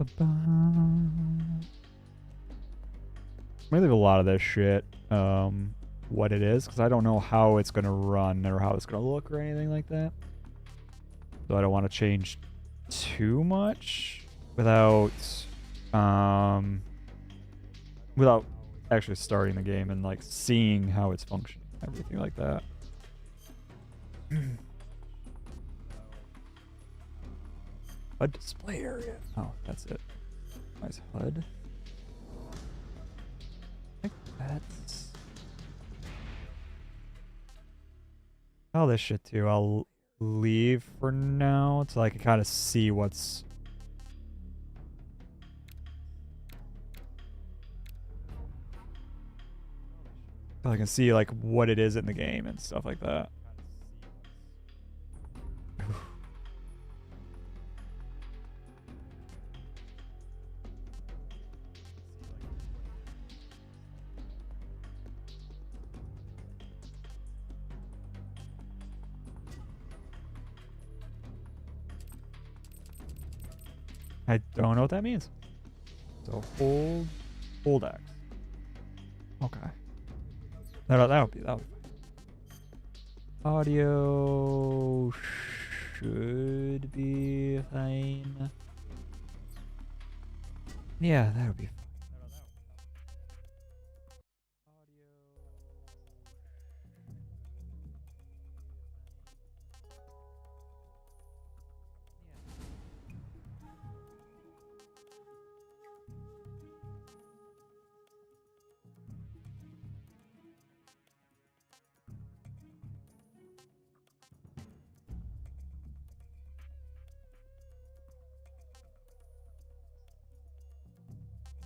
I'm gonna leave a lot of this shit what it is, because I don't know how it's gonna run or how it's gonna look or anything like that. So I don't want to change too much without without actually starting the game and like seeing how it's functioning, everything like that. HUD display area. Oh, that's it. Nice HUD. I think that's all this shit too. I'll leave for now so I can kind of see what's so I can see like what it is in the game and stuff like that. I don't know what that means. So hold X. Okay. That would be fine. Audio should be fine. Yeah, that would be fine.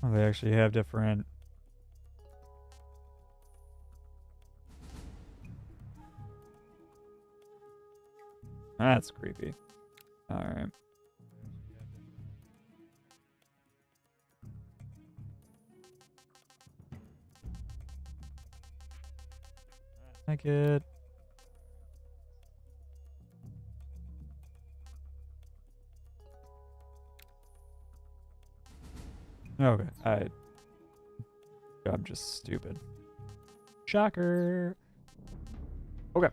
Oh, they actually have different. That's creepy. Alright. I get. Okay, I'm just stupid. Shocker. Okay.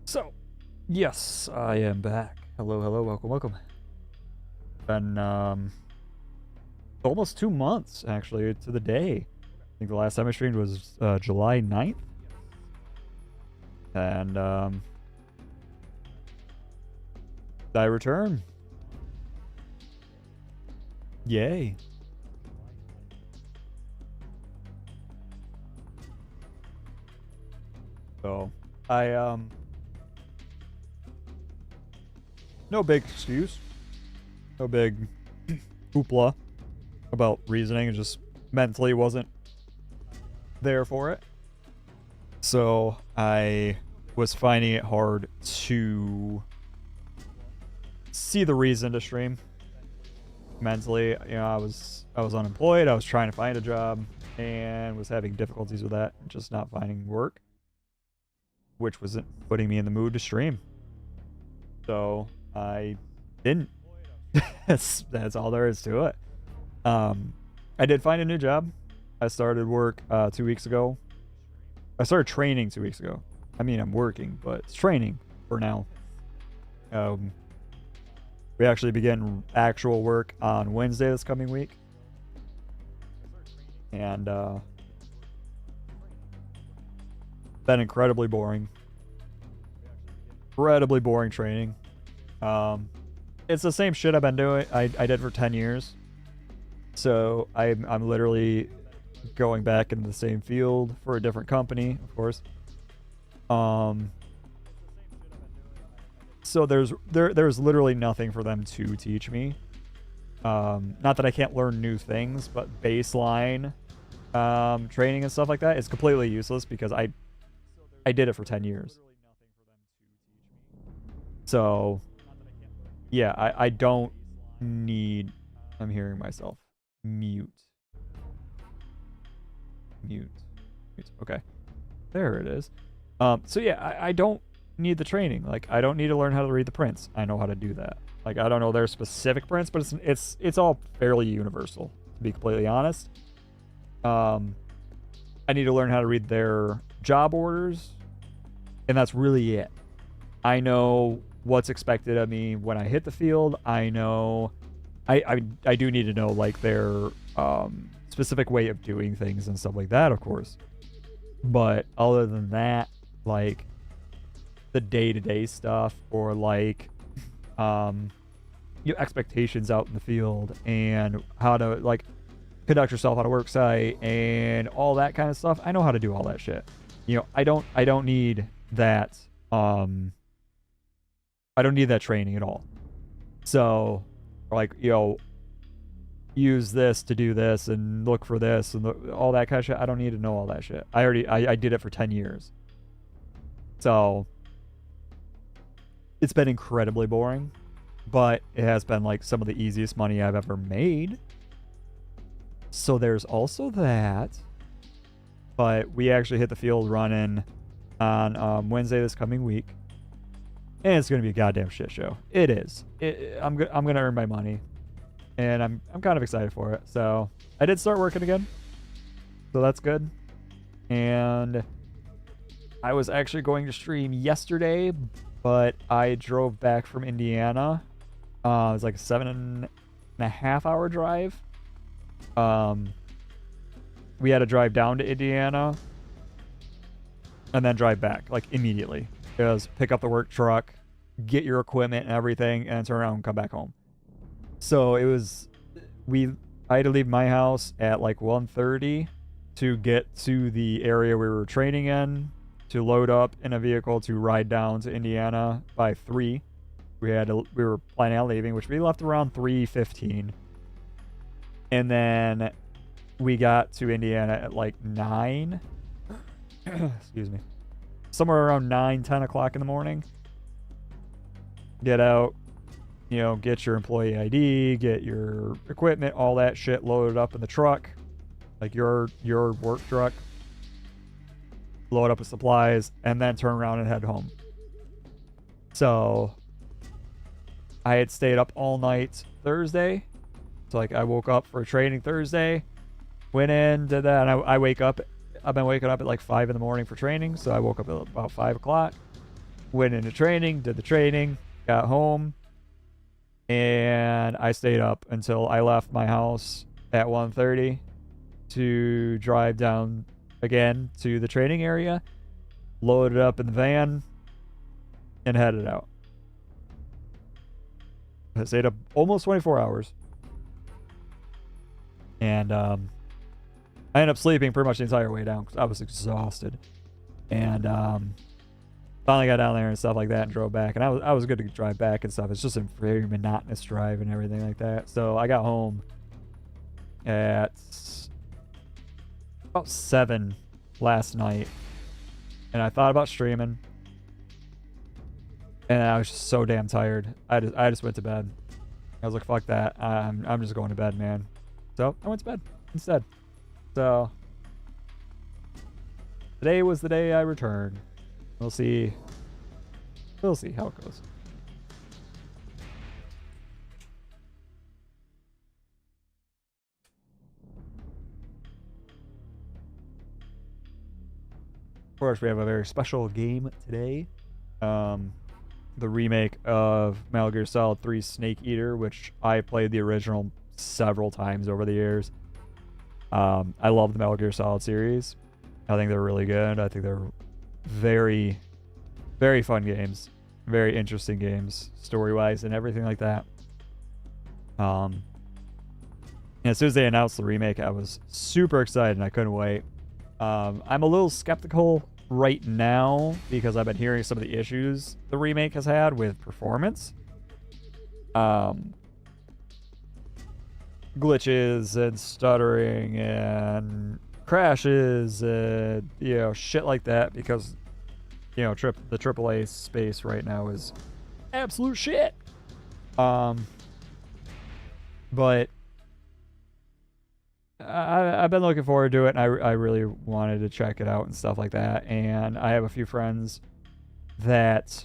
So, yes, I am back. Hello, welcome. Been almost 2 months actually to the day. I think the last time I streamed was July 9th. And I return. Yay. So, no big excuse. No big hoopla about reasoning. It just mentally wasn't there for it. So, I was finding it hard to see the reason to stream. Mentally, you know, I was unemployed. I was trying to find a job and was having difficulties with that, just not finding work, which wasn't putting me in the mood to stream. So I didn't. that's all there is to it. I did find a new job. I started work 2 weeks ago. I started training 2 weeks ago. I mean, I'm working, but it's training for now. We actually begin actual work on Wednesday this coming week. And been incredibly boring. Incredibly boring training. It's the same shit I've been doing. I did for 10 years. So I'm literally going back into the same field for a different company, of course. So there's literally nothing for them to teach me. Not that I can't learn new things, but baseline training and stuff like that is completely useless because I did it for 10 years. So yeah, I don't need. I'm hearing myself. Mute. Okay, there it is. So yeah, I don't need the training. Like, I don't need to learn how to read the prints. I know how to do that. Like, I don't know their specific prints, but it's all fairly universal, to be completely honest. I need to learn how to read their job orders, and that's really it. I know what's expected of me when I hit the field. I know I do need to know like their specific way of doing things and stuff like that, of course. But other than that, like the day-to-day stuff, or like expectations out in the field, and how to like conduct yourself on a work site and all that kind of stuff, I know how to do all that shit. I don't need that I don't need that training at all. So, like, use this to do this and look for this and all that kind of shit. I don't need to know all that shit. I did it for 10 years. So, it's been incredibly boring, but it has been like some of the easiest money I've ever made. So there's also that. But we actually hit the field running on Wednesday this coming week. And it's going to be a goddamn shit show. It is. I'm going to earn my money. And I'm kind of excited for it. So I did start working again. So that's good. And I was actually going to stream yesterday, but I drove back from Indiana. It was like a 7.5-hour drive. We had to drive down to Indiana and then drive back like immediately. Because pick up the work truck, get your equipment and everything, and turn around and come back home. So it was, I had to leave my house at like 1:30 to get to the area we were training in, to load up in a vehicle to ride down to Indiana by 3. We were planning on leaving, which we left around 3:15. And then we got to Indiana at like 9. Excuse me. Somewhere around 9-10 o'clock in the morning. Get out, get your employee ID, get your equipment, all that shit loaded up in the truck, like your work truck, load up with supplies, and then turn around and head home. So I had stayed up all night Thursday. So like I woke up for training Thursday, went in, did that, and I've been waking up at like 5 in the morning for training, so I woke up at about 5 o'clock, went into training, did the training, got home, and I stayed up until I left my house at 1:30 to drive down again to the training area, loaded up in the van, and headed out. I stayed up almost 24 hours. And I ended up sleeping pretty much the entire way down because I was exhausted. And finally got down there and stuff like that and drove back. And I was good to drive back and stuff. It's just a very monotonous drive and everything like that. So I got home at about 7 last night. And I thought about streaming. And I was just so damn tired. I just went to bed. I was like, fuck that. I'm just going to bed, man. So I went to bed instead. So today was the day I returned. We'll see how it goes. Of course, we have a very special game today. The remake of Metal Gear Solid 3 Snake Eater, which I played the original several times over the years. I love the Metal Gear Solid series. I think they're really good. I think they're very, very fun games. Very interesting games, story-wise and everything like that. And as soon as they announced the remake, I was super excited and I couldn't wait. I'm a little skeptical right now because I've been hearing some of the issues the remake has had with performance. Glitches and stuttering and crashes and shit like that, because the AAA space right now is absolute shit. But I've been looking forward to it, and I really wanted to check it out and stuff like that. And I have a few friends that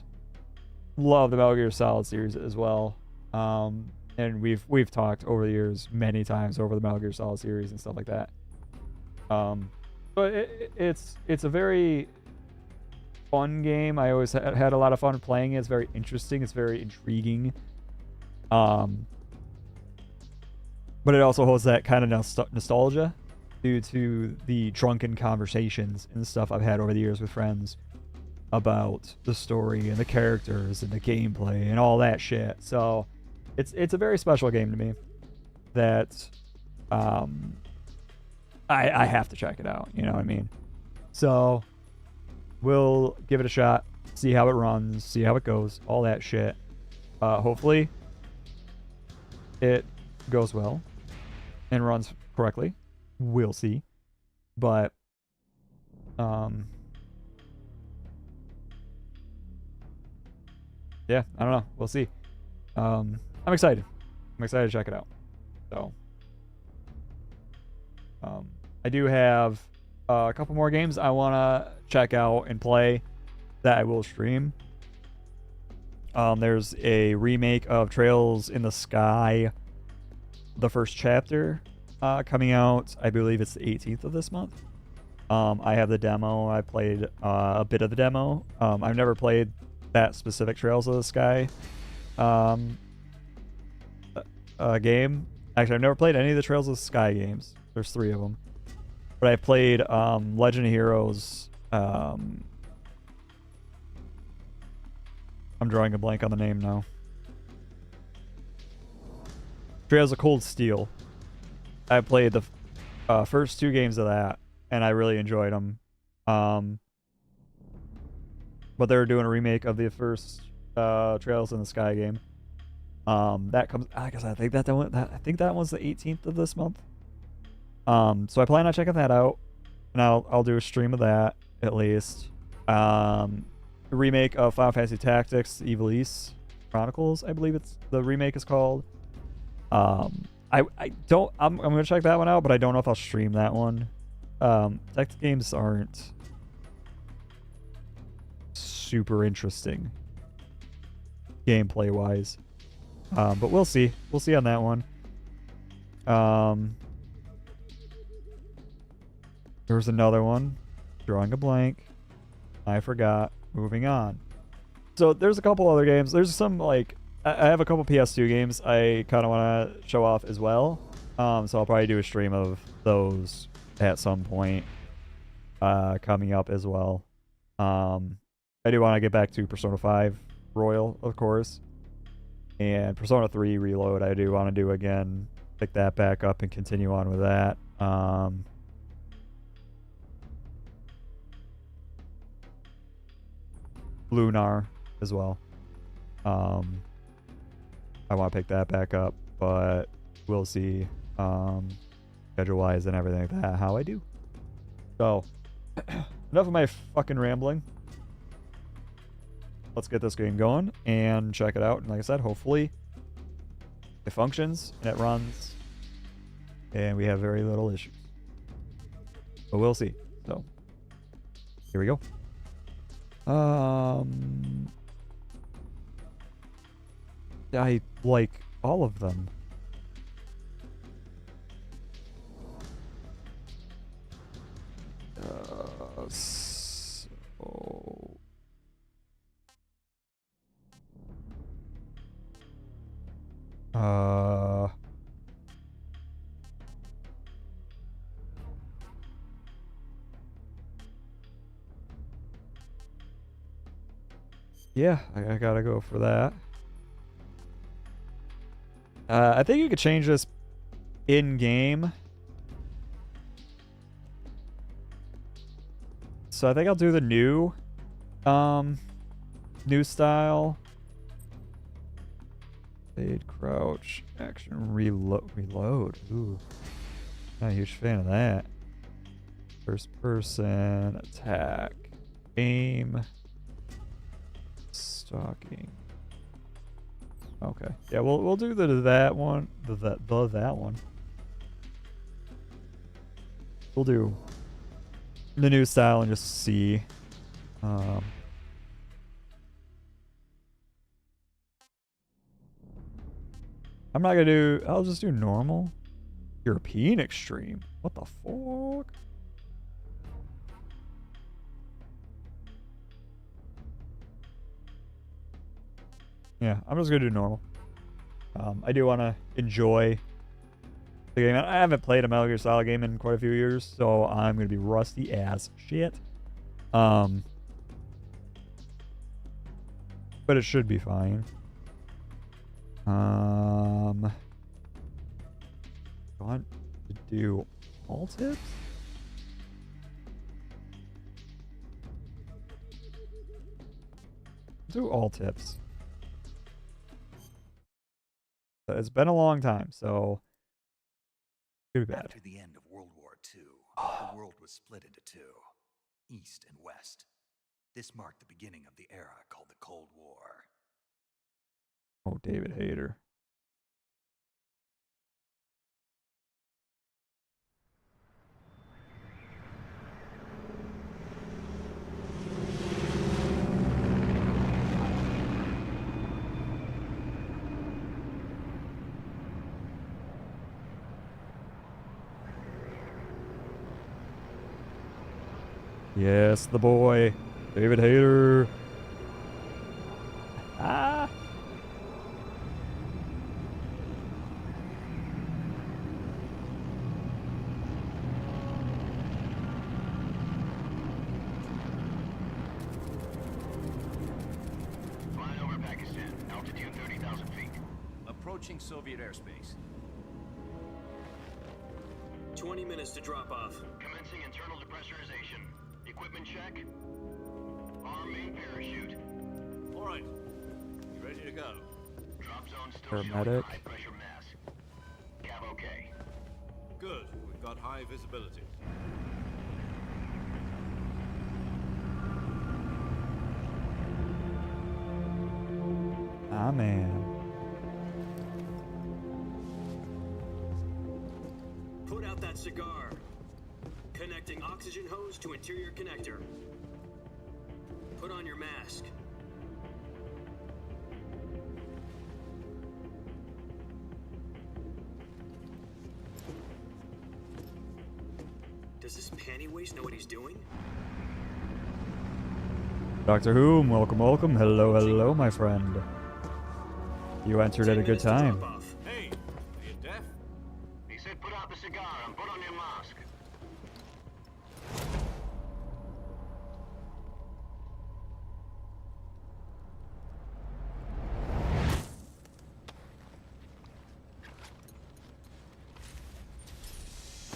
love the Metal Gear Solid series as well. And we've talked over the years many times over the Metal Gear Solid series and stuff like that. But it's a very fun game. I always had a lot of fun playing it. It's very interesting. It's very intriguing. But it also holds that kind of nostalgia due to the drunken conversations and stuff I've had over the years with friends about the story and the characters and the gameplay and all that shit. So it's a very special game to me that I have to check it out, you know what I mean? So we'll give it a shot, see how it runs, see how it goes, all that shit. Hopefully it goes well and runs correctly. We'll see. But yeah, I don't know. We'll see. I'm excited. I'm excited to check it out. So I do have a couple more games I want to check out and play that I will stream. There's a remake of Trails in the Sky, the first chapter, coming out. I believe it's the 18th of this month. I have the demo. I played a bit of the demo. I've never played that specific Trails of the Sky game. Actually, I've never played any of the Trails of the Sky games. There's 3 of them. But I played Legend of Heroes. I'm drawing a blank on the name now. Trails of Cold Steel. I played the first 2 games of that, and I really enjoyed them. But they're doing a remake of the first Trails in the Sky game. That comes. I guess I think that one's the 18th of this month. So I plan on checking that out, and I'll do a stream of that at least. The remake of Final Fantasy Tactics: Ivalice Chronicles, I believe it's the remake is called. I'm gonna check that one out, but I don't know if I'll stream that one. Tactics games aren't super interesting gameplay wise, but we'll see. We'll see on that one. There's another one. Drawing a blank. I forgot. Moving on. So there's a couple other games. There's some like I have a couple PS2 games I kind of want to show off as well. So I'll probably do a stream of those at some point coming up as well. I do want to get back to Persona 5 Royal, of course. And Persona 3 Reload I do want to do again. Pick that back up and continue on with that. Lunar as well. I want to pick that back up, but we'll see schedule-wise and everything like that how I do. So, enough of my fucking rambling. Let's get this game going and check it out. And like I said, hopefully it functions and it runs and we have very little issues. But we'll see. So, here we go. I like all of them. Yeah, I gotta go for that. I think you could change this in-game. So I think I'll do the new style. Fade, crouch, action, reload. Ooh, not a huge fan of that. First person, attack, aim, stalking. Okay, yeah, we'll do that one. That one. We'll do the new style and just see. I'm not gonna do... I'll just do normal. European extreme. What the fuck? Yeah, I'm just gonna do normal. I do want to enjoy the game. I haven't played a Metal Gear Solid game in quite a few years, so I'm gonna be rusty as shit. But it should be fine. Want to do all tips? Do all tips. It's been a long time, so too bad. After the end of World War II, the world was split into two, East and West. This marked the beginning of the era called the Cold War. Oh, David Hayter. Yes, the boy, David Hayter. Ah. Flying over Pakistan, altitude 30,000 feet. Approaching Soviet airspace. 20 minutes to drop off. Commencing internal depressurization. Equipment check. Arm main parachute. All right. You ready to go? Drop zone still showing Paramedic. high pressure mass. Cav okay. Good. We've got high visibility. Ah, man. Put out that cigar. Connecting oxygen hose to interior connector. Put on your mask. Does this panty waste know what he's doing? Doctor Who, welcome, welcome. Hello, hello, my friend. You entered at a good 10 minutes to time. drop off. Hey, are you deaf? He said put out the cigar and put on your mask.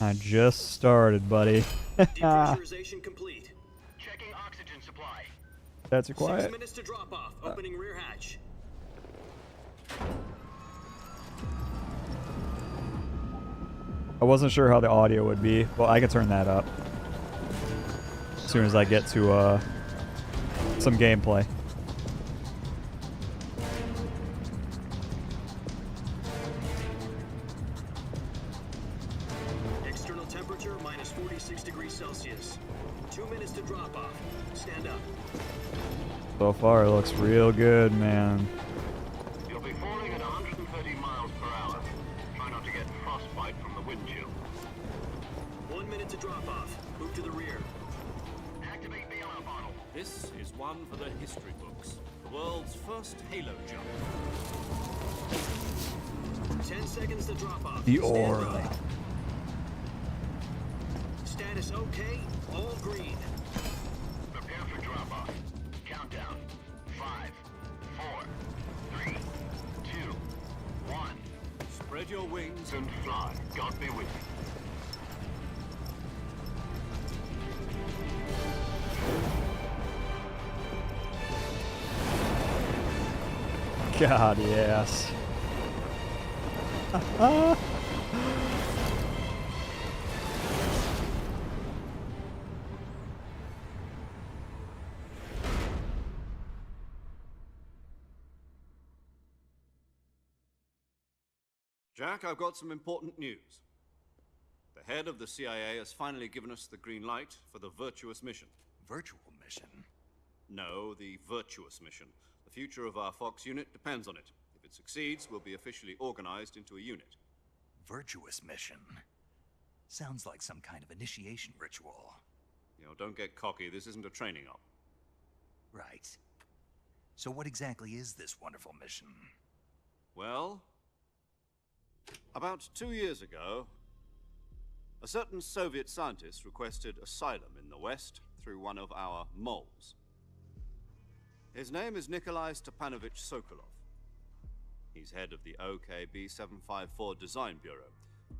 I just started, buddy. Depressurization complete. Checking oxygen supply. That's 6 quiet. minutes to drop off. Opening rear hatch. I wasn't sure how the audio would be. Well, I could turn that up as soon as I get to some gameplay. External temperature minus 46 degrees Celsius. 2 minutes to drop off. Stand up. So far, it looks real good, man. You'll be falling at 130 miles per hour. Try not to get frostbite from the wind chill. 1 minute to drop off. Move to the rear. Activate the alarm bottle. This is one for the history books. The world's first halo jump. 10 seconds to drop off. The Stand orb. by. Status okay. All green. Prepare for drop off. Countdown. 5, 4, 3, 2, 1. Spread your wings And fly. God be with you. God, yes. Jack, I've got some important news. The head of the CIA has finally given us the green light for the virtuous mission. Virtual mission? No, the virtuous mission. The future of our Fox unit depends on it. If it succeeds, we'll be officially organized into a unit. Virtuous mission. Sounds like some kind of initiation ritual. You know, don't get cocky. This isn't a training op. Right. So what exactly is this wonderful mission? Well, about 2 years ago, a certain Soviet scientist requested asylum in the West through one of our moles. His name is Nikolai Stepanovich Sokolov. He's head of the OKB-754 Design Bureau,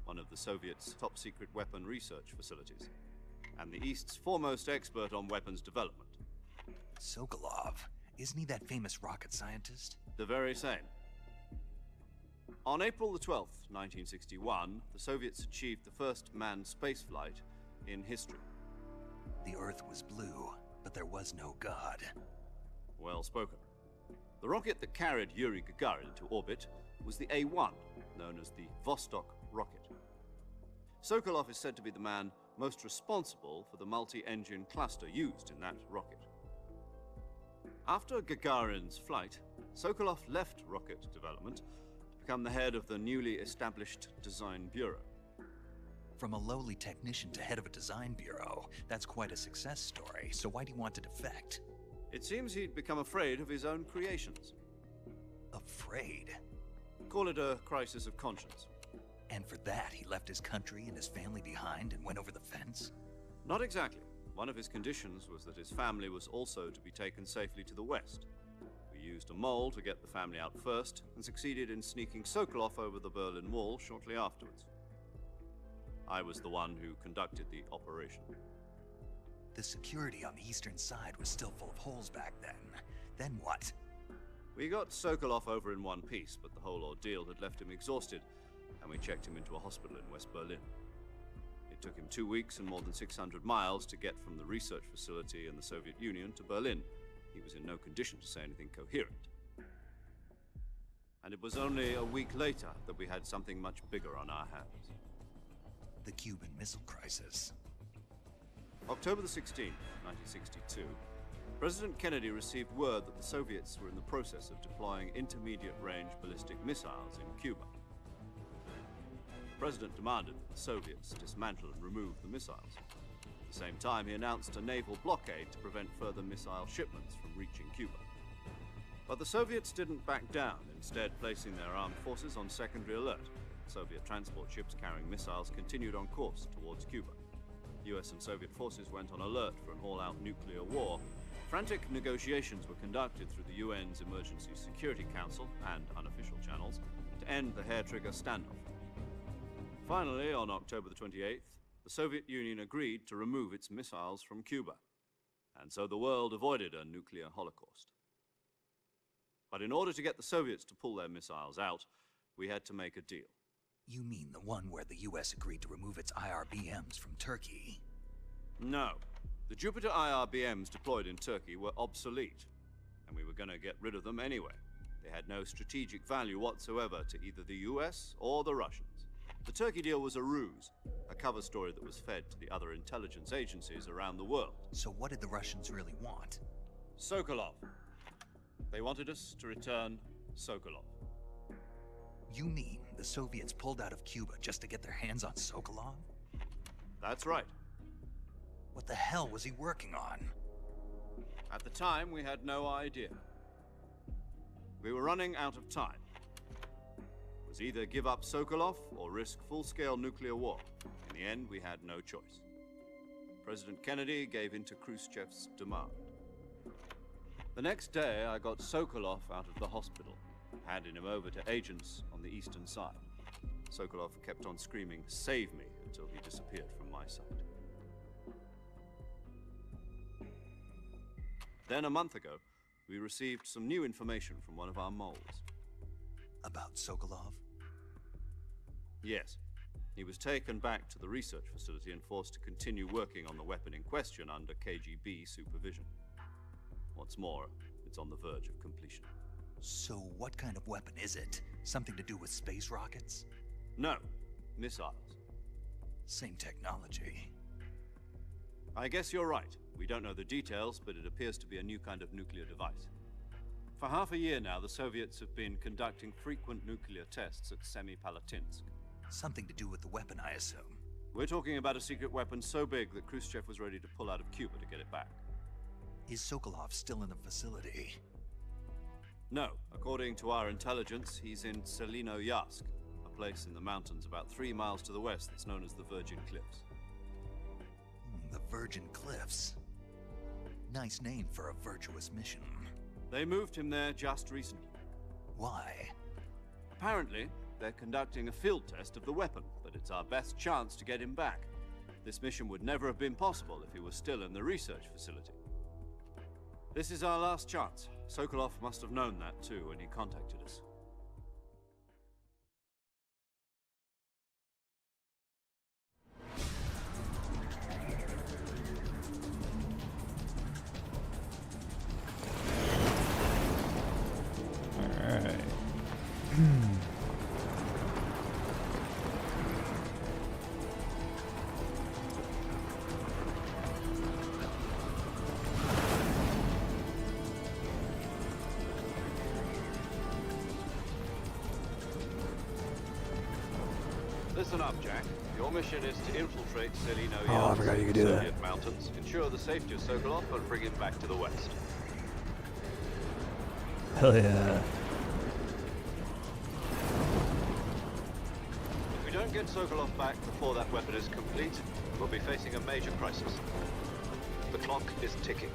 one of the Soviets' top-secret weapon research facilities, and the East's foremost expert on weapons development. Sokolov, isn't he that famous rocket scientist? The very same. On April the 12th, 1961, the Soviets achieved the first manned spaceflight in history. The Earth was blue, but there was no God. Well spoken. The rocket that carried Yuri Gagarin to orbit was the A-1, known as the Vostok rocket. Sokolov is said to be the man most responsible for the multi-engine cluster used in that rocket. After Gagarin's flight, Sokolov left rocket development to become the head of the newly established Design Bureau. From a lowly technician to head of a design bureau, that's quite a success story, so why do you want to defect? It seems he'd become afraid of his own creations. Afraid? Call it a crisis of conscience. And for that, he left his country and his family behind and went over the fence? Not exactly. One of his conditions was that his family was also to be taken safely to the West. We used a mole to get the family out first, and succeeded in sneaking Sokolov over the Berlin Wall shortly afterwards. I was the one who conducted the operation. The security on the eastern side was still full of holes back then. Then what? We got Sokolov over in one piece, but the whole ordeal had left him exhausted, and we checked him into a hospital in West Berlin. It took him 2 weeks and more than 600 miles to get from the research facility in the Soviet Union to Berlin. He was in no condition to say anything coherent. And it was only a week later that we had something much bigger on our hands. The Cuban Missile Crisis. October the 16th, 1962, President Kennedy received word that the Soviets were in the process of deploying intermediate-range ballistic missiles in Cuba. The President demanded that the Soviets dismantle and remove the missiles. At the same time, he announced a naval blockade to prevent further missile shipments from reaching Cuba. But the Soviets didn't back down, instead placing their armed forces on secondary alert. Soviet transport ships carrying missiles continued on course towards Cuba. US and Soviet forces went on alert for an all-out nuclear war. Frantic negotiations were conducted through the UN's Emergency Security Council and unofficial channels to end the hair-trigger standoff. Finally, on October the 28th, the Soviet Union agreed to remove its missiles from Cuba, and so the world avoided a nuclear holocaust. But in order to get the Soviets to pull their missiles out, we had to make a deal. You mean the one where the US agreed to remove its IRBMs from Turkey? No. The Jupiter IRBMs deployed in Turkey were obsolete, and we were going to get rid of them anyway. They had no strategic value whatsoever to either the US or the Russians. The Turkey deal was a ruse, a cover story that was fed to the other intelligence agencies around the world. So what did the Russians really want? Sokolov. They wanted us to return Sokolov. You mean the Soviets pulled out of Cuba just to get their hands on Sokolov? That's right. What the hell was he working on? At the time, we had no idea. We were running out of time. It was either give up Sokolov or risk full-scale nuclear war. In the end, we had no choice. President Kennedy gave in to Khrushchev's demand. The next day, I got Sokolov out of the hospital, handing him over to agents on the eastern side. Sokolov kept on screaming, "Save me," until he disappeared from my sight. Then, a month ago, we received some new information from one of our moles. About Sokolov? Yes. He was taken back to the research facility and forced to continue working on the weapon in question under KGB supervision. What's more, it's on the verge of completion. So what kind of weapon is it? Something to do with space rockets? No, missiles. Same technology. I guess you're right. We don't know the details, but it appears to be a new kind of nuclear device. For half a year now, the Soviets have been conducting frequent nuclear tests at Semipalatinsk. Something to do with the weapon, I assume. We're talking about a secret weapon so big that Khrushchev was ready to pull out of Cuba to get it back. Is Sokolov still in the facility? No, according to our intelligence, he's in Selinoyarsk, a place in the mountains about 3 miles to the west that's known as the Virgin Cliffs. The Virgin Cliffs. Nice name for a virtuous mission. They moved him there just recently. Why? Apparently, they're conducting a field test of the weapon, but it's our best chance to get him back. This mission would never have been possible if he was still in the research facility. This is our last chance. Sokolov must have known that too when he contacted us. Alright. Listen up, Jack. Your mission is to infiltrate Selinoyarsk, Oh, I forgot you could do that. Soviet mountains, ensure the safety of Sokolov, and bring him back to the west. Hell yeah. If we don't get Sokolov back before that weapon is complete, we'll be facing a major crisis. The clock is ticking.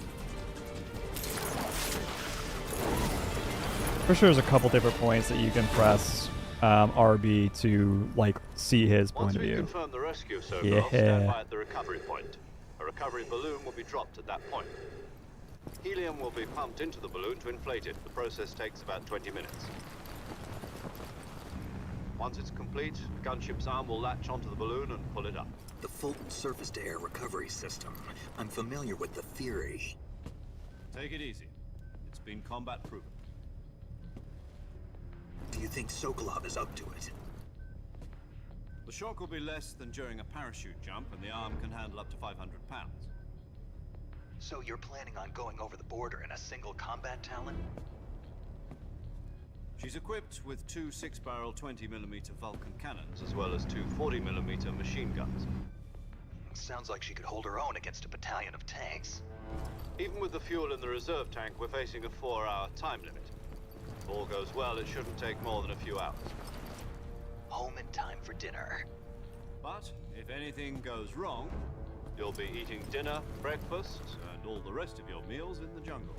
For sure there's a couple different points that you can press RB to like see his point Once of we view. confirm the rescue of Sokolov, Yeah. stand by at the recovery point. A recovery balloon will be dropped at that point. Helium will be pumped into the balloon to inflate it. The process takes about 20 minutes. Once it's complete, the gunship's arm will latch onto the balloon and pull it up. The Fulton surface-to-air recovery system. I'm familiar with the theory. Take it easy. It's been combat proven. Do you think Sokolov is up to it? The shock will be less than during a parachute jump, and the arm can handle up to 500 pounds. So you're planning on going over the border in a single combat Talon? She's equipped with 2 6-barrel 20mm Vulcan cannons, as well as 2 40mm machine guns. Sounds like she could hold her own against a battalion of tanks. Even with the fuel in the reserve tank, we're facing a 4-hour time limit. If all goes well, it shouldn't take more than a few hours. Home in time for dinner. But if anything goes wrong, you'll be eating dinner, breakfast, and all the rest of your meals in the jungle.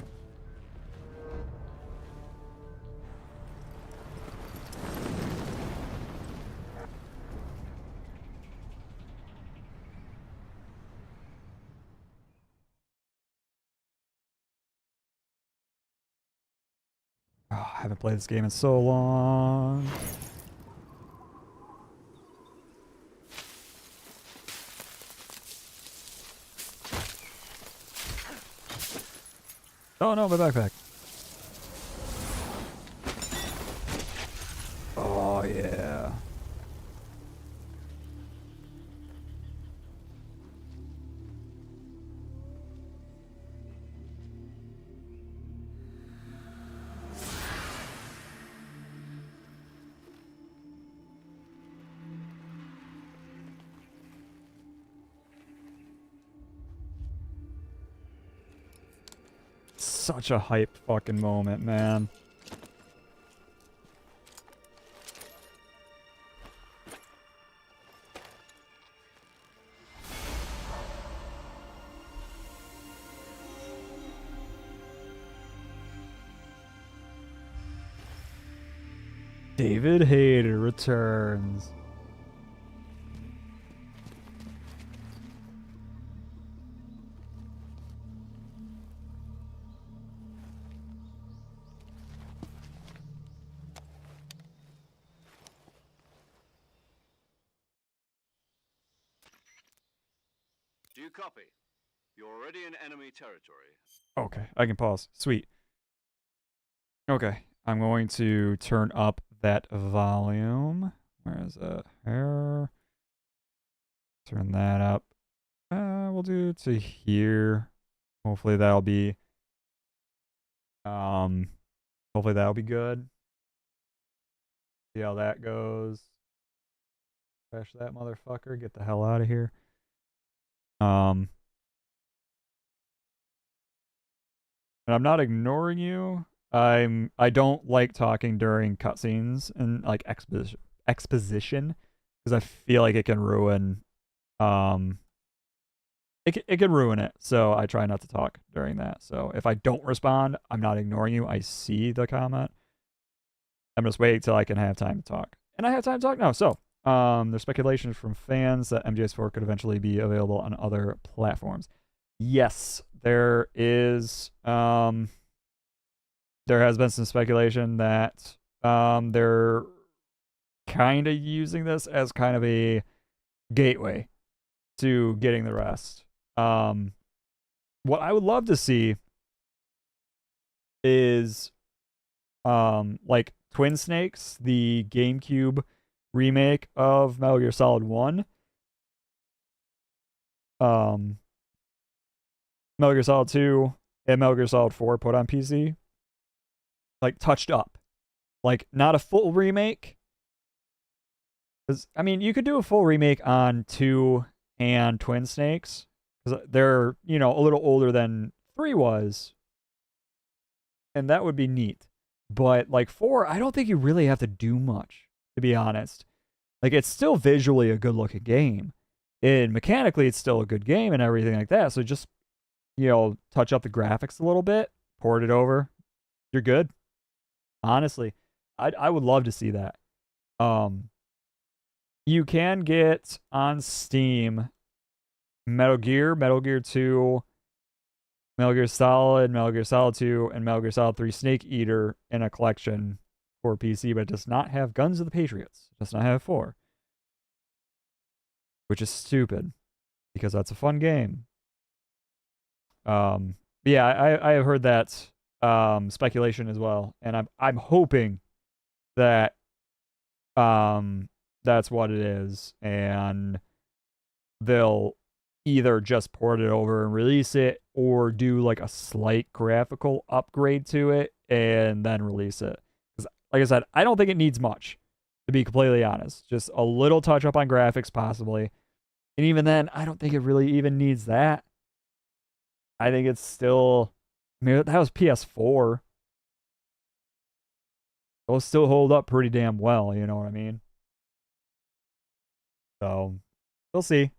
Oh, I haven't played this game in so long. Oh no, my backpack. Oh yeah. Such a hype fucking moment, man. David Hayter returns. Do you copy? You're already in enemy territory. Okay, I can pause. Sweet. Okay, I'm going to turn up that volume. Where is it? Here. Turn that up. We'll do it to here. Hopefully that'll be Hopefully that'll be good. See how that goes. Crash that motherfucker. Get the hell out of here. And I'm not ignoring you. I don't like talking during cutscenes and like exposition because I feel like it can ruin it can ruin it. So I try not to talk during that. So if I don't respond, I'm not ignoring you. I see the comment. I'm just waiting till I can have time to talk. And I have time to talk now. So there's speculation from fans that MGS4 could eventually be available on other platforms. Yes, there is. There has been some speculation that they're kind of using this as kind of a gateway to getting the rest. What I would love to see is like Twin Snakes, the GameCube remake of Metal Gear Solid 1. Metal Gear Solid 2 and Metal Gear Solid 4 put on PC. Like touched up. Like not a full remake. I mean, you could do a full remake on 2 and Twin Snakes. Because they're, you know, a little older than 3 was. And that would be neat. But like 4, I don't think you really have to do much, to be honest. Like it's still visually a good looking game. And mechanically it's still a good game and everything like that. So just, you know, touch up the graphics a little bit, port it over. You're good. Honestly, I would love to see that. You can get on Steam Metal Gear 2, Metal Gear Solid 2, and Metal Gear Solid 3 Snake Eater in a collection for PC, but it does not have Guns of the Patriots. It does not have 4. Which is stupid, because that's a fun game. Yeah, I have heard that speculation as well, and I'm hoping that that's what it is, and they'll either just port it over and release it, or do like a slight graphical upgrade to it and then release it. Because, like I said, I don't think it needs much, to be completely honest. Just a little touch up on graphics, possibly, and even then, I don't think it really even needs that. I think it's still. I mean, that was PS4. Those still hold up pretty damn well, you know what I mean? So, we'll see.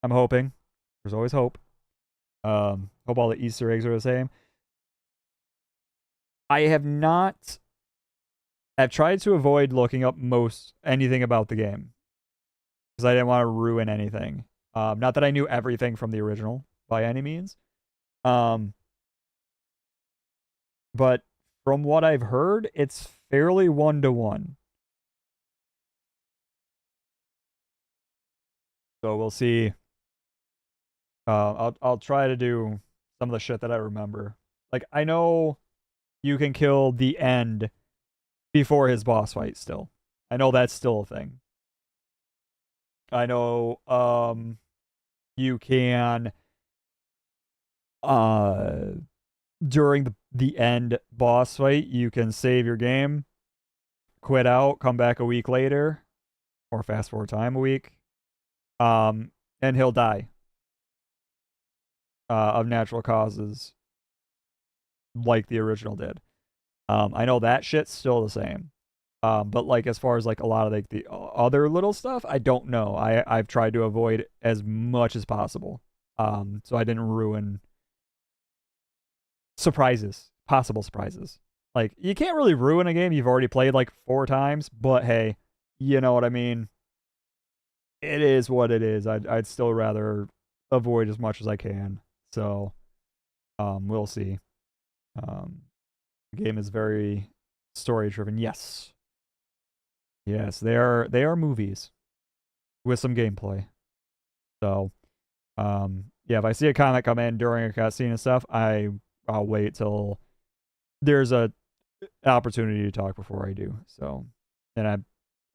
I'm hoping. There's always hope. Hope all the Easter eggs are the same. I have not. I've tried to avoid looking up anything about the game, because I didn't want to ruin anything. Not that I knew everything from the original by any means. But from what I've heard, it's fairly 1-to-1. So we'll see. I'll try to do some of the shit that I remember. Like, I know you can kill the end before his boss fight still. I know that's still a thing. I know you can during the end boss fight, you can save your game, quit out, come back a week later, or fast forward time a week, and he'll die of natural causes, like the original did. I know that shit's still the same. But like as far as like a lot of like the other little stuff, I don't know. I've tried to avoid as much as possible. So I didn't ruin possible surprises. Like, you can't really ruin a game you've already played like 4 times, but hey, you know what I mean? It is what it is. I'd still rather avoid as much as I can. So, we'll see. The game is very story driven. Yes, they are movies with some gameplay. So, yeah, if I see a comment come in during a cutscene and stuff, I'll wait till there's an opportunity to talk before I do. So, and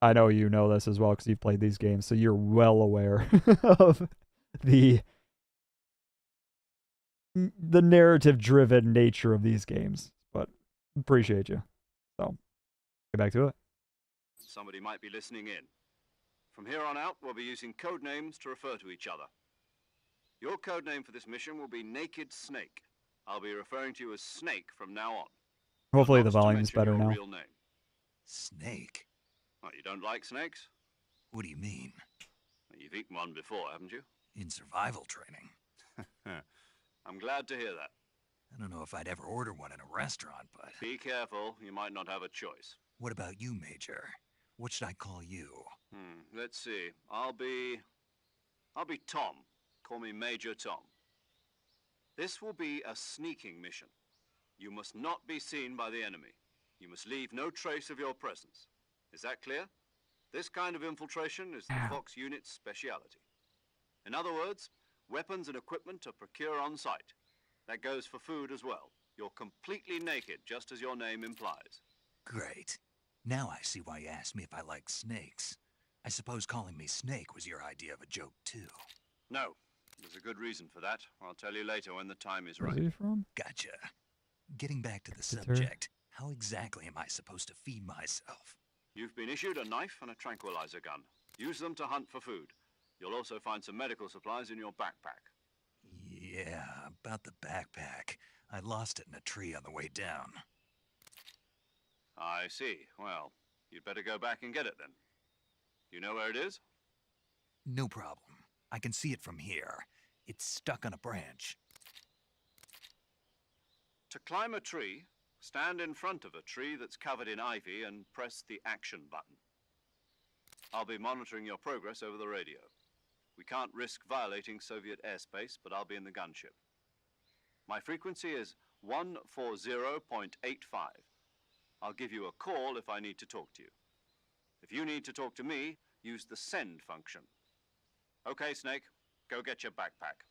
I know you know this as well because you've played these games, so you're well aware of the narrative-driven nature of these games. But appreciate you. So, get back to it. Somebody might be listening in. From here on out, we'll be using code names to refer to each other. Your code name for this mission will be Naked Snake. I'll be referring to you as Snake from now on. Hopefully the Not to volume's mention better your now. real name. Snake? What, you don't like snakes? What do you mean? You've eaten one before, haven't you? In survival training? I'm glad to hear that. I don't know if I'd ever order one in a restaurant, but... Be careful, you might not have a choice. What about you, Major? What should I call you? Let's see. I'll be Tom. Call me Major Tom. This will be a sneaking mission. You must not be seen by the enemy. You must leave no trace of your presence. Is that clear? This kind of infiltration is the Fox unit's speciality. In other words, weapons and equipment are procured on site. That goes for food as well. You're completely naked, just as your name implies. Great. Now I see why you asked me if I like snakes. I suppose calling me Snake was your idea of a joke, too. No, there's a good reason for that. I'll tell you later when the time is Where's right. he from? Gotcha. Getting back to the It's her. subject, how exactly am I supposed to feed myself? You've been issued a knife and a tranquilizer gun. Use them to hunt for food. You'll also find some medical supplies in your backpack. Yeah, about the backpack. I lost it in a tree on the way down. I see. Well, you'd better go back and get it then. You know where it is? No problem. I can see it from here. It's stuck on a branch. To climb a tree, stand in front of a tree that's covered in ivy and press the action button. I'll be monitoring your progress over the radio. We can't risk violating Soviet airspace, but I'll be in the gunship. My frequency is 140.85. I'll give you a call if I need to talk to you. If you need to talk to me, use the send function. Okay, Snake, go get your backpack.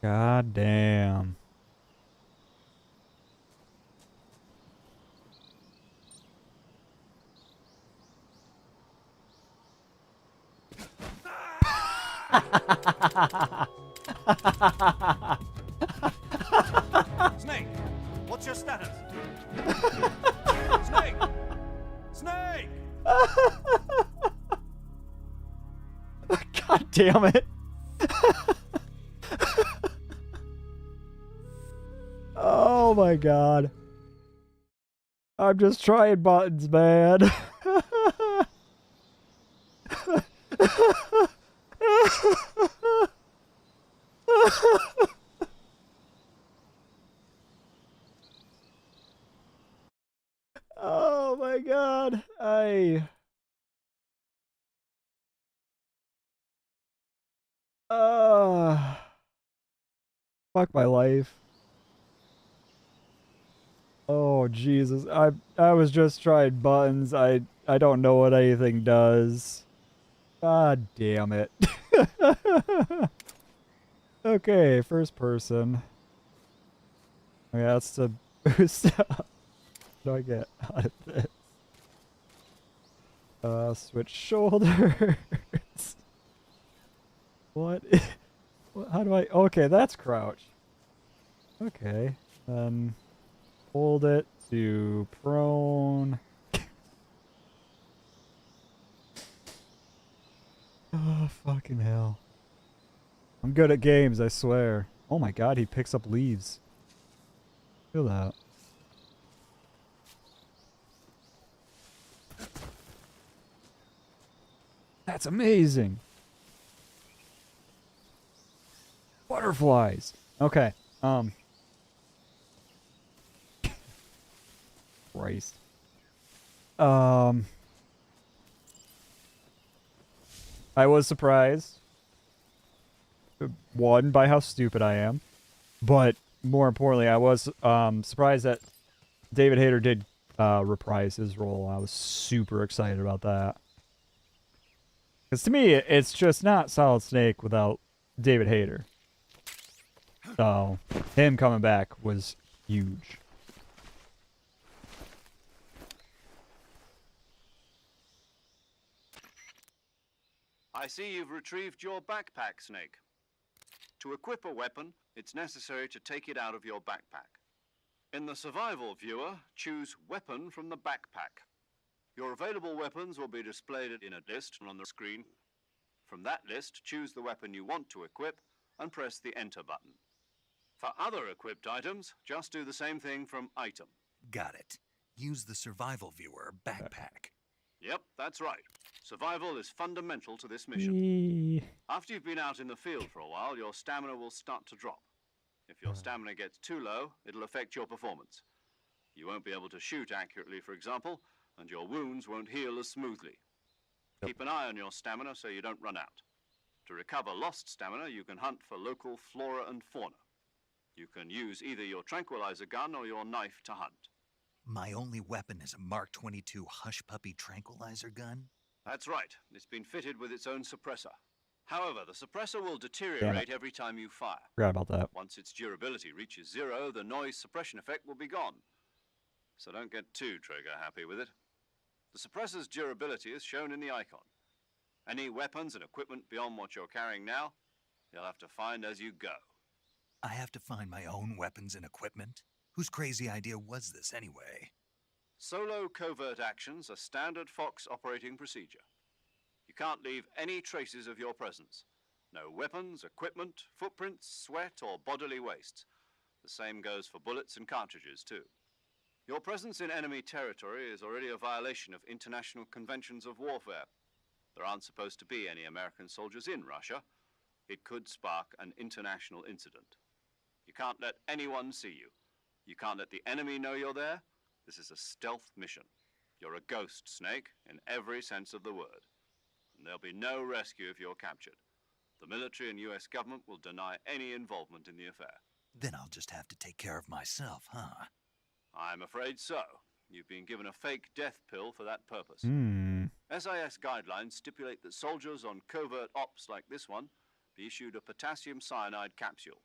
God damn. Snake, what's your status? Snake! Snake! God damn it. Oh my god. I'm just trying buttons, man. Oh my god. Fuck my life. Oh Jesus. I was just trying buttons. I don't know what anything does. God damn it. Okay, first person. Okay, that's to boost up. What do I get out of this? Switch shoulders. What? How do I? Okay, that's crouch. Okay, then hold it to prone. Oh, fucking hell. I'm good at games, I swear. Oh my god, he picks up leaves. Feel that. That's amazing. Butterflies. Okay. Christ. I was surprised. One, by how stupid I am. But more importantly, I was surprised that David Hayter did reprise his role. I was super excited about that. Because to me, it's just not Solid Snake without David Hayter. So, him coming back was huge. I see you've retrieved your backpack, Snake. To equip a weapon, it's necessary to take it out of your backpack. In the survival viewer, choose Weapon from the backpack. Your available weapons will be displayed in a list on the screen. From that list, choose the weapon you want to equip and press the Enter button. For other equipped items, just do the same thing from Item. Got it. Use the survival viewer backpack. Yep, that's right. Survival is fundamental to this mission. Eee. After you've been out in the field for a while, your stamina will start to drop. If your stamina gets too low, it'll affect your performance. You won't be able to shoot accurately, for example, and your wounds won't heal as smoothly. Keep an eye on your stamina so you don't run out. To recover lost stamina, you can hunt for local flora and fauna. You can use either your tranquilizer gun or your knife to hunt. My only weapon is a Mark 22 Hush Puppy tranquilizer gun? That's right. It's been fitted with its own suppressor. However, the suppressor will deteriorate every time you fire. Forgot about that. Once its durability reaches 0, the noise suppression effect will be gone. So don't get too trigger happy with it. The suppressor's durability is shown in the icon. Any weapons and equipment beyond what you're carrying now, you'll have to find as you go. I have to find my own weapons and equipment? Whose crazy idea was this anyway? Solo covert actions are standard Fox operating procedure. You can't leave any traces of your presence. No weapons, equipment, footprints, sweat, or bodily wastes. The same goes for bullets and cartridges, too. Your presence in enemy territory is already a violation of international conventions of warfare. There aren't supposed to be any American soldiers in Russia. It could spark an international incident. You can't let anyone see you. You can't let the enemy know you're there. This is a stealth mission. You're a ghost, Snake, in every sense of the word. And there'll be no rescue if you're captured. The military and US government will deny any involvement in the affair. Then I'll just have to take care of myself, huh? I'm afraid so. You've been given a fake death pill for that purpose. SIS guidelines stipulate that soldiers on covert ops like this one be issued a potassium cyanide capsule.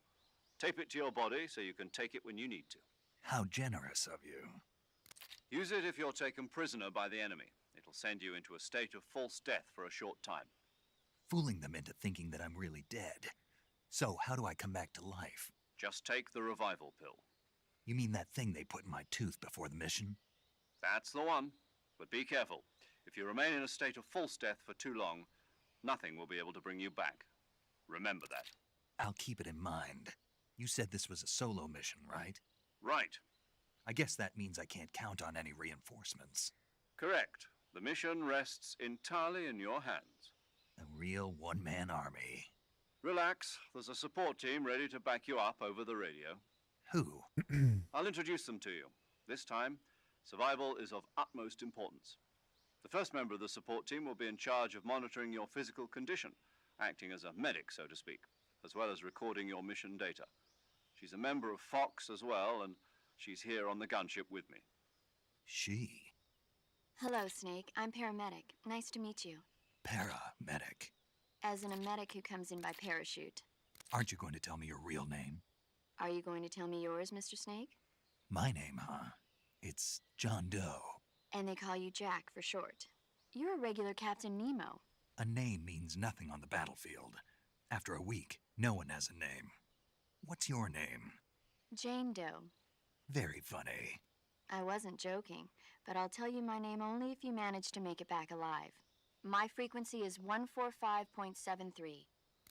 Tape it to your body so you can take it when you need to. How generous of you. Use it if you're taken prisoner by the enemy. It'll send you into a state of false death for a short time. Fooling them into thinking that I'm really dead. So how do I come back to life? Just take the revival pill. You mean that thing they put in my tooth before the mission? That's the one. But be careful. If you remain in a state of false death for too long, nothing will be able to bring you back. Remember that. I'll keep it in mind. You said this was a solo mission, right? Right. I guess that means I can't count on any reinforcements. Correct. The mission rests entirely in your hands. A real one-man army. Relax. There's a support team ready to back you up over the radio. Who? I'll introduce them to you. This time, survival is of utmost importance. The first member of the support team will be in charge of monitoring your physical condition, acting as a medic, so to speak, as well as recording your mission data. She's a member of Fox as well, and she's here on the gunship with me. She? Hello, Snake. I'm paramedic. Nice to meet you. Paramedic. As in a medic who comes in by parachute. Aren't you going to tell me your real name? Are you going to tell me yours, Mr. Snake? My name, huh? It's John Doe. And they call you Jack for short. You're a regular Captain Nemo. A name means nothing on the battlefield. After a week, no one has a name. What's your name? Jane Doe. Very funny. I wasn't joking, but I'll tell you my name only if you manage to make it back alive. My frequency is 145.73.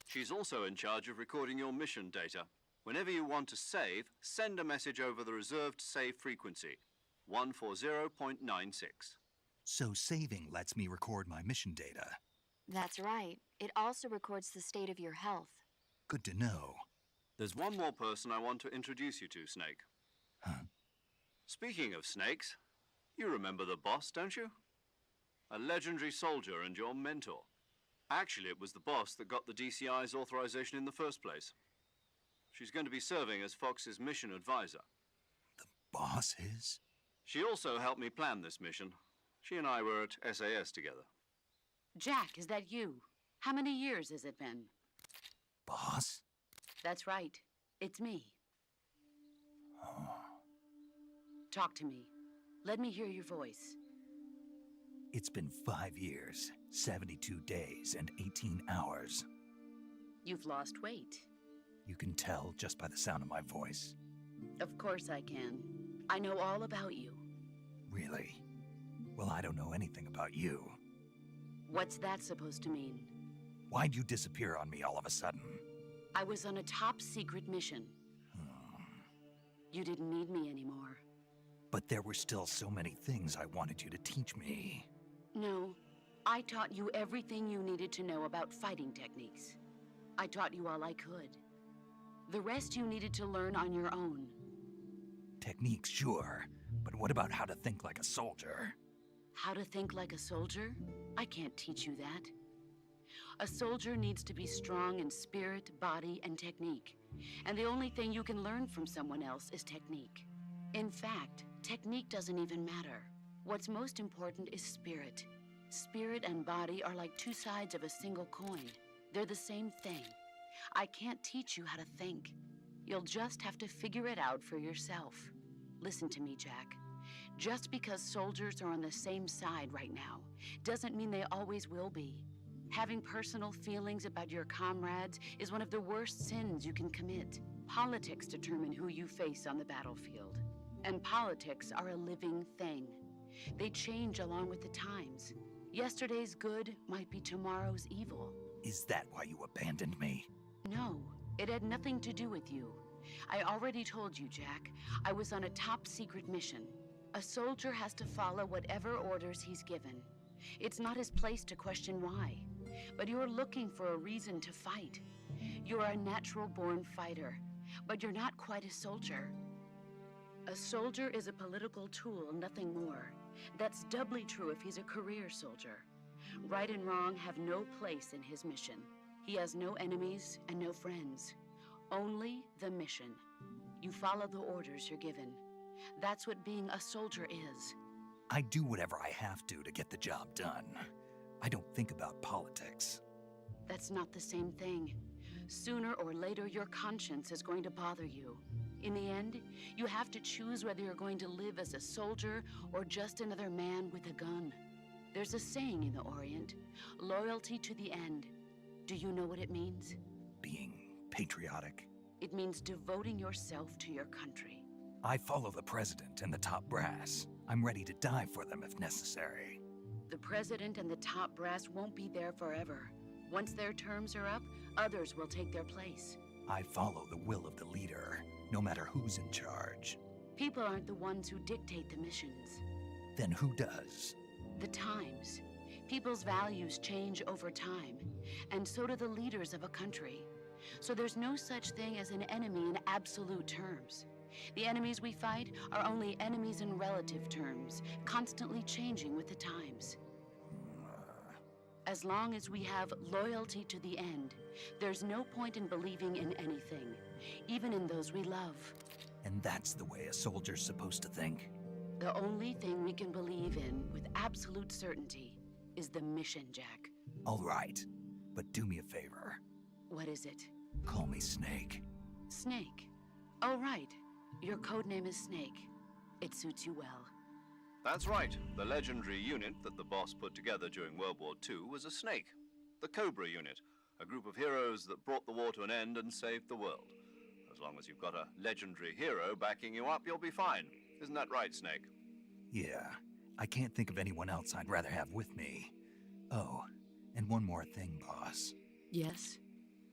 She's also in charge of recording your mission data. Whenever you want to save, send a message over the reserved save frequency, 140.96. So saving lets me record my mission data. That's right. It also records the state of your health. Good to know. There's one more person I want to introduce you to, Snake. Huh? Speaking of snakes, you remember the boss, don't you? A legendary soldier and your mentor. Actually, it was the boss that got the DCI's authorization in the first place. She's going to be serving as Fox's mission advisor. The boss is? She also helped me plan this mission. She and I were at SAS together. Jack, is that you? How many years has it been? Boss? That's right. It's me. Talk to me. Let me hear your voice. It's been 5 years, 72 days, and 18 hours. You've lost weight. You can tell just by the sound of my voice. Of course I can. I know all about you. Really? Well, I don't know anything about you. What's that supposed to mean? Why'd you disappear on me all of a sudden? I was on a top-secret mission. You didn't need me anymore. But there were still so many things I wanted you to teach me. No, I taught you everything you needed to know about fighting techniques. I taught you all I could. The rest you needed to learn on your own. Techniques, sure. But what about how to think like a soldier? How to think like a soldier? I can't teach you that. A soldier needs to be strong in spirit, body, and technique. And the only thing you can learn from someone else is technique. In fact, technique doesn't even matter. What's most important is spirit. Spirit and body are like two sides of a single coin. They're the same thing. I can't teach you how to think. You'll just have to figure it out for yourself. Listen to me, Jack. Just because soldiers are on the same side right now doesn't mean they always will be. Having personal feelings about your comrades is one of the worst sins you can commit. Politics determine who you face on the battlefield. And politics are a living thing. They change along with the times. Yesterday's good might be tomorrow's evil. Is that why you abandoned me? No, it had nothing to do with you. I already told you, Jack. I was on a top-secret mission. A soldier has to follow whatever orders he's given. It's not his place to question why. But you're looking for a reason to fight. You're a natural-born fighter, but you're not quite a soldier. A soldier is a political tool, nothing more. That's doubly true if he's a career soldier. Right and wrong have no place in his mission. He has no enemies and no friends. Only the mission. You follow the orders you're given. That's what being a soldier is. I do whatever I have to get the job done. I don't think about politics. That's not the same thing. Sooner or later, your conscience is going to bother you. In the end, you have to choose whether you're going to live as a soldier or just another man with a gun. There's a saying in the Orient, loyalty to the end. Do you know what it means? Being patriotic. It means devoting yourself to your country. I follow the president and the top brass. I'm ready to die for them if necessary. The president and the top brass won't be there forever. Once their terms are up, others will take their place. I follow the will of the leader, no matter who's in charge. People aren't the ones who dictate the missions. Then who does? The times. People's values change over time, and so do the leaders of a country. So there's no such thing as an enemy in absolute terms. The enemies we fight are only enemies in relative terms, constantly changing with the times. As long as we have loyalty to the end, there's no point in believing in anything, even in those we love. And that's the way a soldier's supposed to think? The only thing we can believe in with absolute certainty is the mission, Jack. All right, but do me a favor. What is it? Call me Snake. Snake. Oh, right. Your codename is Snake. It suits you well. That's right. The legendary unit that the boss put together during World War II was a snake. The Cobra unit, a group of heroes that brought the war to an end and saved the world. As long as you've got a legendary hero backing you up, you'll be fine. Isn't that right, Snake? Yeah, I can't think of anyone else I'd rather have with me. Oh, and one more thing, boss. Yes?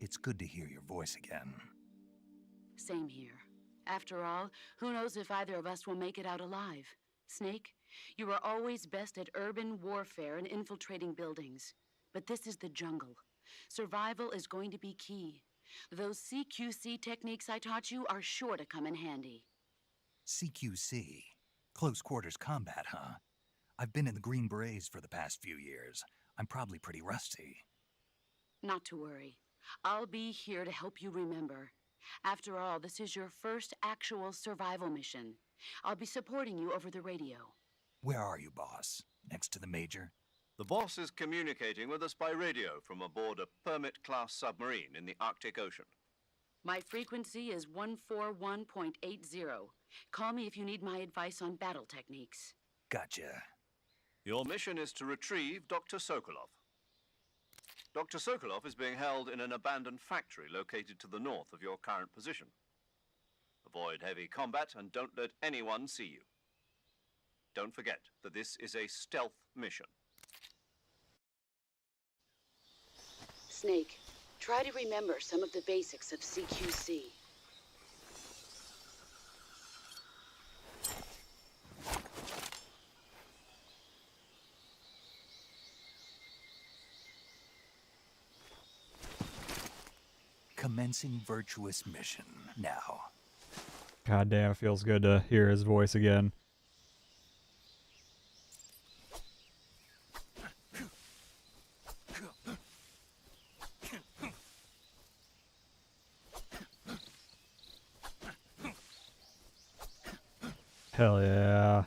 It's good to hear your voice again. Same here. After all, who knows if either of us will make it out alive? Snake, you are always best at urban warfare and infiltrating buildings. But this is the jungle. Survival is going to be key. Those CQC techniques I taught you are sure to come in handy. CQC? Close quarters combat, huh? I've been in the Green Berets for the past few years. I'm probably pretty rusty. Not to worry. I'll be here to help you remember. After all, this is your first actual survival mission. I'll be supporting you over the radio. Where are you, boss? Next to the Major? The boss is communicating with us by radio from aboard a Permit-class submarine in the Arctic Ocean. My frequency is 141.80. Call me if you need my advice on battle techniques. Gotcha. Your mission is to retrieve Dr. Sokolov. Dr. Sokolov is being held in an abandoned factory located to the north of your current position. Avoid heavy combat and don't let anyone see you. Don't forget that this is a stealth mission. Snake, try to remember some of the basics of CQC. Commencing virtuous mission now. God damn, it feels good to hear his voice again. Hell yeah.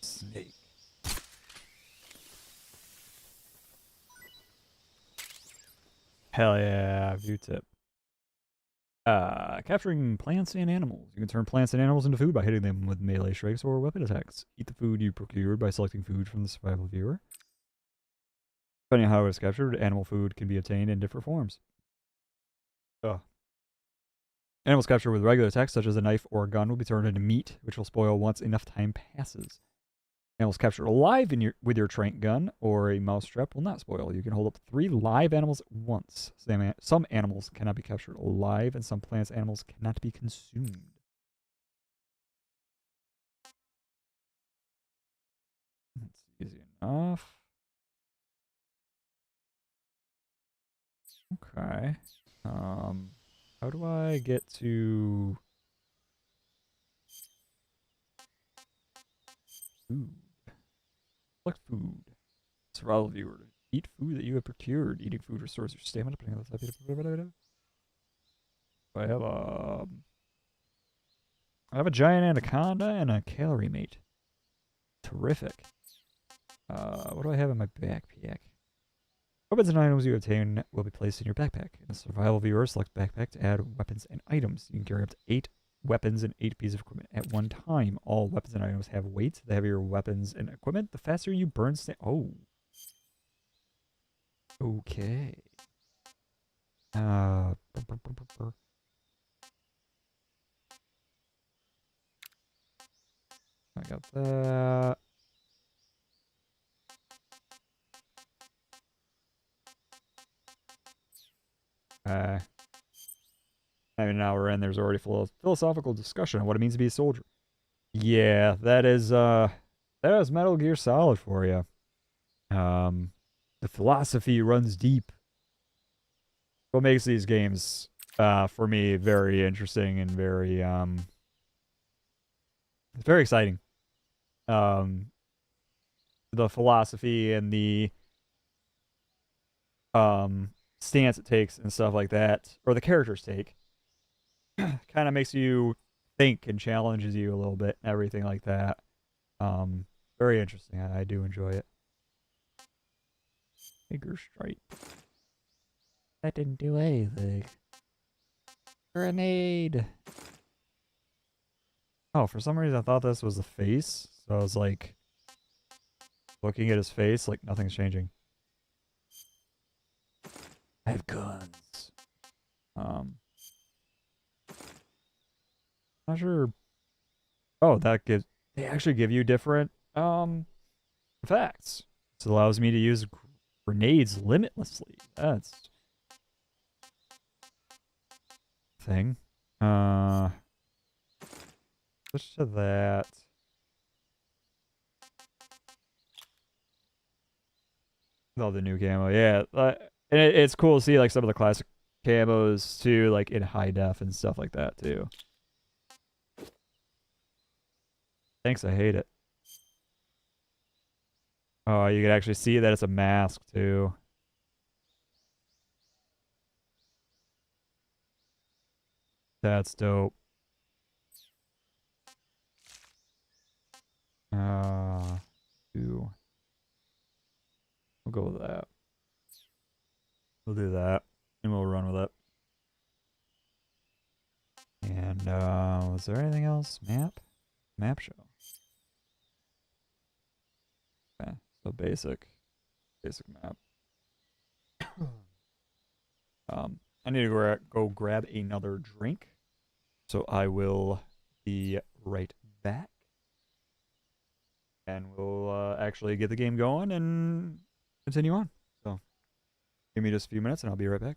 Snake. Hell yeah, view tip. Capturing plants and animals. You can turn plants and animals into food by hitting them with melee strikes or weapon attacks. Eat the food you procured by selecting food from the survival viewer. Depending on how it is captured, animal food can be obtained in different forms. Animals captured with regular attacks, such as a knife or a gun, will be turned into meat, which will spoil once enough time passes. Animals captured alive with your trank gun or a mousetrap will not spoil. You can hold up to 3 live animals at once. Some animals cannot be captured alive, and some plants animals cannot be consumed. That's easy enough. Okay. How do I get to food? Select food. Survival viewer. Eat food that you have procured. Eating food restores your stamina depending on the type of I have a giant anaconda and a calorie mate. Terrific. What do I have in my backpack? Weapons and items you obtain will be placed in your backpack. In the survival viewer, select backpack to add weapons and items. You can carry up to 8 weapons and 8 pieces of equipment at one time. All weapons and items have weight. The heavier weapons and equipment, the faster you burn oh. Okay. I got that. I mean, now we're in. There's already philosophical discussion on what it means to be a soldier. Yeah, that is Metal Gear Solid for you. The philosophy runs deep. What makes these games, for me, very interesting and very it's very exciting. The philosophy and the stance it takes and stuff like that, or the characters take, kind of makes you think and challenges you a little bit and everything like that. Very interesting. I do enjoy it. Tiger Stripe. That didn't do anything. Grenade. Oh, for some reason I thought this was the face, so I was like looking at his face like nothing's changing. I have guns. Not sure. Oh, they actually give you different effects. This allows me to use grenades limitlessly. That's thing. Switch to that. Oh, the new camo. Yeah. And it's cool to see like some of the classic camos too, like in high def and stuff like that too. Thanks, I hate it. Oh, you can actually see that it's a mask too. That's dope. Ooh. We'll go with that. We'll do that, and we'll run with it. And, was there anything else? Map show. a basic map. I need to go grab another drink, so I will be right back, and we'll actually get the game going and continue on. So give me just a few minutes, and I'll be right back.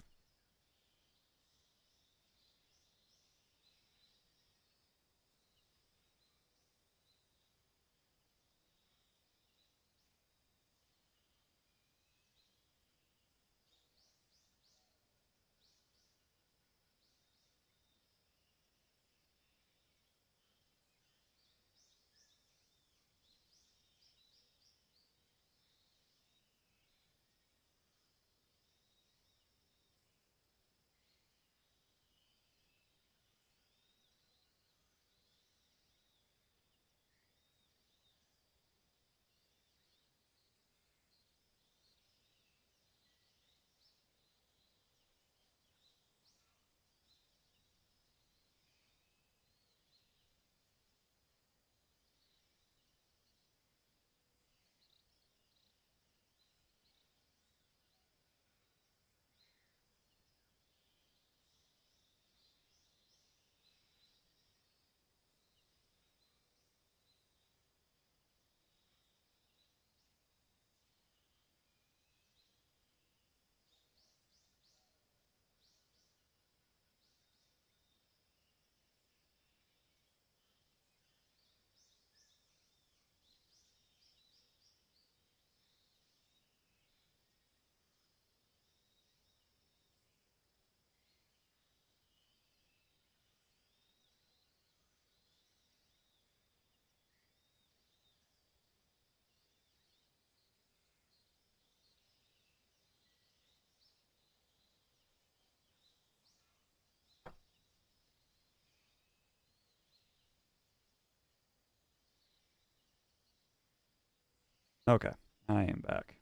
Okay, I am back.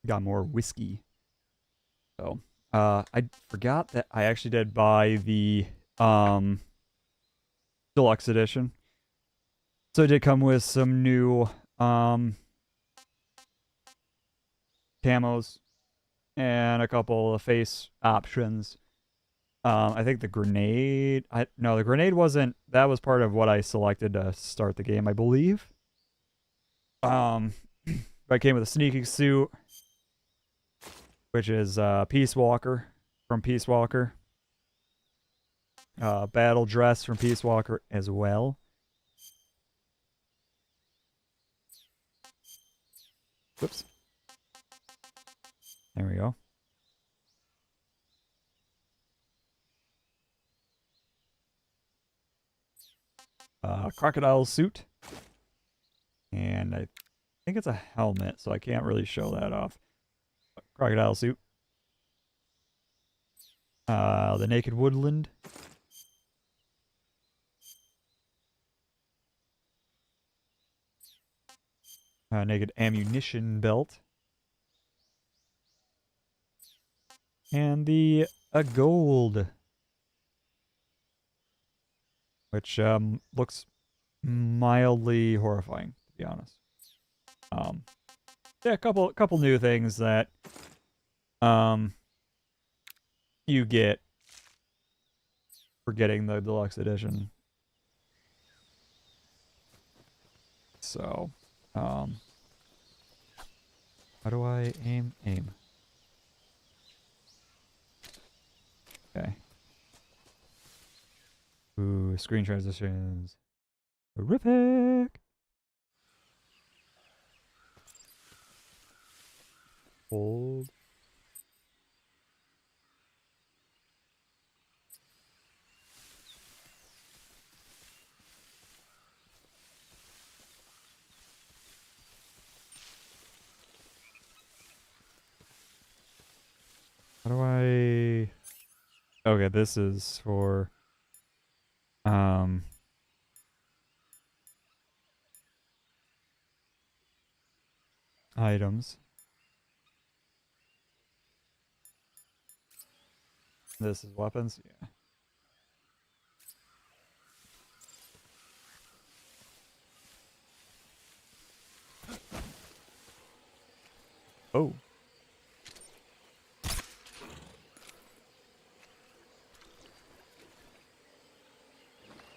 Got more whiskey. So, I forgot that I actually did buy the deluxe edition. So it did come with some new camos and a couple of face options. I think the grenade. No, the grenade wasn't. That was part of what I selected to start the game, I believe. I came with a sneaking suit, which is Peace Walker from Peace Walker. Battle dress from Peace Walker as well. Whoops. There we go. Crocodile suit. And I think it's a helmet, so I can't really show that off. Crocodile suit. The Naked Woodland. Naked Ammunition belt. And the gold. Which looks mildly horrifying, to be honest. Yeah, a couple new things that you get for getting the deluxe edition. So, how do I aim? Okay. Ooh, screen transitions. Horrific! Hold. How do I... Okay, this is for... items. This is weapons, yeah. Oh.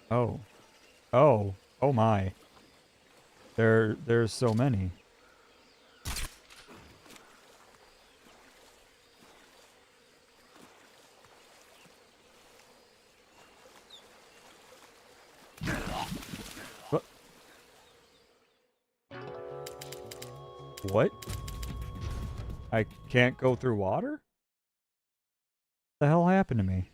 Oh. Oh. Oh my. There's so many. What? What? I can't go through water? What the hell happened to me?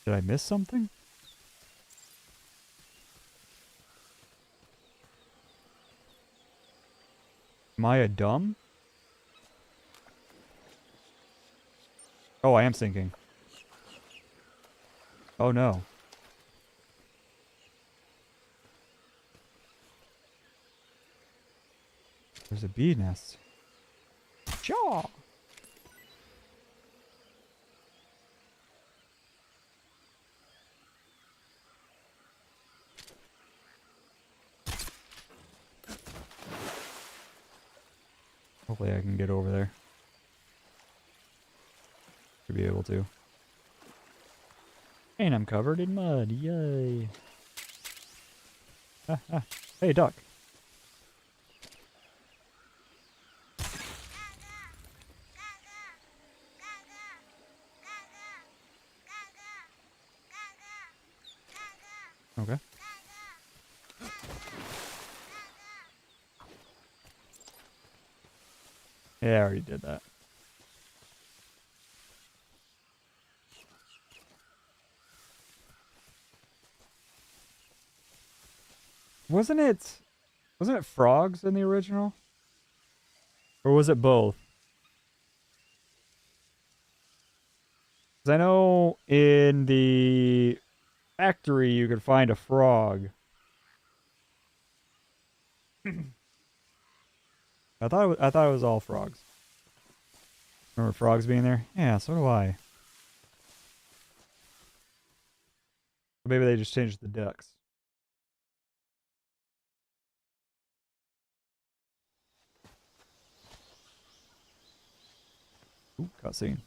Did I miss something? Am I a dumb? Oh, I am sinking. Oh no. There's a bee nest. Jaw! Hopefully I can get over there. Should be able to. And I'm covered in mud. Yay. Ah, ah. Hey, duck. Okay. Yeah, I already did that. Wasn't it frogs in the original? Or was it both? 'Cause I know in the factory you could find a frog. I thought it was all frogs. Remember frogs being there? Yeah, so do I. Maybe they just changed the ducks. Ooh, cutscene.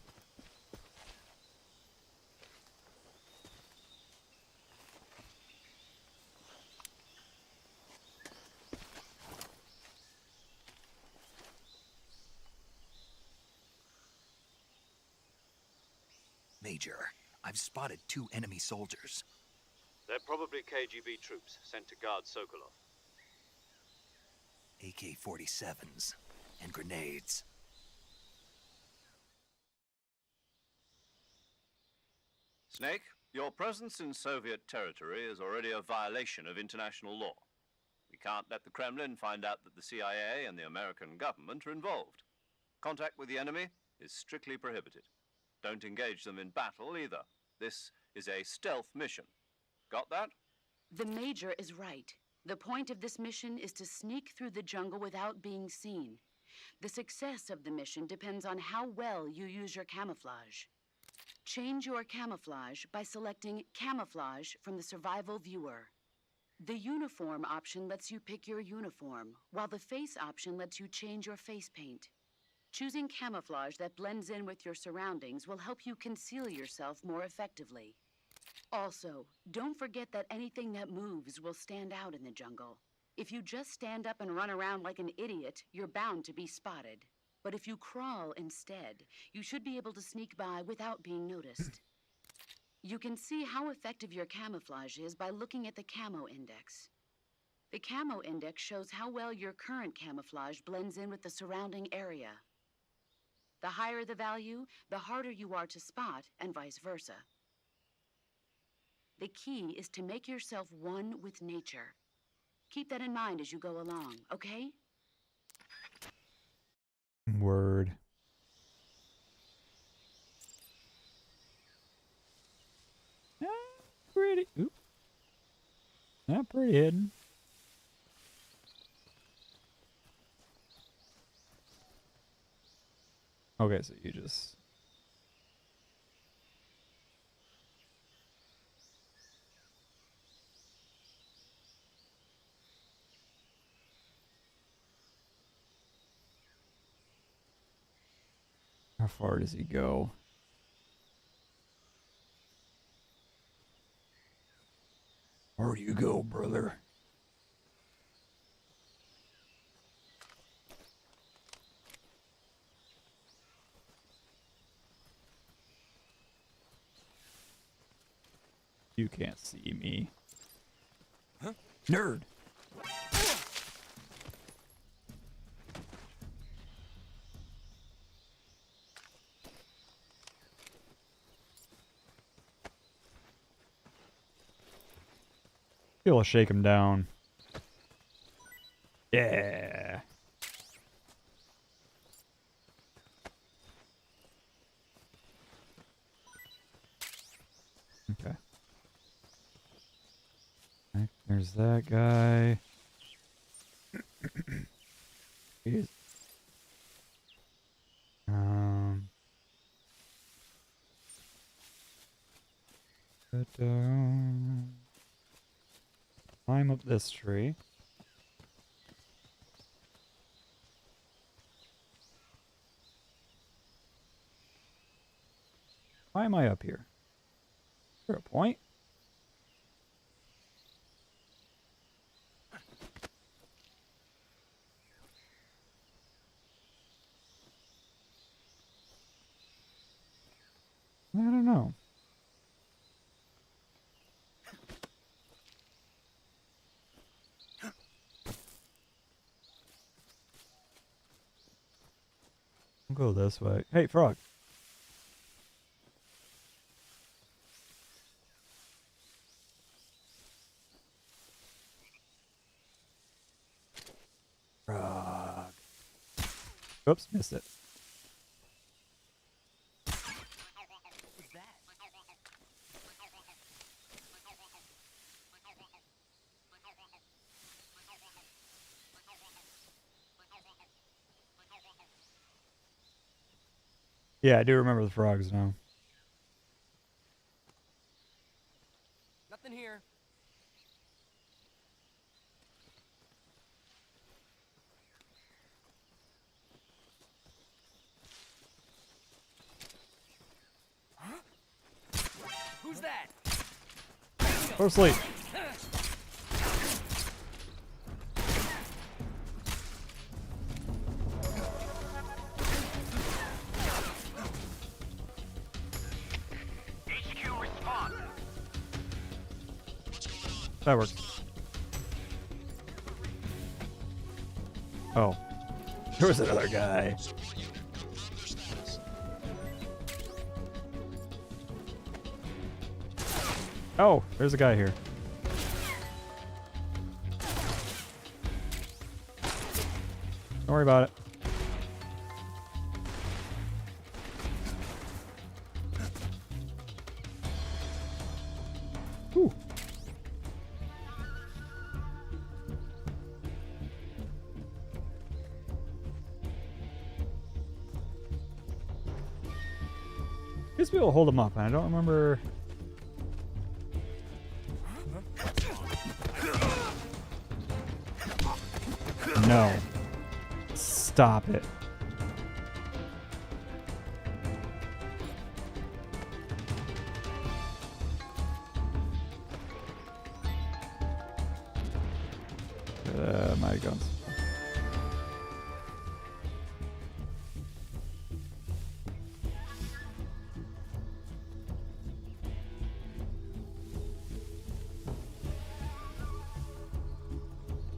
Major, I've spotted 2 enemy soldiers. They're probably KGB troops sent to guard Sokolov. AK-47s and grenades. Snake, your presence in Soviet territory is already a violation of international law. We can't let the Kremlin find out that the CIA and the American government are involved. Contact with the enemy is strictly prohibited. Don't engage them in battle either. This is a stealth mission. Got that? The Major is right. The point of this mission is to sneak through the jungle without being seen. The success of the mission depends on how well you use your camouflage. Change your camouflage by selecting Camouflage from the Survival Viewer. The Uniform option lets you pick your uniform, while the Face option lets you change your face paint. Choosing camouflage that blends in with your surroundings will help you conceal yourself more effectively. Also, don't forget that anything that moves will stand out in the jungle. If you just stand up and run around like an idiot, you're bound to be spotted. But if you crawl instead, you should be able to sneak by without being noticed. You can see how effective your camouflage is by looking at the Camo Index. The Camo Index shows how well your current camouflage blends in with the surrounding area. The higher the value, the harder you are to spot, and vice versa. The key is to make yourself one with nature. Keep that in mind as you go along, okay? Word. Pretty. Oop. Not pretty hidden. Okay, so you just... How far does he go? Where do you go, brother? You can't see me. Huh? Nerd! Be able to shake him down. Yeah. Okay. Right, there's that guy. He's climb up this tree. Why am I up here? Is there a point? I don't know. I'll go this way. Hey, frog. Frog. Oops, missed it. Yeah, I do remember the frogs now. Nothing here. Huh? Who's that? Go to sleep. HQ respond. That works. Oh. There was another guy. Oh, there's a guy here. Don't worry about it. Whew. Used to be able to hold him up, and I don't remember. No. Stop it. My guns.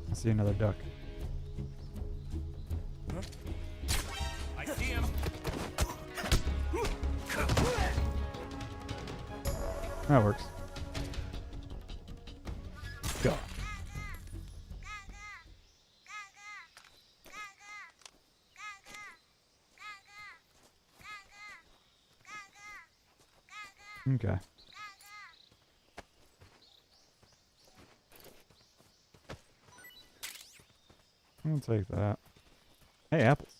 I see another duck. I see him. That works. Go. Okay. I'll take that. Hey, apples.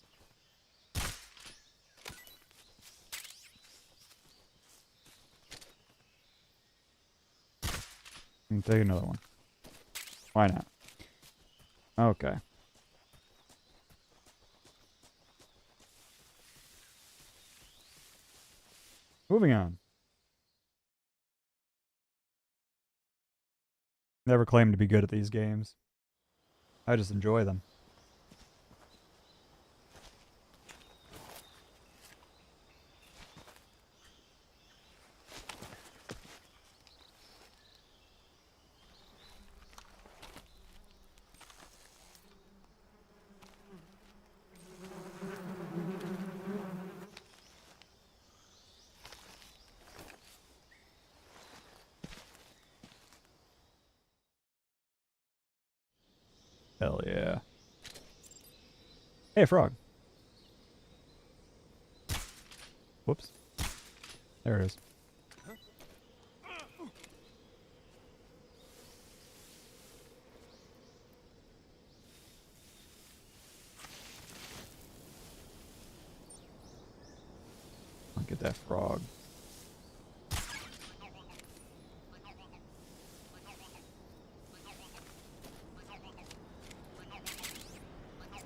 And take another one. Why not? Okay. Moving on. Never claimed to be good at these games. I just enjoy them. Hell yeah. Hey, frog. Whoops. There it is. I'll get that frog.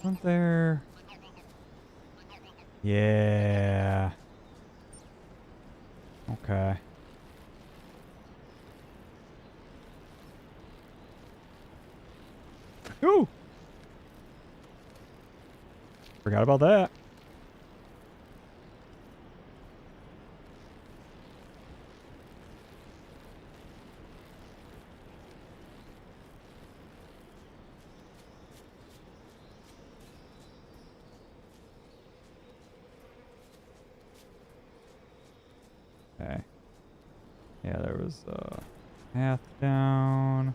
Isn't there? Yeah. Okay. Ooh! Forgot about that. Okay. Yeah, there was a path down.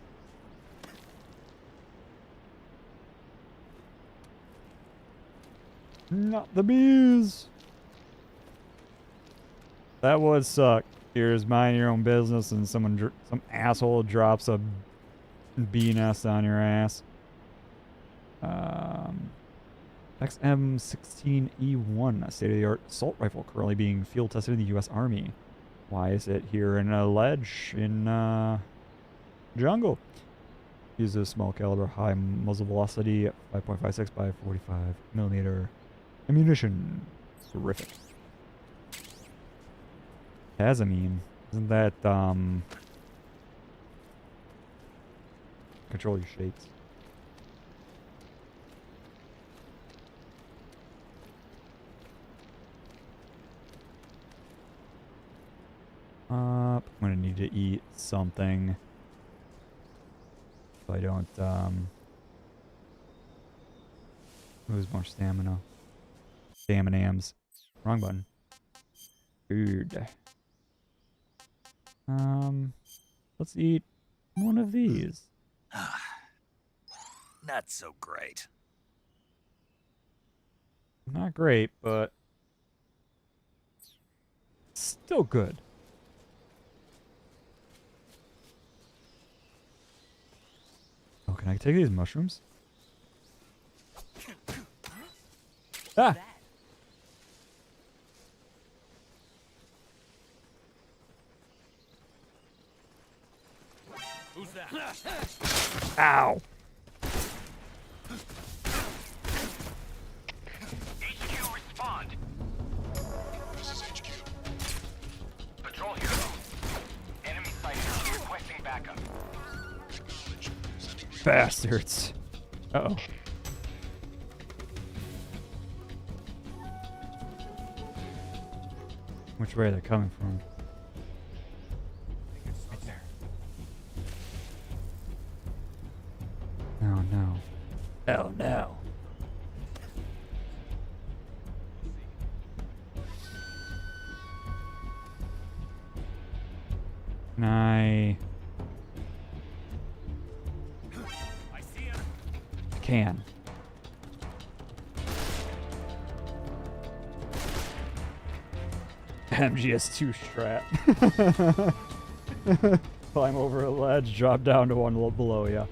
Not the bees. That would suck. Here's mind your own business, and some asshole drops a bee nest on your ass. XM16E1, a state-of-the-art assault rifle currently being field tested in the U.S. Army. Why is it here in a ledge in jungle? Uses small caliber, high muzzle velocity, 5.56 by 45 millimeter ammunition. Terrific. Tazamine. Isn't that control your shapes? I'm gonna need to eat something so I don't lose more stamina. Staminams. Wrong button. Food. Let's eat one of these. Not so great. Not great, but still good. Oh, can I take these mushrooms? Ah! Who's that? Ow! HQ, respond. This is HQ. Patrol here. Enemy sighted. Requesting backup. Acknowledge. Sending green. Bastards. Uh-oh. Which way are they coming from? Right there. Oh no. Oh no. Can I see him. can. MGS2 strat. Climb over a ledge, drop down to one below you.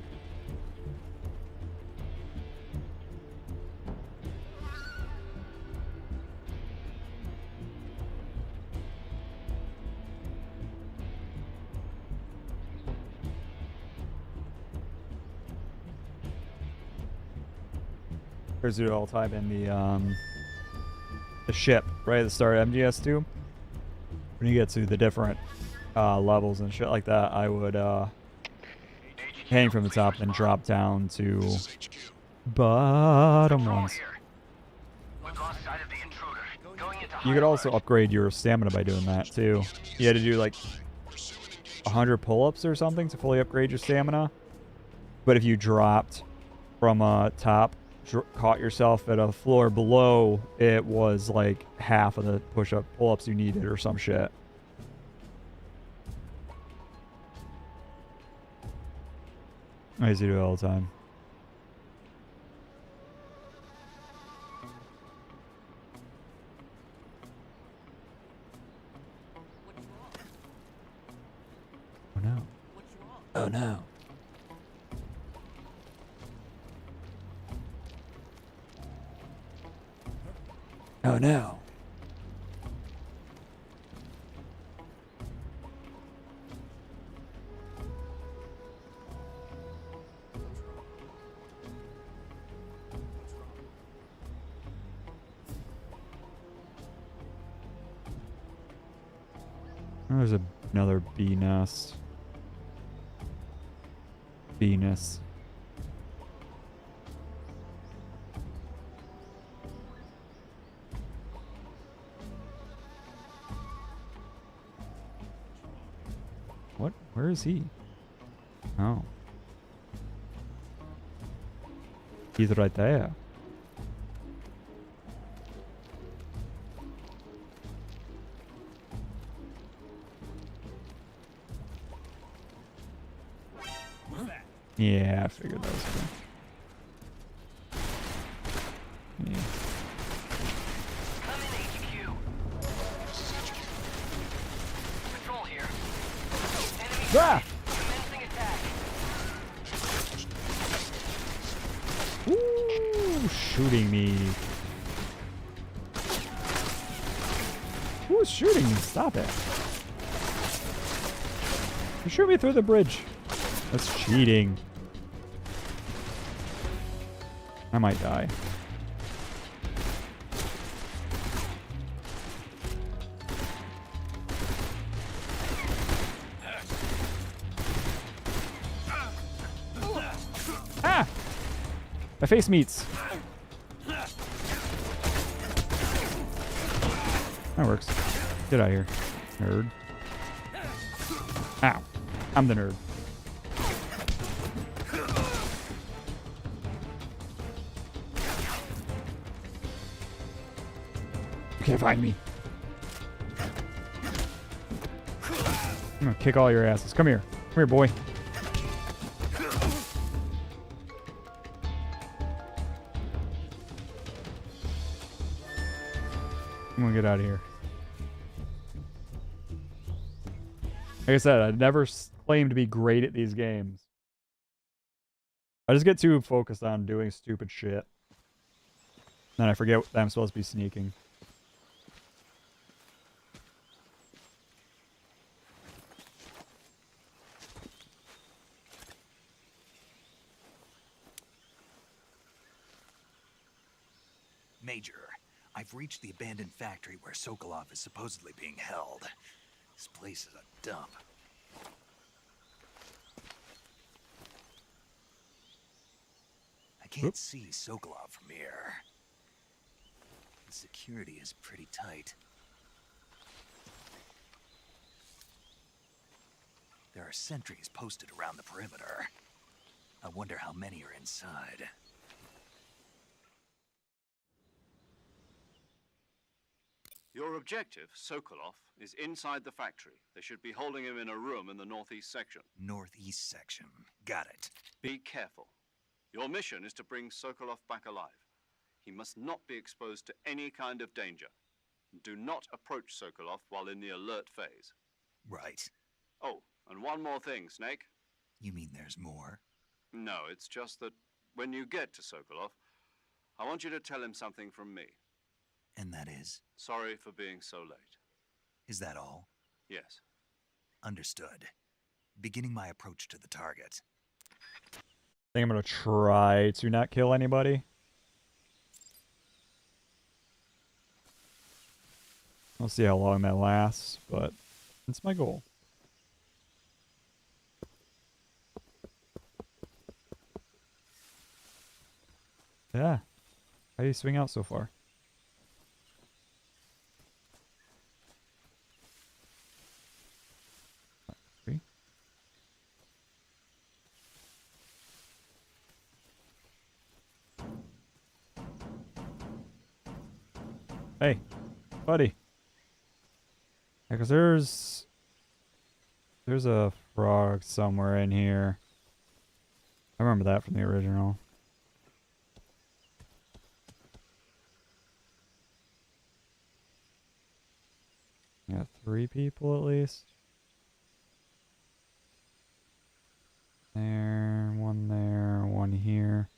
Here's it all type in the ship right at the start of MGS2. when you get to the different levels and shit like that, I would hang from the top and drop down to This is HQ. bottom Control ones. here. We've lost sight of the intruder. Going into You could high also alert. upgrade your stamina by doing that too. You had to do like Pursuing engagement. 100 pull-ups or something to fully upgrade your stamina. But if you dropped from top, caught yourself at a floor below, it was like half of the push-up pull-ups you needed or some shit. I used to do it all the time. Oh no. Oh no. Oh no. Oh, there's another bee nest. Venus. What? Where is he? Oh. He's right there. Yeah, I figured that was cool. Yeah. Come in, HQ. Patrol here. Enemy Ah! commencing attack. Ooh, shooting me. Who's shooting me? Stop it. You shoot me through the bridge. That's cheating. I might die. Ah! My face meets. That works. Get out of here, nerd. Ow. I'm the nerd. You can't find me. I'm gonna kick all your asses. Come here. Come here, boy. I'm gonna get out of here. Like I said, I never claimed to be great at these games. I just get too focused on doing stupid shit. Then I forget that I'm supposed to be sneaking. Major, I've reached the abandoned factory where Sokolov is supposedly being held. This place is a dump. I can't see Sokolov from here. The security is pretty tight. There are sentries posted around the perimeter. I wonder how many are inside. Your objective, Sokolov, is inside the factory. They should be holding him in a room in the northeast section. Northeast section. Got it. Be careful. Your mission is to bring Sokolov back alive. He must not be exposed to any kind of danger. Do not approach Sokolov while in the alert phase. Right. Oh, and one more thing, Snake. You mean there's more? No, it's just that when you get to Sokolov, I want you to tell him something from me. And that is? Sorry for being so late. Is that all? Yes. Understood. Beginning my approach to the target. I think I'm gonna try to not kill anybody. We'll see how long that lasts, but it's my goal. Yeah. How do you swing out so far? Three. Hey, buddy. Yeah, 'cause there's a frog somewhere in here. I remember that from the original. Yeah, 3 people at least. There, one here.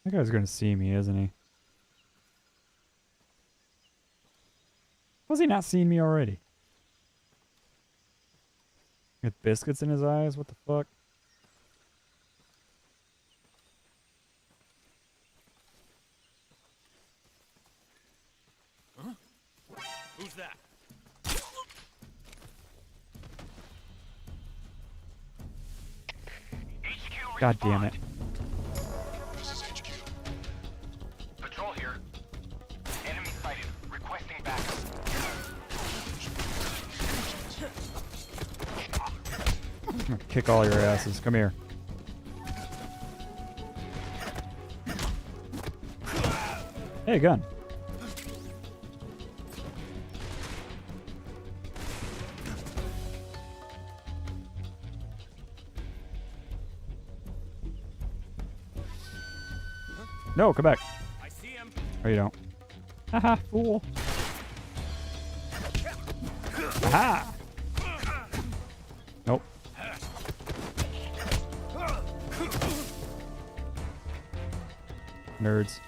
That guy's gonna see me, isn't he? Was he not seeing me already? With biscuits in his eyes? What the fuck? Who's that? God damn it. This is HQ. Patrol here. Enemy sighted. Requesting backup. I'm gonna kick all your asses. Come here. Hey, gun. No, come back. I see him. Oh, you don't. Haha, fool. Aha! Nope. Nerds.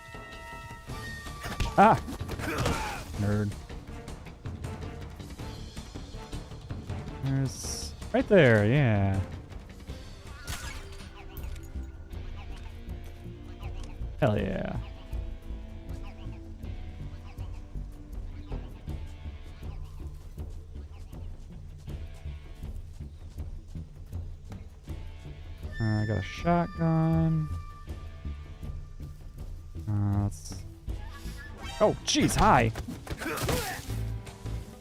Ah! Nerd. There's... right there, yeah. Hell yeah. I got a shotgun. Let's... oh, jeez, hi!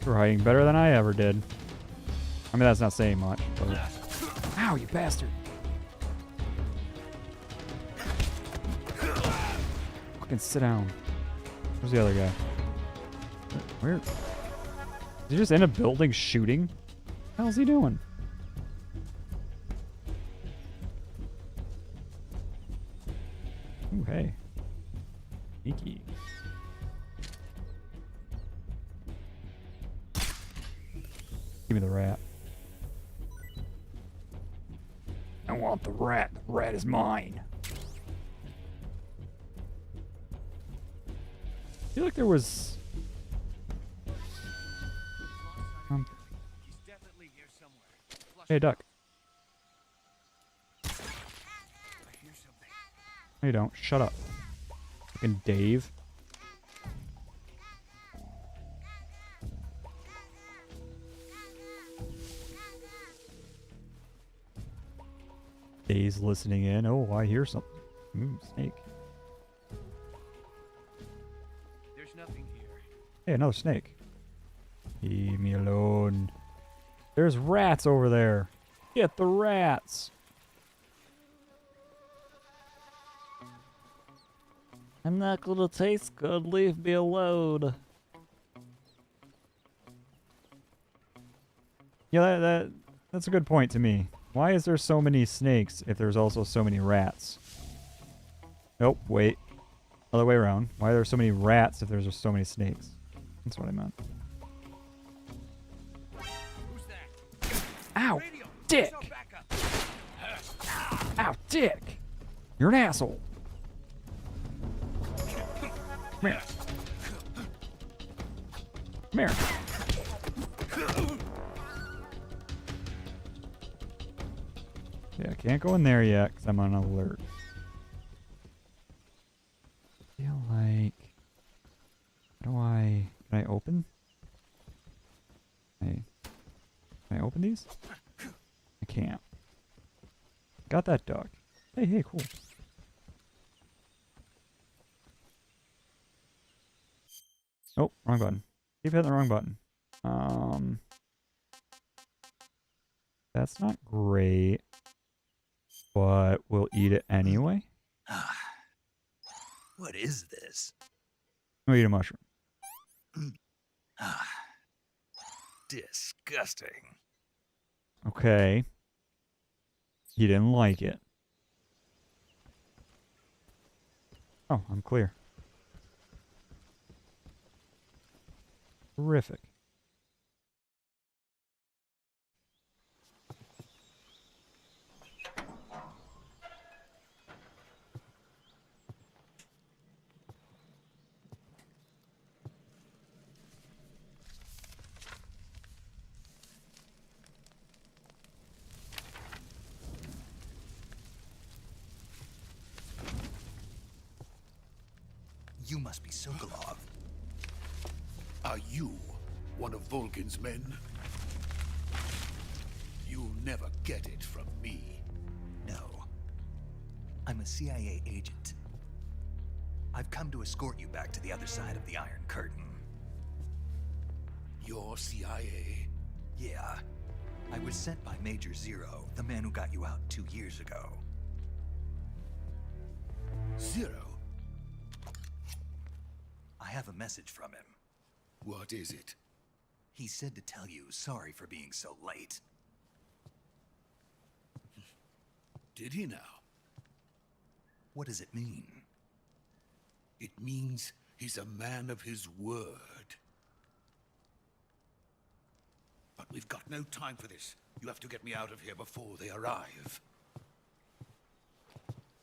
You're hiding better than I ever did. I mean, that's not saying much, but... ow, you bastard! Fucking sit down. Where's the other guy? Where? Is he just in a building shooting? What the hell's he doing? Ooh, hey. Sneaky. Give me the rat. I want the rat. The rat is mine. I feel like there was... He's definitely here somewhere. hey, duck. I hear something. No, you don't. Shut up. Fucking Dave. Dave's listening in. Oh, I hear something. Ooh, snake. There's nothing here. Hey, another snake. Leave me alone. There's rats over there. Get the rats. I'm not gonna taste good. Leave me alone. Yeah, that's a good point to me. Why is there so many snakes if there's also so many rats? Nope, wait. Other way around. Why are there so many rats if there's just so many snakes? That's what I meant. Who's that? Ow! Radio. Dick! No backup. Ow, dick! You're an asshole. Come here. Come here. Yeah, I can't go in there yet because I'm on alert. I feel like... do I... Can I open? Can I open these? I can't. Got that duck. Hey, cool. Oh, wrong button. Keep hitting the wrong button. That's not great. But we'll eat it anyway. What is this? We'll eat a mushroom. Disgusting. Okay. He didn't like it. Oh, I'm clear. Terrific. You must be Sokolov. Are you one of Volgin's men? You'll never get it from me. No. I'm a CIA agent. I've come to escort you back to the other side of the Iron Curtain. You're CIA? Yeah. I was sent by Major Zero, the man who got you out 2 years ago. Zero? I have a message from him. What is it? He said to tell you sorry for being so late. Did he now? What does it mean? It means he's a man of his word. But we've got no time for this. You have to get me out of here before they arrive.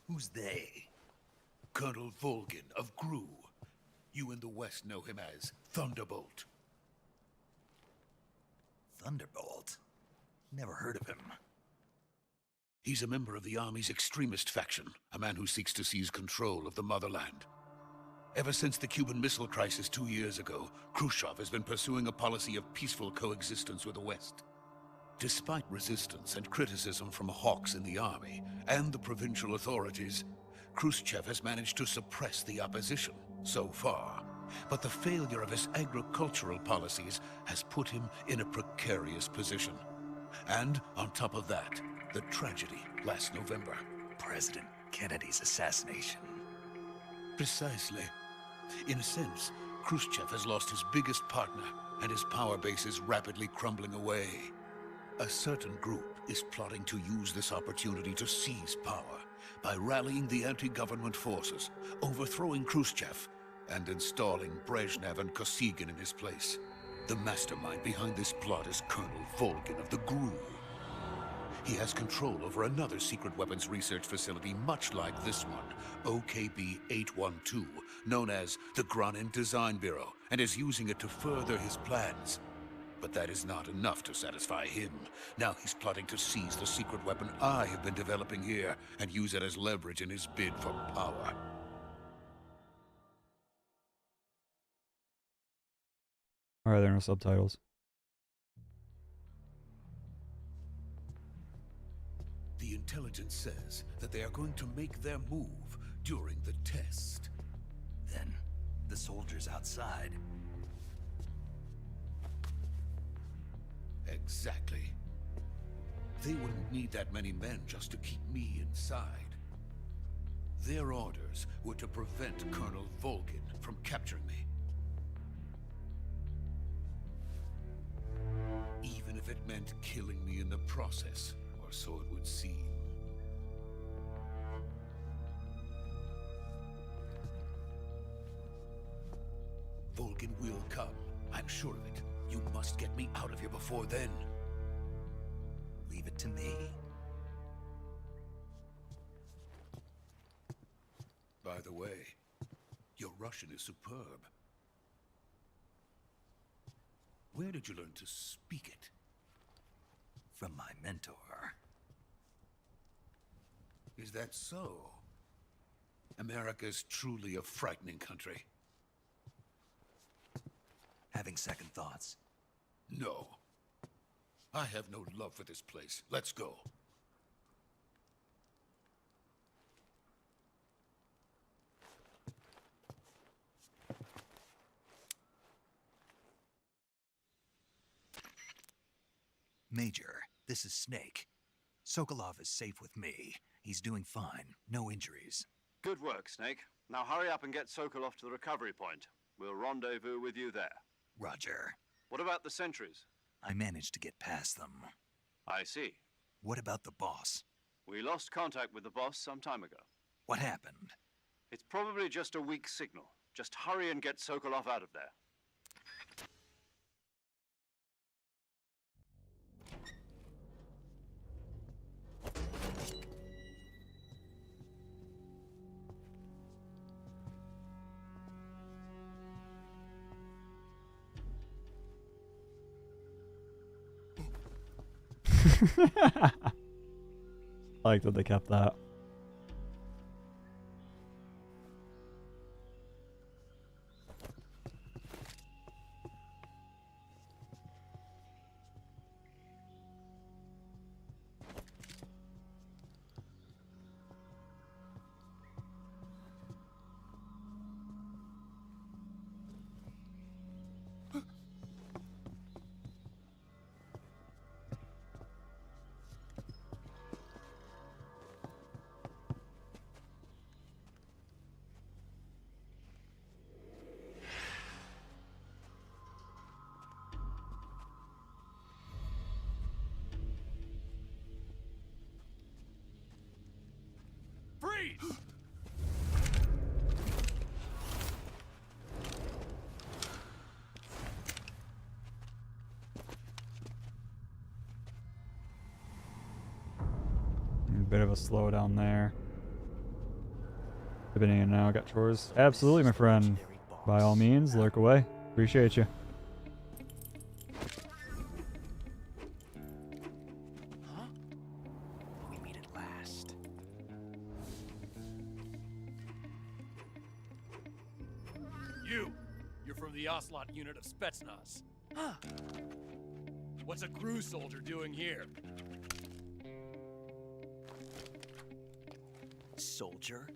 Who's they? Colonel Volgin of GRU. You in the West know him as Thunderbolt. Thunderbolt? Never heard of him. He's a member of the Army's extremist faction, a man who seeks to seize control of the motherland. Ever since the Cuban Missile Crisis 2 years ago, Khrushchev has been pursuing a policy of peaceful coexistence with the West. Despite resistance and criticism from hawks in the army and the provincial authorities, Khrushchev has managed to suppress the opposition so far. But the failure of his agricultural policies has put him in a precarious position. And on top of that, the tragedy last November. President Kennedy's assassination. Precisely. In a sense, Khrushchev has lost his biggest partner, and his power base is rapidly crumbling away. A certain group is plotting to use this opportunity to seize power by rallying the anti-government forces, overthrowing Khrushchev, and installing Brezhnev and Kosygin in his place. The mastermind behind this plot is Colonel Volgin of the GRU. He has control over another secret weapons research facility much like this one, OKB-812, known as the Granin Design Bureau, and is using it to further his plans. But that is not enough to satisfy him. Now he's plotting to seize the secret weapon I have been developing here and use it as leverage in his bid for power. Alright, there are no subtitles. The intelligence says that they are going to make their move during the test. Then, the soldiers outside. Exactly. They wouldn't need that many men just to keep me inside. Their orders were to prevent Colonel Volgin from capturing me. Even if it meant killing me in the process, or so it would seem. Volgin will come, I'm sure of it. You must get me out of here before then. Leave it to me. By the way, your Russian is superb. Where did you learn to speak it? From my mentor. Is that so? America's truly a frightening country. having second thoughts? No. I have no love for this place. Let's go. Major, this is Snake. Sokolov is safe with me. He's doing fine. No injuries. Good work, Snake. Now hurry up and get Sokolov to the recovery point. We'll rendezvous with you there. Roger. What about the sentries? I managed to get past them. I see. What about the boss? We lost contact with the boss some time ago. What happened? It's probably just a weak signal. Just hurry and get Sokolov out of there. I like that they kept that. Freeze! Bit of a slowdown there. Dipping in and out, got chores. Absolutely, my friend. By all means, lurk away. Appreciate you. Huh? We meet at last. You're from the Ocelot unit of Spetsnaz. Huh. What's a crew soldier doing here? Soldier?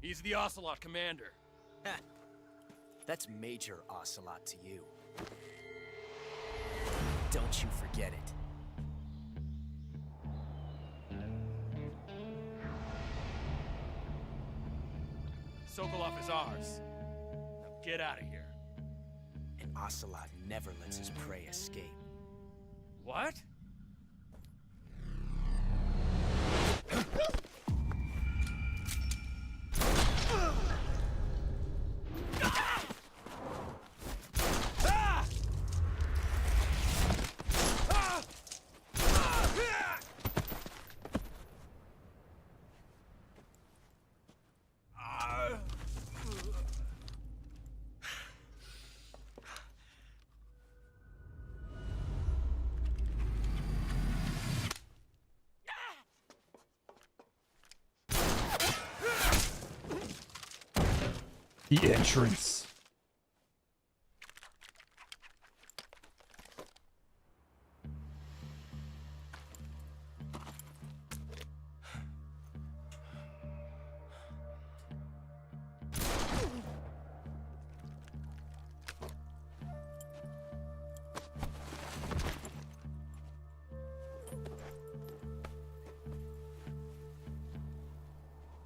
He's the Ocelot commander. Ha! That's Major Ocelot to you. Don't you forget it. Sokolov is ours. Now get out of here. And Ocelot never lets his prey escape. What? The entrance.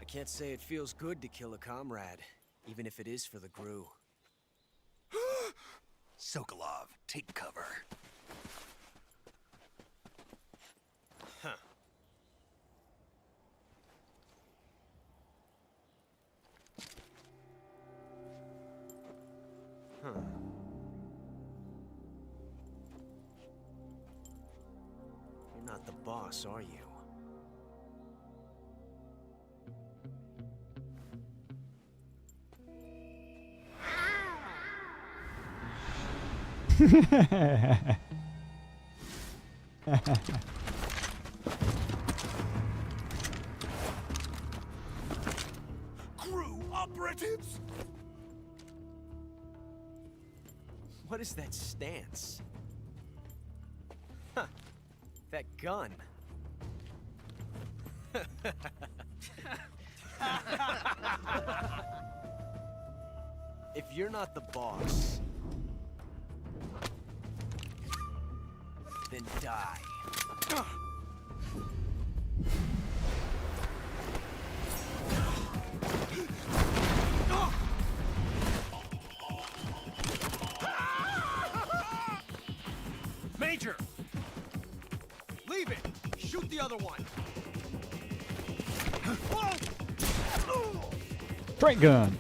I can't say it feels good to kill a comrade, even if it is for the GRU. Sokolov, take cover. Huh. Huh. You're not the boss, are you? Crew operatives! What is that stance? Huh. That gun. If you're not the boss, then die. Major! Leave it! Shoot the other one! Straight gun.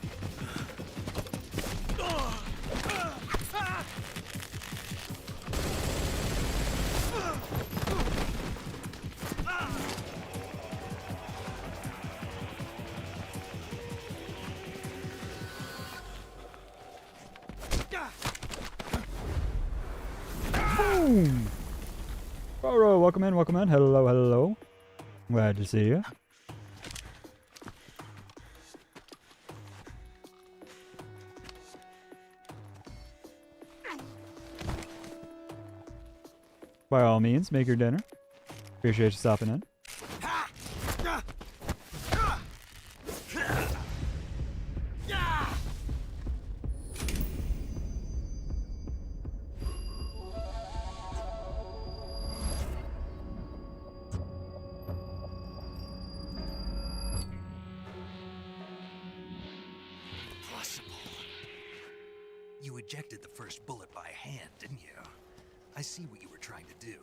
Boom! Roro, welcome in, welcome in. Hello, hello. Glad to see you. By all means, make your dinner. Appreciate you stopping in. You ejected the first bullet by hand, didn't you? I see what you were trying to do,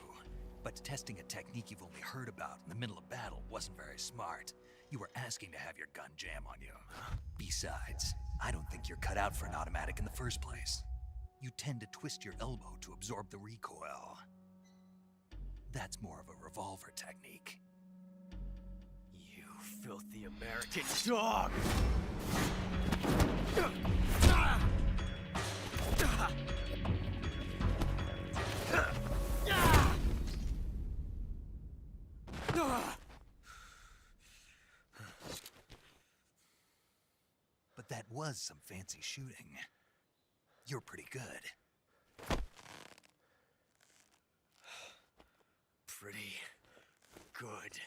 but testing a technique you've only heard about in the middle of battle wasn't very smart. You were asking to have your gun jam on you. Besides, I don't think you're cut out for an automatic in the first place. You tend to twist your elbow to absorb the recoil. That's more of a revolver technique. You filthy American dog! But that was some fancy shooting. You're pretty good. Pretty good.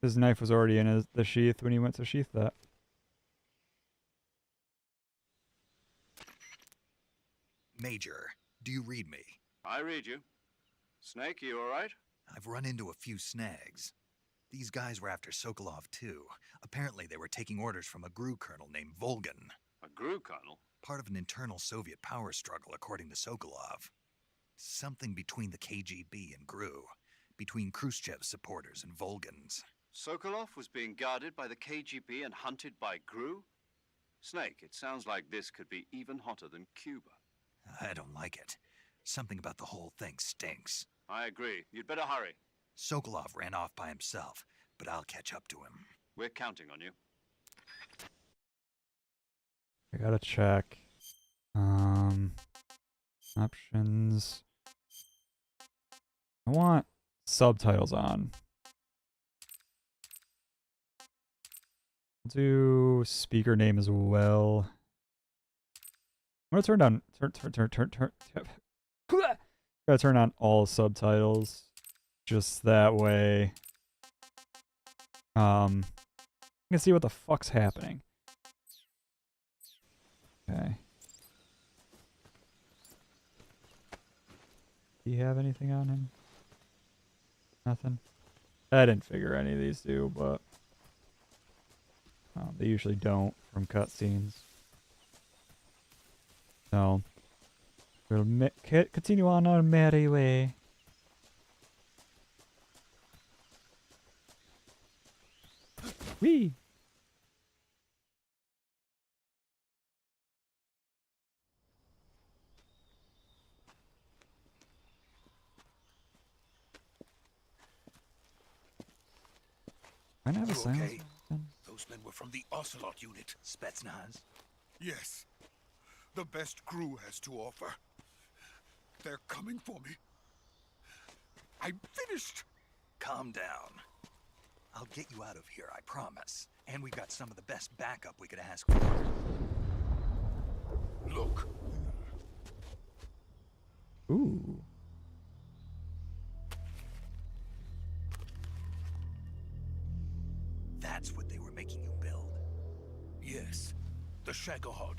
His knife was already in the sheath when he went to sheath that. Major, do you read me? I read you. Snake, you all right? I've run into a few snags. These guys were after Sokolov too. Apparently they were taking orders from a GRU colonel named Volgan. A GRU colonel? Part of an internal Soviet power struggle, according to Sokolov. Something between the KGB and GRU. Between Khrushchev's supporters and Volgan's. Sokolov was being guarded by the KGB and hunted by GRU? Snake, it sounds like this could be even hotter than Cuba. I don't like it. Something about the whole thing stinks. I agree. You'd better hurry. Sokolov ran off by himself, but I'll catch up to him. We're counting on you. I gotta check. Options. I want subtitles on. I'll do speaker name as well. I'm gonna turn on gotta turn on all subtitles. Just that way. I can see what the fuck's happening. Okay. Do you have anything on him? Nothing? I didn't figure any of these do, but they usually don't from cutscenes. So we'll continue on our merry way. Whee! Can I have a You silence? okay? button? Those men were from the Ocelot unit. Spetsnaz? Yes. The best crew has to offer. They're coming for me. I'm finished. Calm down. I'll get you out of here, I promise. And we've got some of the best backup we could ask for. Look. Ooh. That's what they were making you build. Yes. The Shagohod.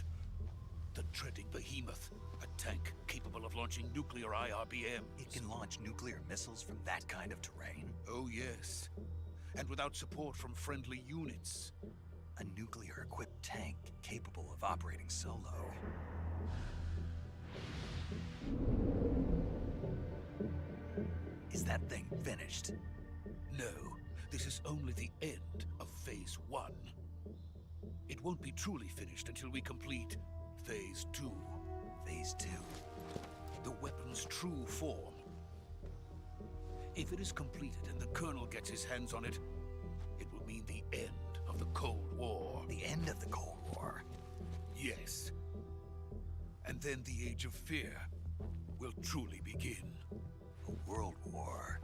The treading behemoth. A tank capable of launching nuclear IRBM. It can launch nuclear missiles from that kind of terrain? Oh, yes. And without support from friendly units. A nuclear-equipped tank capable of operating solo. Is that thing finished? No, this is only the end of Phase 1. It won't be truly finished until we complete Phase 2. Phase 2? The weapon's true form. If it is completed and the Colonel gets his hands on it, it will mean the end of the Cold War. The end of the Cold War? Yes. And then the Age of Fear will truly begin. A world war?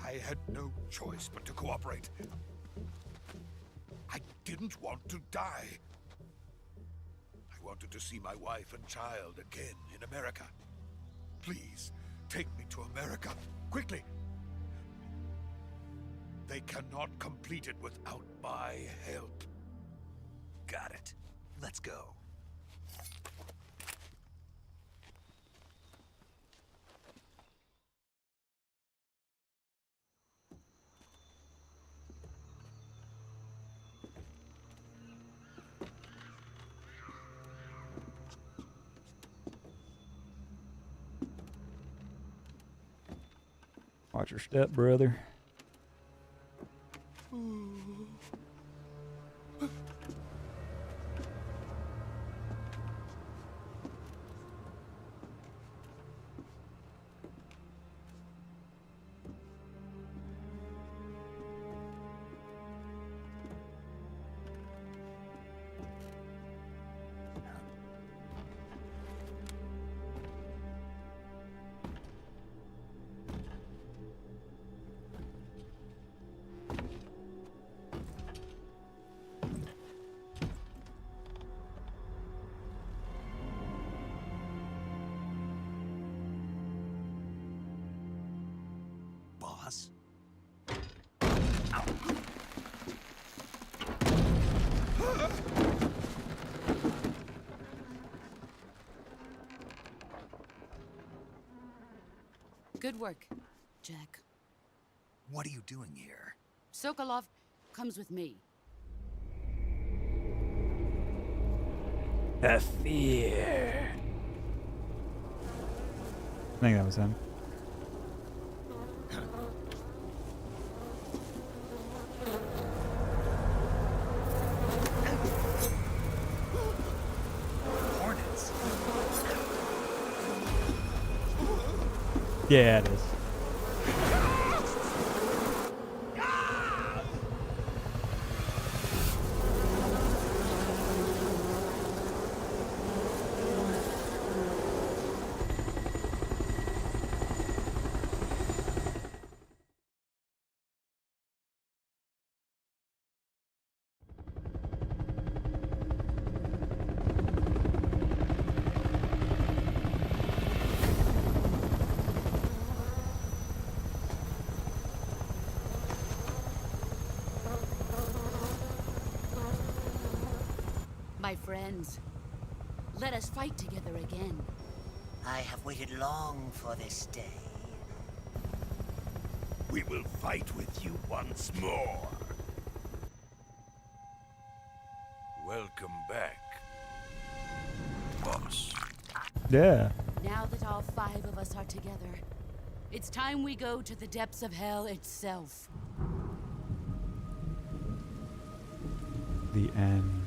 I had no choice but to cooperate. I didn't want to die. I wanted to see my wife and child again in America. Please, take me to America, quickly. They cannot complete it without my help. Got it. Let's go. Watch your step, brother. Boss? Good work, Jack. What are you doing here? Sokolov comes with me. The fear. I think that was him. Hornets? Yeah, it is. My friends, let us fight together again. I have waited long for this day. We will fight with you once more. Welcome back, boss. Yeah. Now that all 5 of us are together, it's time we go to the depths of hell itself. The end.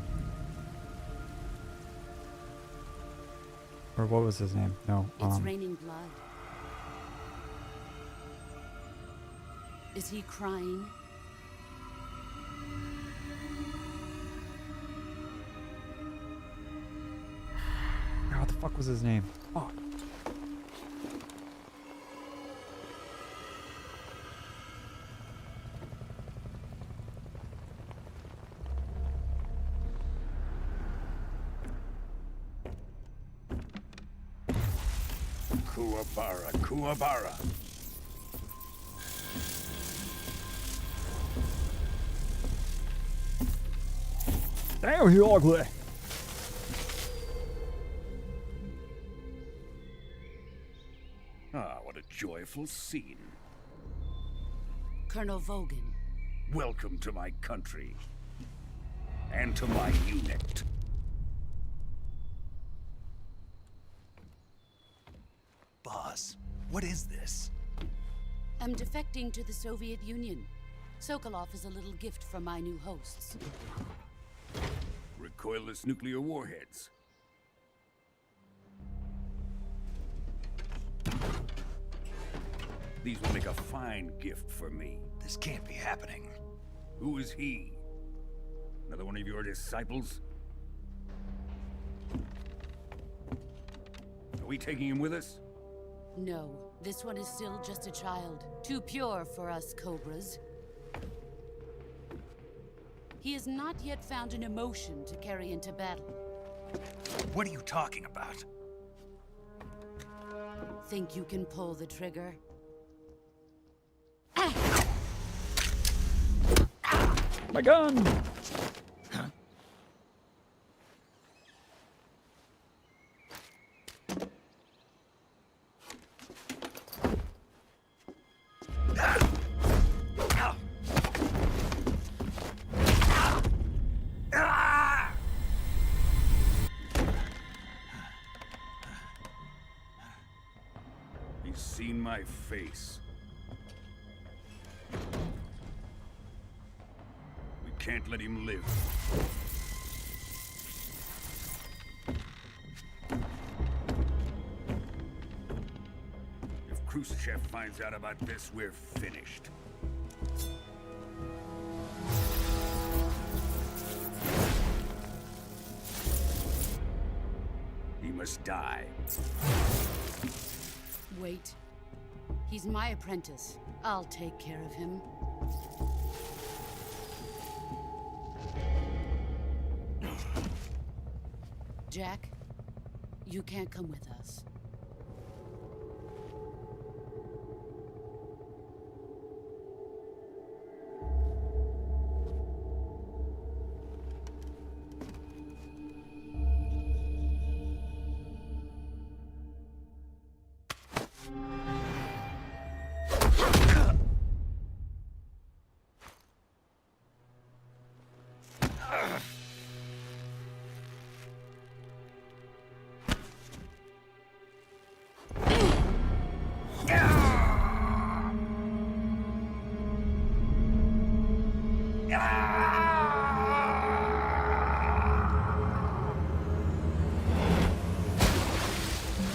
Or what was his name? No. It's raining blood. Is he crying? What was his name? Oh. Kuwabara, Kuwabara. Damn, he ugly. Ah, what a joyful scene. Colonel Vogan. Welcome to my country. And to my unit. Boss, what is this? I'm defecting to the Soviet Union. Sokolov is a little gift from my new hosts. Recoilless nuclear warheads. These will make a fine gift for me. This can't be happening. Who is he? Another one of your disciples? Are we taking him with us? No, this one is still just a child. Too pure for us Cobras. He has not yet found an emotion to carry into battle. What are you talking about? Think you can pull the trigger? My gun! He's seen my face. We can't let him live. If Khrushchev finds out about this, we're finished. He must die. Wait. He's my apprentice. I'll take care of him. Jack, you can't come with us.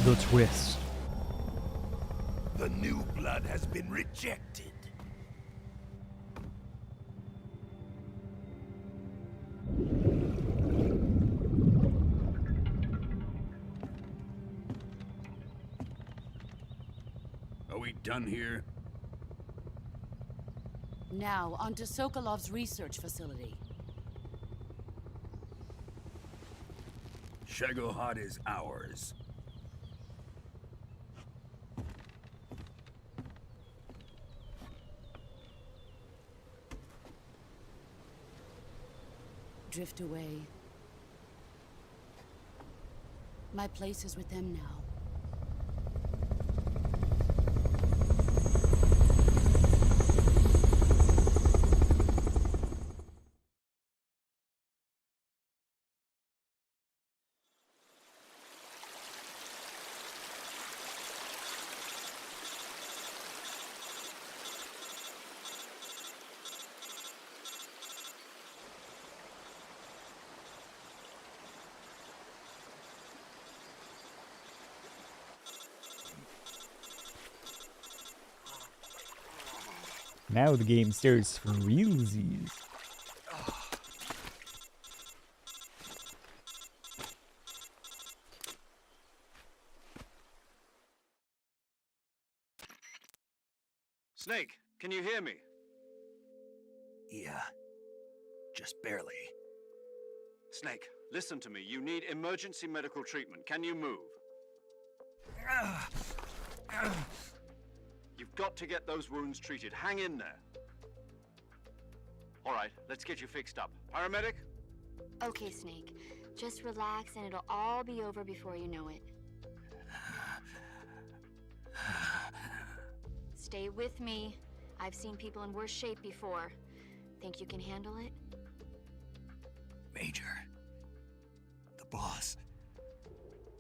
The twist. The new blood has been rejected. Are we done here? Now, onto Sokolov's research facility. Shagohod is ours. Drift away. My place is with them now. Now the game starts for realsies. Snake, can you hear me? Yeah. Just barely. Snake, listen to me. You need emergency medical treatment. Can you move? You've got to get those wounds treated. Hang in there. All right, let's get you fixed up. Paramedic? Okay, Snake. Just relax and it'll all be over before you know it. Stay with me. I've seen people in worse shape before. Think you can handle it? Major. The boss.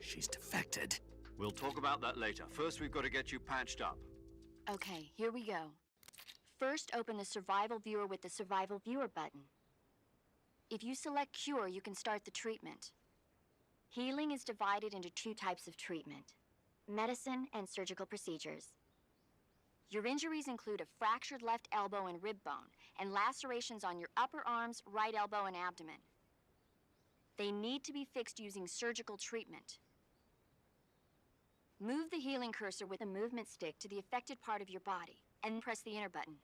She's defected. We'll talk about that later. First, we've got to get you patched up. Okay, here we go. First, open the Survival Viewer with the Survival Viewer button. If you select Cure, you can start the treatment. Healing is divided into 2 types of treatment: medicine and surgical procedures. Your injuries include a fractured left elbow and rib bone, and lacerations on your upper arms, right elbow, and abdomen. They need to be fixed using surgical treatment. Move the healing cursor with a movement stick to the affected part of your body, and press the enter button.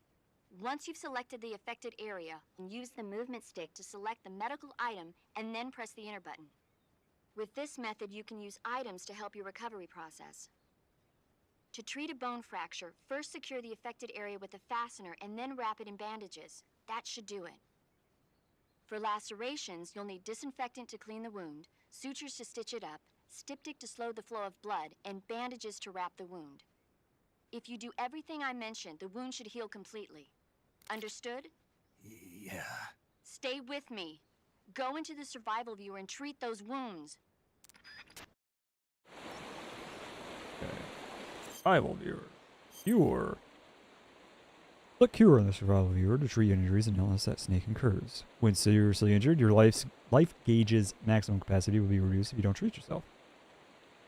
Once you've selected the affected area, use the movement stick to select the medical item, and then press the enter button. With this method, you can use items to help your recovery process. To treat a bone fracture, first secure the affected area with a fastener and then wrap it in bandages. That should do it. For lacerations, you'll need disinfectant to clean the wound, sutures to stitch it up, styptic to slow the flow of blood, and bandages to wrap the wound. If you do everything I mentioned, the wound should heal completely. Understood? Yeah. Stay with me. Go into the Survival Viewer and treat those wounds. Survival Viewer. Cure. Click Cure in the Survival Viewer to treat injuries and illness that Snake incurs. When seriously injured, your life gauge's maximum capacity will be reduced if you don't treat yourself.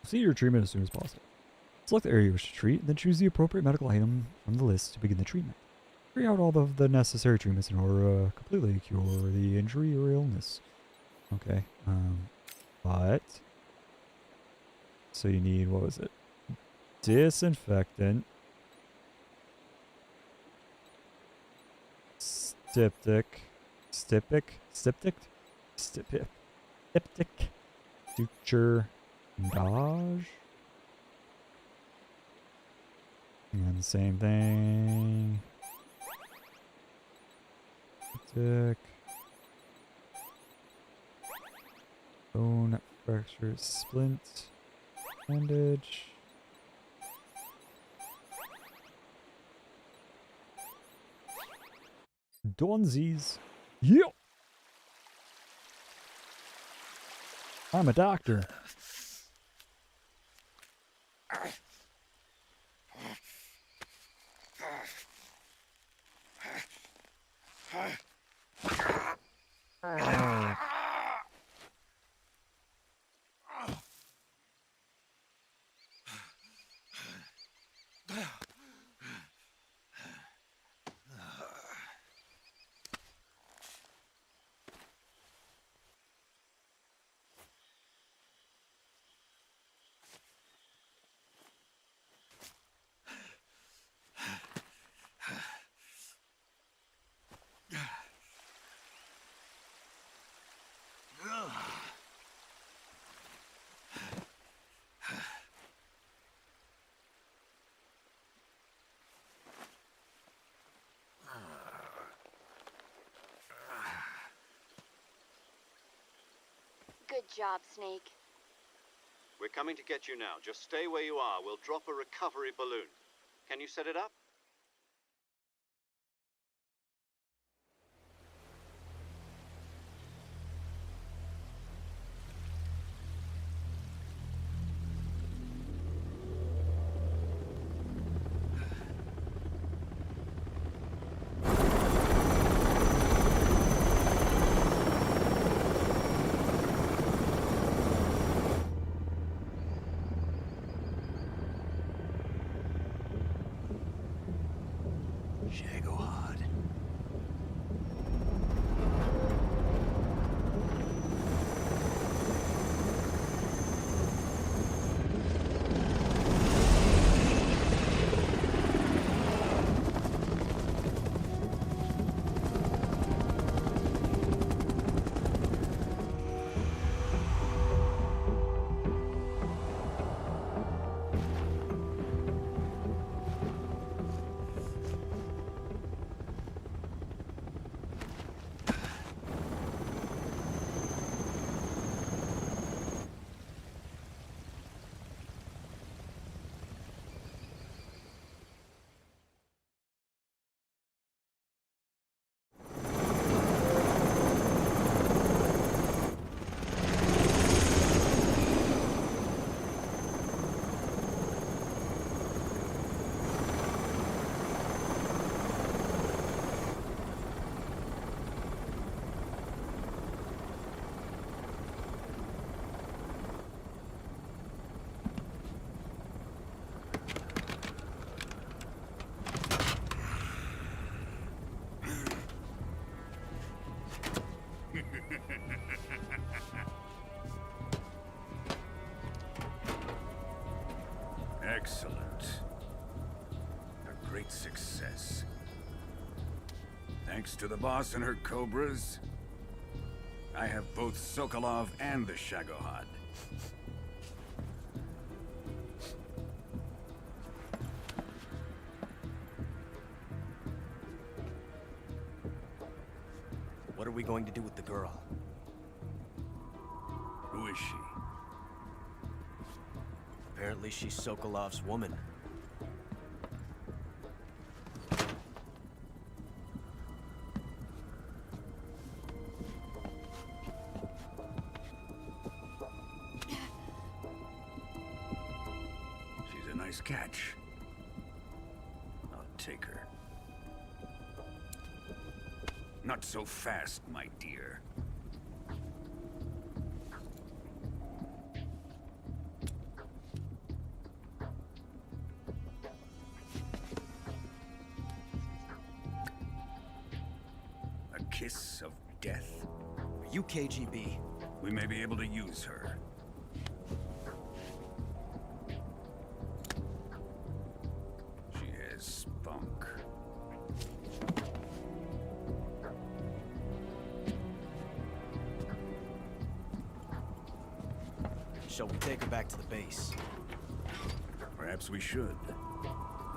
See your treatment as soon as possible. Select the area you wish to treat, and then choose the appropriate medical item from the list to begin the treatment. Carry out all of the necessary treatments in order to completely cure the injury or illness. Okay, but... So you need, what was it? Disinfectant. Styptic. Suture. Bandage. And the same thing. Styptic. Bone fracture splint. Bandage. Donzies. Yeah. I'm a doctor. Good job, Snake. We're coming to get you now. Just stay where you are. We'll drop a recovery balloon. Can you set it up? Shagohod. great success. Thanks to the boss and her cobras, I have both Sokolov and the Shagohod. What are we going to do with the girl? Who is she? Apparently she's Sokolov's woman. She's a nice catch. I'll take her. Not so fast, my dear. A kiss of death? Are you KGB? We may be able to use her. She has spunk. Shall we take her back to the base? Perhaps we should.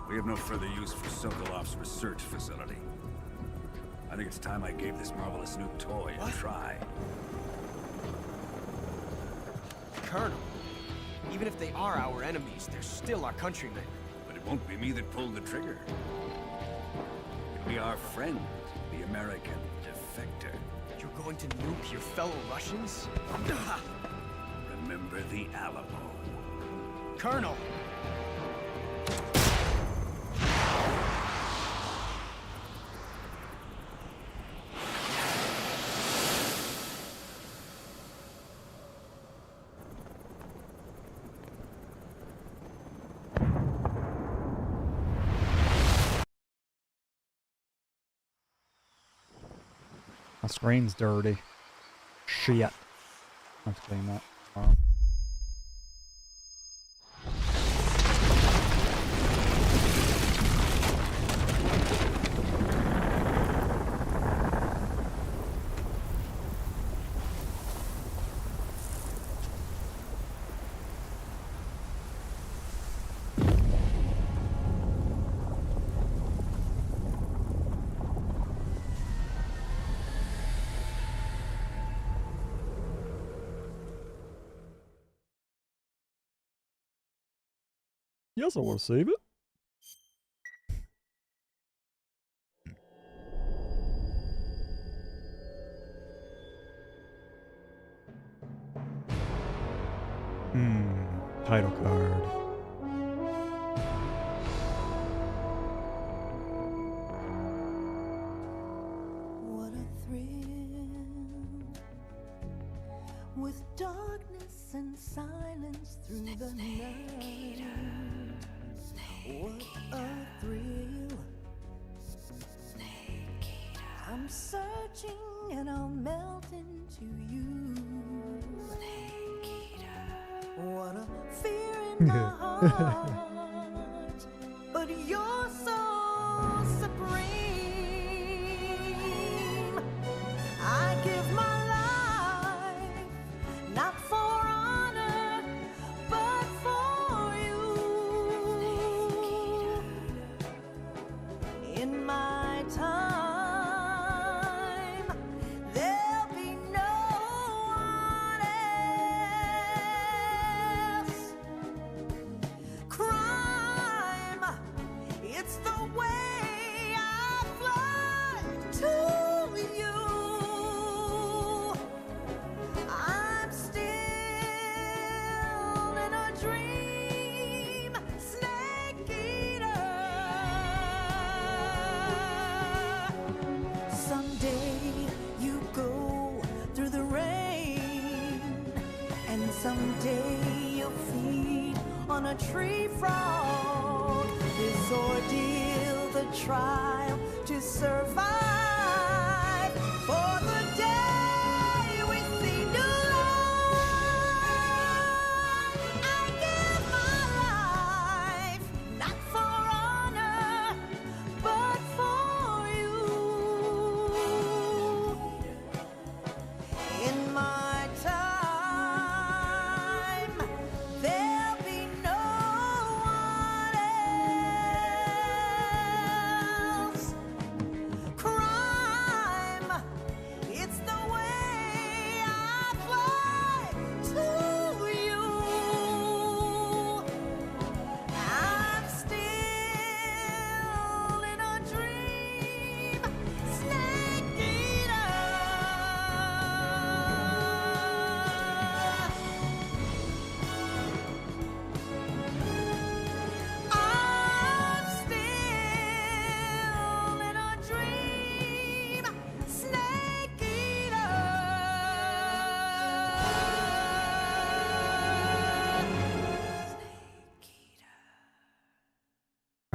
We have no further use for Sokolov's research facility. I think it's time I gave this marvelous new toy a try. Colonel, even if they are our enemies, they're still our countrymen. But it won't be me that pulled the trigger. It'll be our friend, the American defector. You're going to nuke your fellow Russians? Remember the Alamo. Colonel! My screen's dirty. Shit. I have to clean that tomorrow. Yes, I want to save it. Title card. What a thrill, with darkness and silence through the night. What a thrill. I'm searching and I'll melt into you. What a fear in my heart, but you're so supreme. I give my life, not for honor, but for you. In my time, there'll be no one else. Crime, it's the way I fly to you. I'm still in a dream, snake eater. Someday you go through the rain, and someday you'll feed on a tree frog. This ordeal, the trial to survive, for the day we see new light. I give my life, not for honor,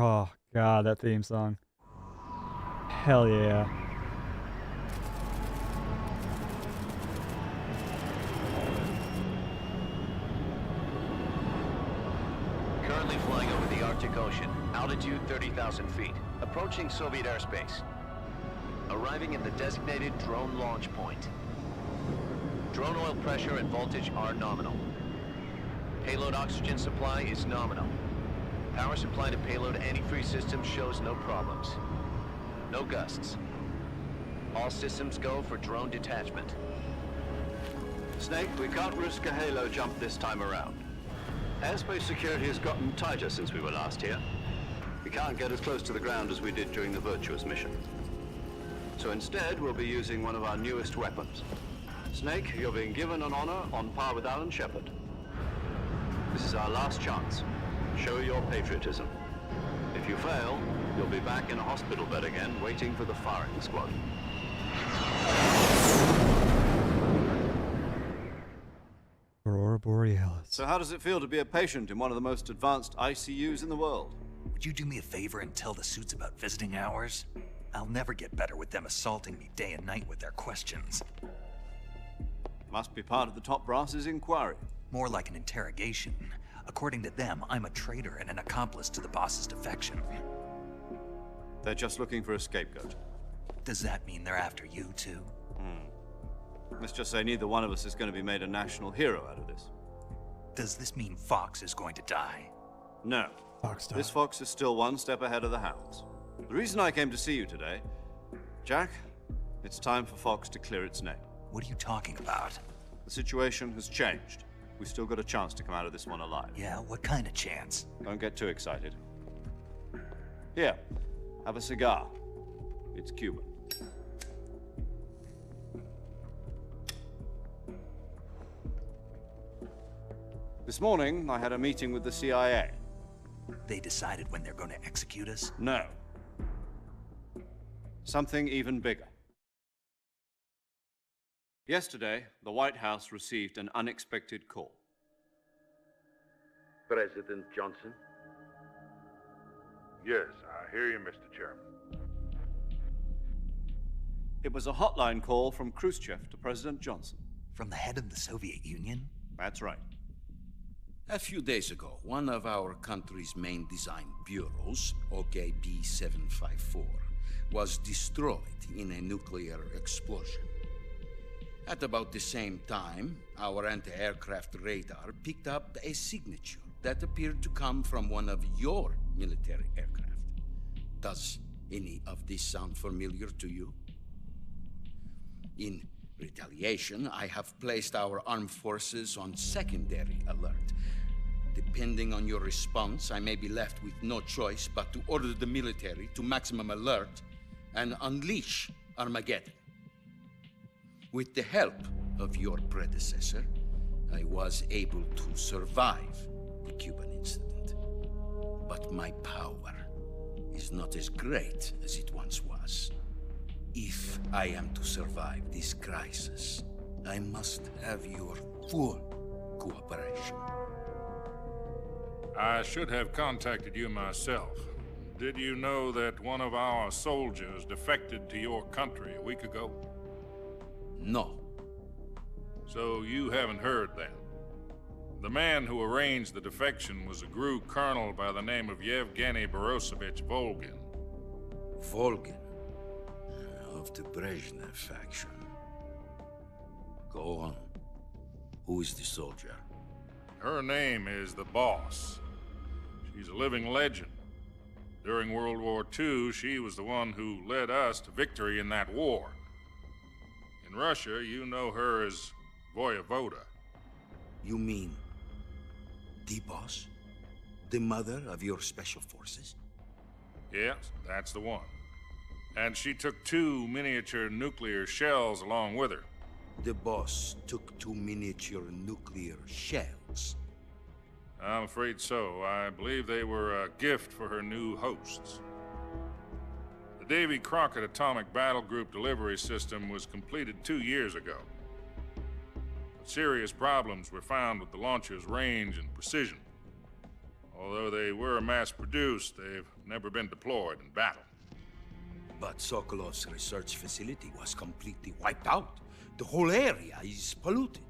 Oh, God, that theme song. Hell yeah. Currently flying over the Arctic Ocean. Altitude 30,000 feet. Approaching Soviet airspace. Arriving at the designated drone launch point. Drone oil pressure and voltage are nominal. Payload oxygen supply is nominal. Power supply to payload antifreeze system shows no problems. No gusts. All systems go for drone detachment. Snake, we can't risk a halo jump this time around. Airspace security has gotten tighter since we were last here. We can't get as close to the ground as we did during the Virtuous mission. So instead, we'll be using one of our newest weapons. Snake, you're being given an honor on par with Alan Shepard. This is our last chance. Show your patriotism. If you fail, you'll be back in a hospital bed again, waiting for the firing squad. Aurora Borealis. So how does it feel to be a patient in one of the most advanced ICUs in the world? Would you do me a favor and tell the suits about visiting hours? I'll never get better with them assaulting me day and night with their questions. Must be part of the top brass's inquiry. More like an interrogation. According to them, I'm a traitor and an accomplice to the boss's defection. They're just looking for a scapegoat. Does that mean they're after you, too? Let's just say neither one of us is going to be made a national hero out of this. Does this mean Fox is going to die? No. This Fox is still one step ahead of the Hounds. The reason I came to see you today, Jack, it's time for Fox to clear its name. What are you talking about? The situation has changed. We've still got a chance to come out of this one alive. Yeah, what kind of chance? Don't get too excited. Here, have a cigar. It's Cuban. This morning, I had a meeting with the CIA. They decided when they're going to execute us? No. Something even bigger. Yesterday, the White House received an unexpected call. President Johnson? Yes, I hear you, Mr. Chairman. It was a hotline call from Khrushchev to President Johnson. From the head of the Soviet Union? That's right. A few days ago, one of our country's main design bureaus, OKB 754, was destroyed in a nuclear explosion. At about the same time, our anti-aircraft radar picked up a signature that appeared to come from one of your military aircraft. Does any of this sound familiar to you? In retaliation, I have placed our armed forces on secondary alert. Depending on your response, I may be left with no choice but to order the military to maximum alert and unleash Armageddon. With the help of your predecessor, I was able to survive the Cuban incident. But my power is not as great as it once was. If I am to survive this crisis, I must have your full cooperation. I should have contacted you myself. Did you know that one of our soldiers defected to your country a week ago? No. So you haven't heard then. The man who arranged the defection was a GRU colonel by the name of Yevgeny Borosovich Volgin. Volgin? Of the Brezhnev faction. Go on. Who is the soldier? Her name is the Boss. She's a living legend. During World War II, she was the one who led us to victory in that war. In Russia, you know her as Voyevoda. You mean the Boss? The mother of your special forces? Yes, that's the one. And she took 2 miniature nuclear shells along with her. The Boss took 2 miniature nuclear shells? I'm afraid so. I believe they were a gift for her new hosts. The Davy Crockett Atomic Battle Group delivery system was completed 2 years ago. But serious problems were found with the launcher's range and precision. Although they were mass-produced, they've never been deployed in battle. But Sokolov's research facility was completely wiped out. The whole area is polluted.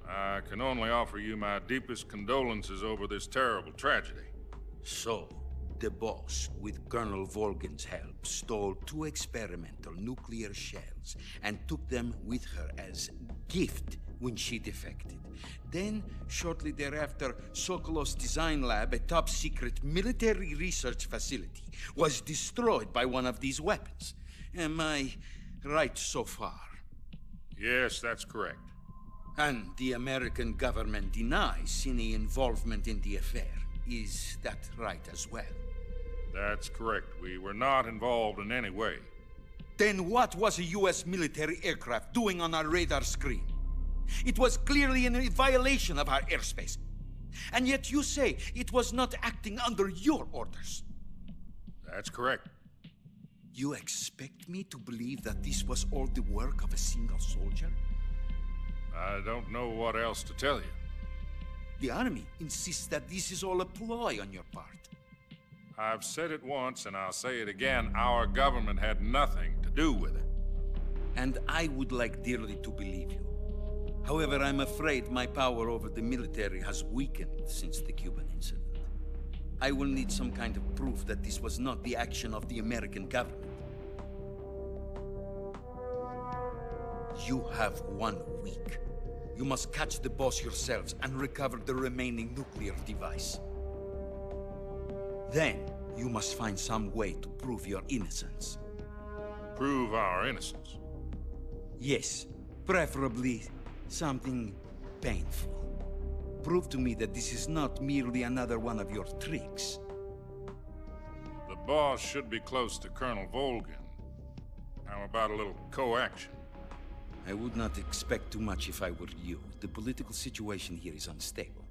I can only offer you my deepest condolences over this terrible tragedy. So, the boss, with Colonel Volgin's help, stole 2 experimental nuclear shells and took them with her as gift when she defected. Then, shortly thereafter, Sokolov's design lab, a top-secret military research facility, was destroyed by one of these weapons. Am I right so far? Yes, that's correct. And the American government denies any involvement in the affair. Is that right as well? That's correct. We were not involved in any way. Then what was a U.S. military aircraft doing on our radar screen? It was clearly in violation of our airspace. And yet you say it was not acting under your orders. That's correct. You expect me to believe that this was all the work of a single soldier? I don't know what else to tell you. The army insists that this is all a ploy on your part. I've said it once, and I'll say it again. Our government had nothing to do with it. And I would like dearly to believe you. However, I'm afraid my power over the military has weakened since the Cuban incident. I will need some kind of proof that this was not the action of the American government. You have 1 week. You must catch the boss yourselves and recover the remaining nuclear device. Then, you must find some way to prove your innocence. Prove our innocence? Yes, preferably something painful. Prove to me that this is not merely another one of your tricks. The boss should be close to Colonel Volgin. How about a little co-action? I would not expect too much if I were you. The political situation here is unstable.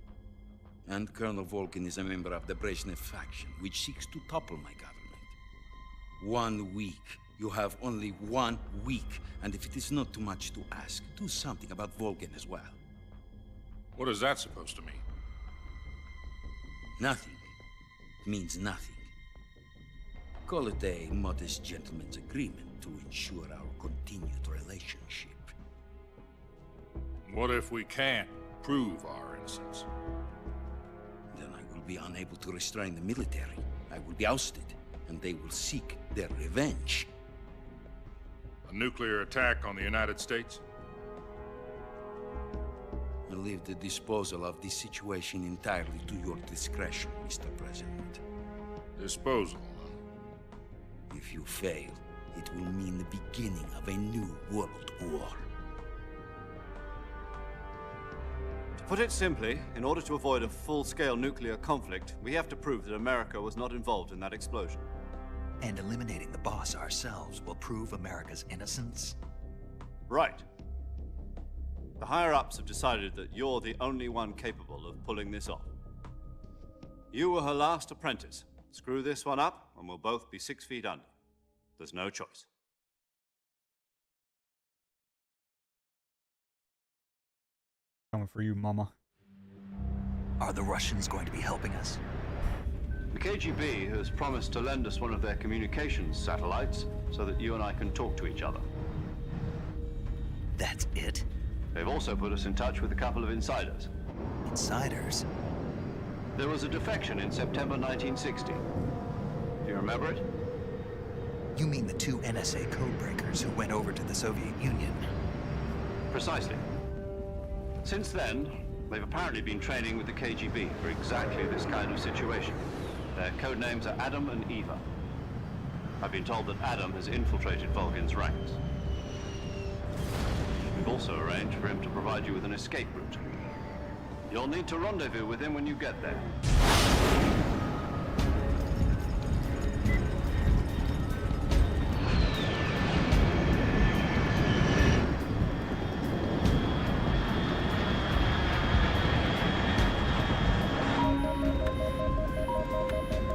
And Colonel Volgin is a member of the Brezhnev faction, which seeks to topple my government. 1 week. You have only 1 week. And if it is not too much to ask, do something about Volgin as well. What is that supposed to mean? Nothing. It means nothing. Call it a modest gentleman's agreement to ensure our continued relationship. What if we can't prove our innocence? Then I will be unable to restrain the military. I will be ousted, and they will seek their revenge. A nuclear attack on the United States? I leave the disposal of this situation entirely to your discretion, Mr. President. Disposal? If you fail, it will mean the beginning of a new world war. To put it simply, in order to avoid a full-scale nuclear conflict, we have to prove that America was not involved in that explosion. And eliminating the boss ourselves will prove America's innocence? Right. The higher-ups have decided that you're the only one capable of pulling this off. You were her last apprentice. Screw this one up, and we'll both be 6 feet under. There's no choice. Coming for you, Mama. Are the Russians going to be helping us? The KGB has promised to lend us one of their communications satellites so that you and I can talk to each other. That's it? They've also put us in touch with a couple of insiders. Insiders? There was a defection in September 1960. Do you remember it? You mean the 2 NSA codebreakers who went over to the Soviet Union? Precisely. Since then, they've apparently been training with the KGB for exactly this kind of situation. Their code names are Adam and Eva. I've been told that Adam has infiltrated Volgin's ranks. We've also arranged for him to provide you with an escape route. You'll need to rendezvous with him when you get there.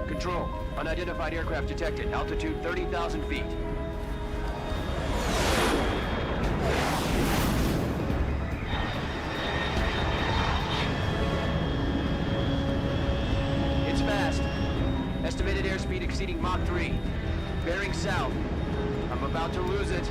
Control. Unidentified aircraft detected. Altitude 30,000 feet. airspeed exceeding Mach 3. Bearing south. I'm about to lose it.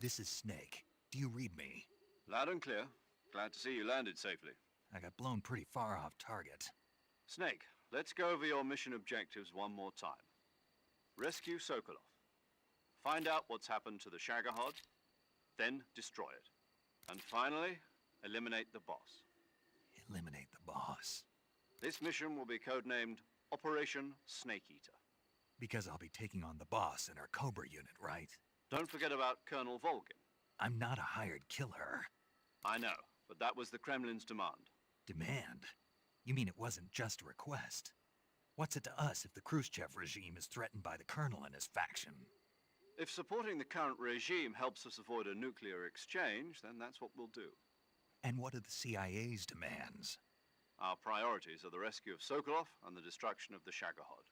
This is Snake. Do you read me? Loud and clear. Glad to see you landed safely. I got blown pretty far off target. Snake, let's go over your mission objectives one more time. Rescue Sokolov. Find out what's happened to the Shagohod, then destroy it. And finally, eliminate the boss. Eliminate the boss. This mission will be codenamed Operation Snake Eater. Because I'll be taking on the boss in our Cobra unit, right? Don't forget about Colonel Volgin. I'm not a hired killer. I know, but that was the Kremlin's demand. Demand? You mean it wasn't just a request? What's it to us if the Khrushchev regime is threatened by the Colonel and his faction? If supporting the current regime helps us avoid a nuclear exchange, then that's what we'll do. And what are the CIA's demands? Our priorities are the rescue of Sokolov and the destruction of the Shagohod.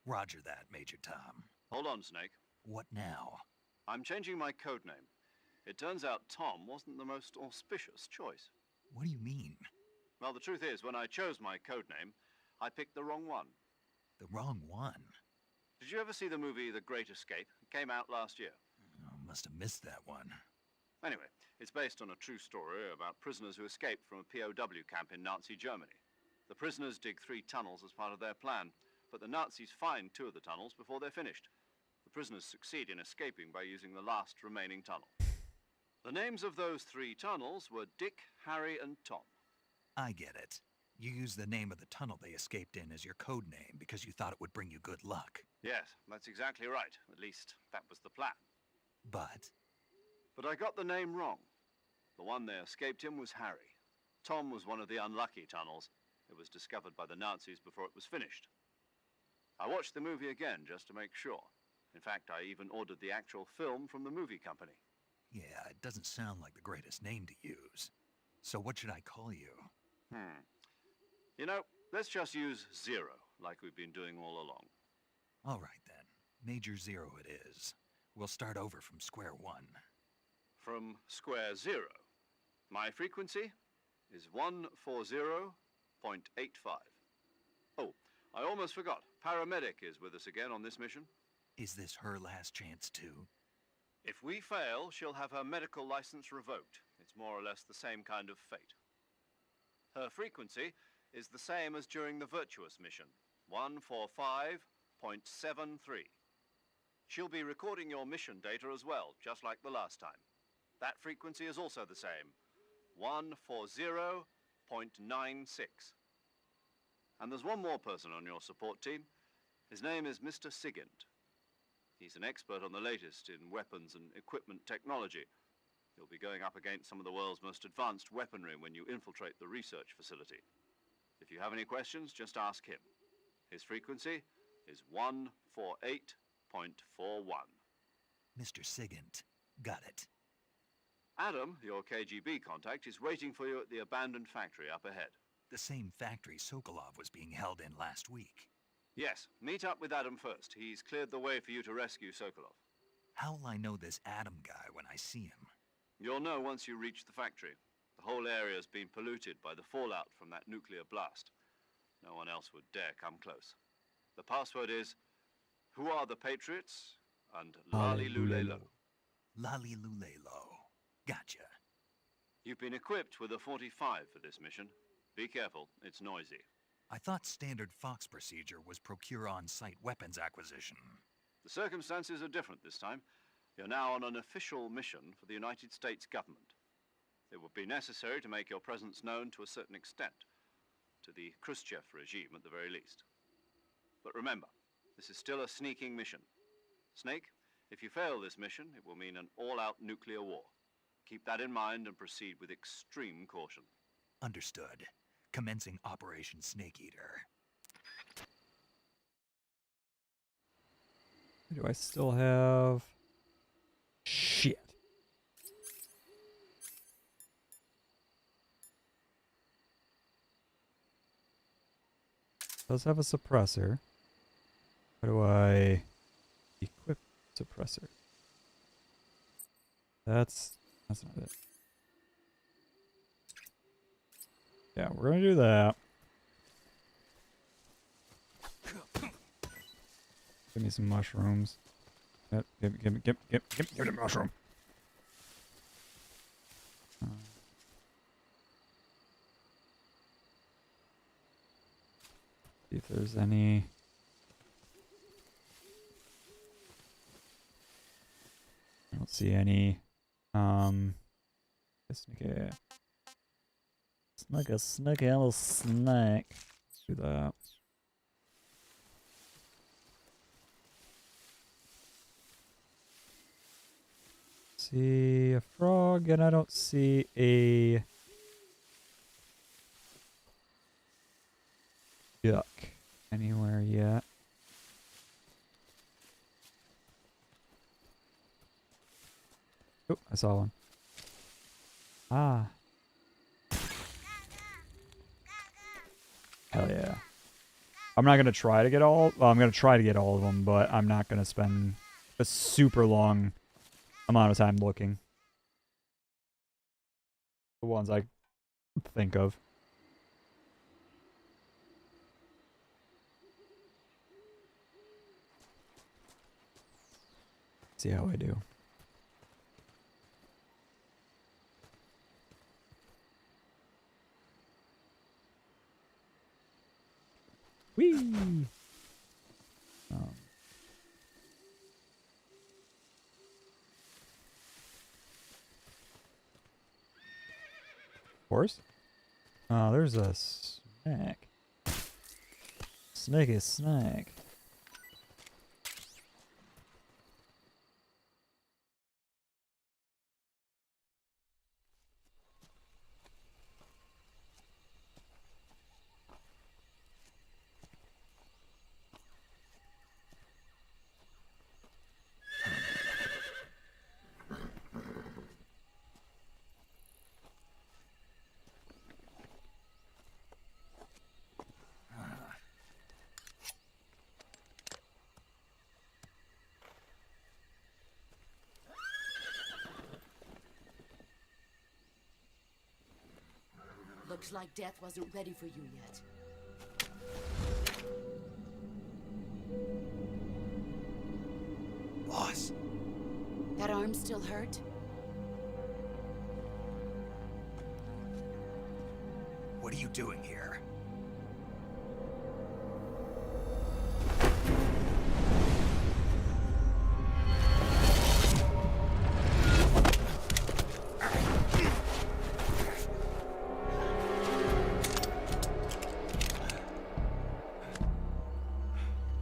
Roger that, Major Tom. Hold on, Snake. What now? I'm changing my codename. It turns out Tom wasn't the most auspicious choice. What do you mean? Well, the truth is, when I chose my codename, I picked the wrong one. The wrong one? Did you ever see the movie The Great Escape? It came out last year. Oh, must have missed that one. Anyway, it's based on a true story about prisoners who escaped from a POW camp in Nazi Germany. The prisoners dig 3 tunnels as part of their plan, but the Nazis find 2 of the tunnels before they're finished. The prisoners succeed in escaping by using the last remaining tunnel. The names of those 3 tunnels were Dick, Harry, and Tom. I get it. You used the name of the tunnel they escaped in as your code name because you thought it would bring you good luck. Yes, that's exactly right. At least, that was the plan. But I got the name wrong. The one they escaped in was Harry. Tom was one of the unlucky tunnels. It was discovered by the Nazis before it was finished. I watched the movie again just to make sure. In fact, I even ordered the actual film from the movie company. yeah, it doesn't sound like the greatest name to use. So what should I call you? You know, let's just use Zero, like we've been doing all along. All right then. Major Zero it is. We'll start over from square one. From square 0. My frequency is 140.85. Oh, I almost forgot. Paramedic is with us again on this mission. Is this her last chance too? If we fail, she'll have her medical license revoked. It's more or less the same kind of fate. Her frequency is the same as during the Virtuous mission, 145.73. She'll be recording your mission data as well, just like the last time. That frequency is also the same, 140.96. And there's one more person on your support team. His name is Mr. Sigint. He's an expert on the latest in weapons and equipment technology. You'll be going up against some of the world's most advanced weaponry when you infiltrate the research facility. If you have any questions, just ask him. His frequency is 148.41. Mr. Sigint. Got it. Adam, your KGB contact, is waiting for you at the abandoned factory up ahead. The same factory Sokolov was being held in last week. Yes, meet up with Adam first. He's cleared the way for you to rescue Sokolov. How will I know this Adam guy when I see him? You'll know once you reach the factory. The whole area has been polluted by the fallout from that nuclear blast. No one else would dare come close. The password is, who are the Patriots? And Lali Lulelo. Lali Lulelo. Gotcha. You've been equipped with a 45 for this mission. Be careful, it's noisy. I thought standard Fox procedure was procure on-site weapons acquisition. The circumstances are different this time. You're now on an official mission for the United States government. It would be necessary to make your presence known to a certain extent, to the Khrushchev regime at the very least. But remember, this is still a sneaking mission. Snake, if you fail this mission, it will mean an all-out nuclear war. Keep that in mind and proceed with extreme caution. Understood. Commencing Operation Snake Eater. Do I still have... Shit. Does have a suppressor. How do I equip suppressor? That's not it. Yeah, we're gonna do that. Give me some mushrooms. Yep, give me the mushroom. See if there's any. I don't see any. Snake little snack. Let's do that. See a frog, and I don't see a duck anywhere yet. Oh, I saw one. Ah. Hell yeah. I'm not going to try to get all... Well, I'm going to try to get all of them, but I'm not going to spend a super long amount of time looking. The ones I think of. See how I do. Whee! Horse? Oh, there's a snack. Snake is snack. Looks like death wasn't ready for you yet. Boss. That arm still hurt? What are you doing here?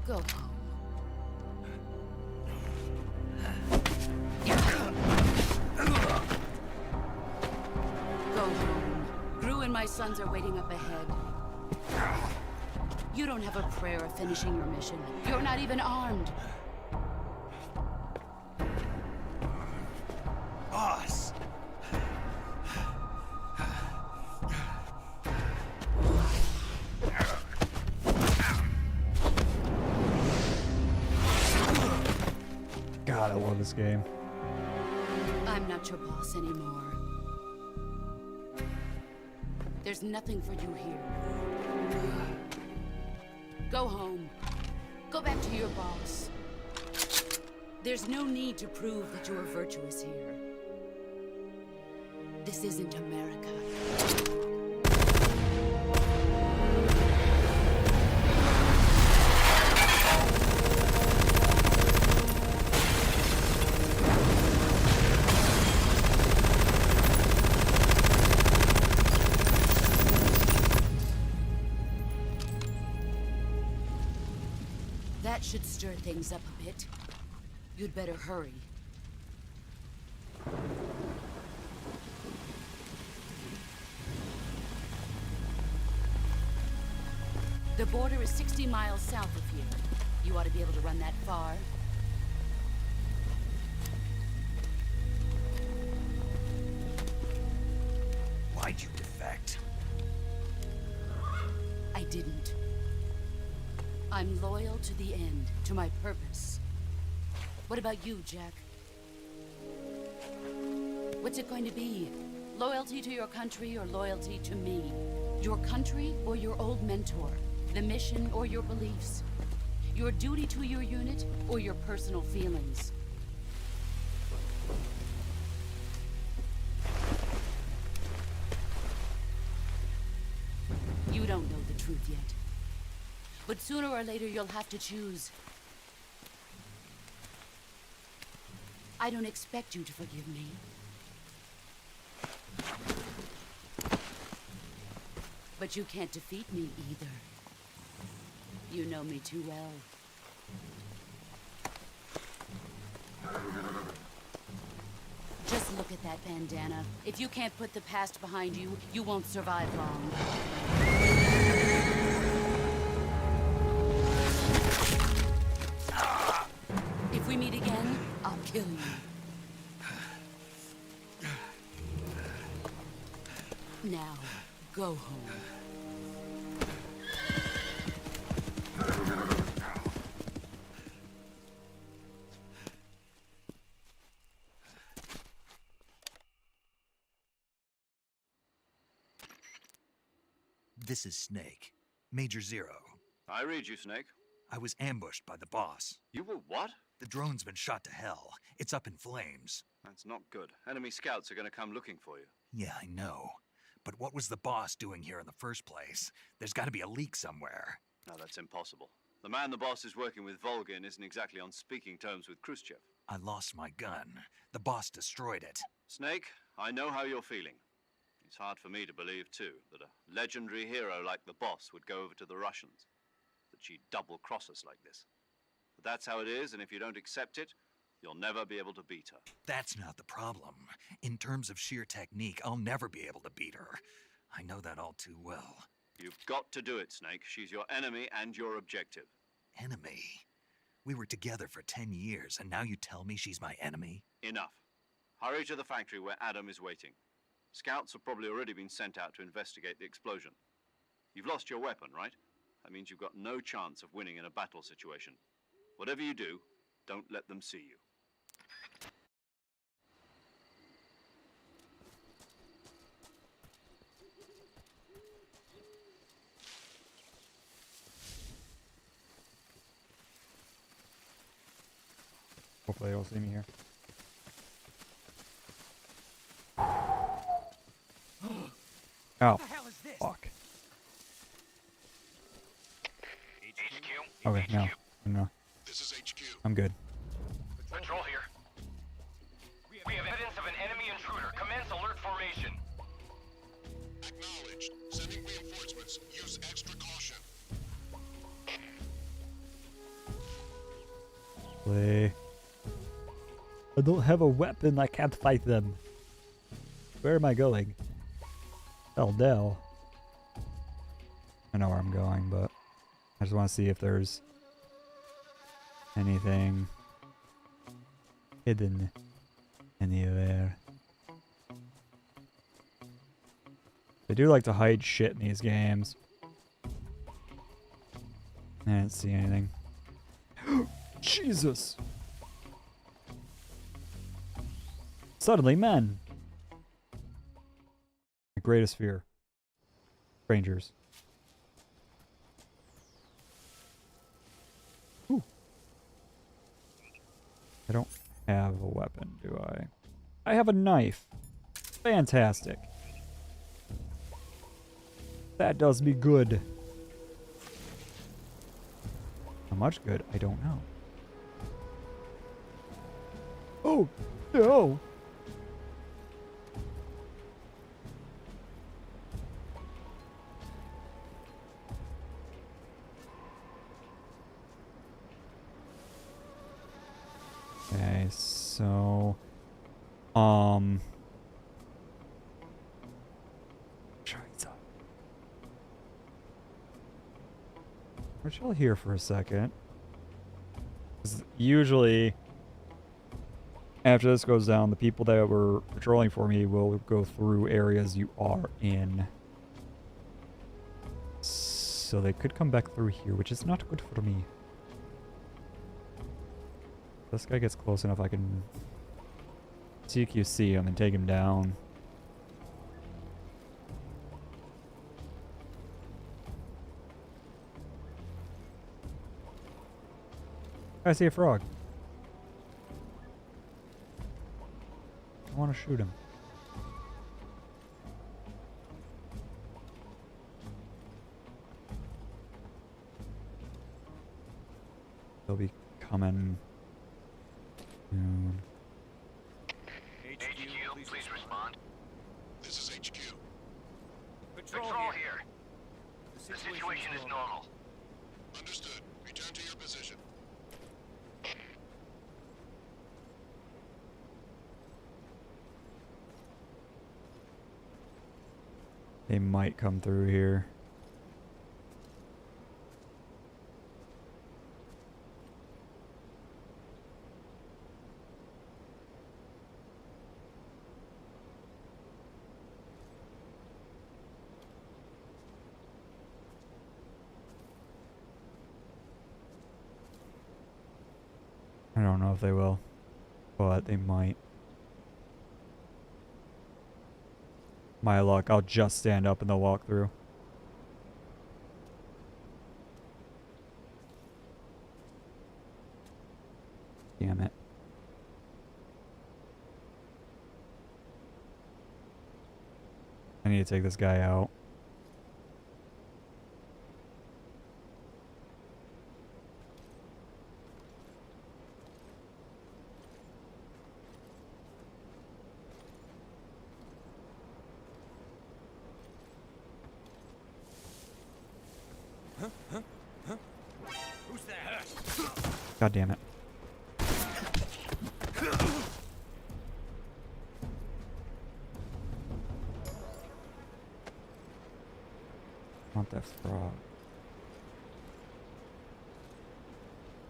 Go home. Go home. Gru and my sons are waiting up ahead. You don't have a prayer of finishing your mission. You're not even armed. Boss. God, I love this game. I'm not your boss anymore. There's nothing for you here. Go home. Go back to your boss. There's no need to prove that you are virtuous here. This isn't America. That should stir things up a bit. You'd better hurry. The border is 60 miles south of here. You ought to be able to run that far. Why'd you defect? I didn't. I'm loyal to the end, to my purpose. What about you, Jack? What's it going to be? Loyalty to your country or loyalty to me? Your country or your old mentor? The mission or your beliefs? Your duty to your unit or your personal feelings? You don't know the truth yet. But sooner or later you'll have to choose. I don't expect you to forgive me. But you can't defeat me either. You know me too well. Just look at that bandana. If you can't put the past behind you, you won't survive long. If we meet again, I'll kill you. Now, go home. This is Snake. Major Zero. I read you, Snake. I was ambushed by the boss. You were what? The drone's been shot to hell. It's up in flames. That's not good. Enemy scouts are going to come looking for you. Yeah, I know. But what was the boss doing here in the first place? There's got to be a leak somewhere. No, that's impossible. The man the boss is working with, Volgin, isn't exactly on speaking terms with Khrushchev. I lost my gun. The boss destroyed it. Snake, I know how you're feeling. It's hard for me to believe, too, that a legendary hero like the boss would go over to the Russians. That she'd double-cross us like this. But that's how it is, and if you don't accept it, you'll never be able to beat her. That's not the problem. In terms of sheer technique, I'll never be able to beat her. I know that all too well. You've got to do it, Snake. She's your enemy and your objective. Enemy? We were together for 10 years, and now you tell me she's my enemy? Enough. Hurry to the factory where Adam is waiting. Scouts have probably already been sent out to investigate the explosion. You've lost your weapon, right? That means you've got no chance of winning in a battle situation. Whatever you do, don't let them see you. Hopefully they don't see me here. Oh, fuck. Okay, no. No. This is HQ. I'm good. Patrol here. We have evidence of an enemy intruder. Commence alert formation. Acknowledged. Sending reinforcements. Use extra caution. Play. I don't have a weapon. I can't fight them. Where am I going? Hell no. I know where I'm going, but I just want to see if there's anything hidden anywhere. They do like to hide shit in these games. I didn't see anything. Jesus! Suddenly men! My greatest fear. strangers. Ooh. I don't have a weapon, do I? I have a knife. Fantastic. That does me good. How much good? I don't know. Oh, no. Okay, so we're chill here for a second. 'Cause usually after this goes down, the people that were patrolling for me will go through areas you are in. So they could come back through here, which is not good for me. This guy gets close enough, I can CQC him and take him down. I see a frog. I want to shoot him. They'll be coming soon. HQ, please respond. This is HQ. Patrol here. The situation is normal. Understood. Return to your position. They might come through here. I don't know if they will, but they might. My luck, I'll just stand up and they'll walk through. Damn it. I need to take this guy out. Who's that? God damn it. Want that frog.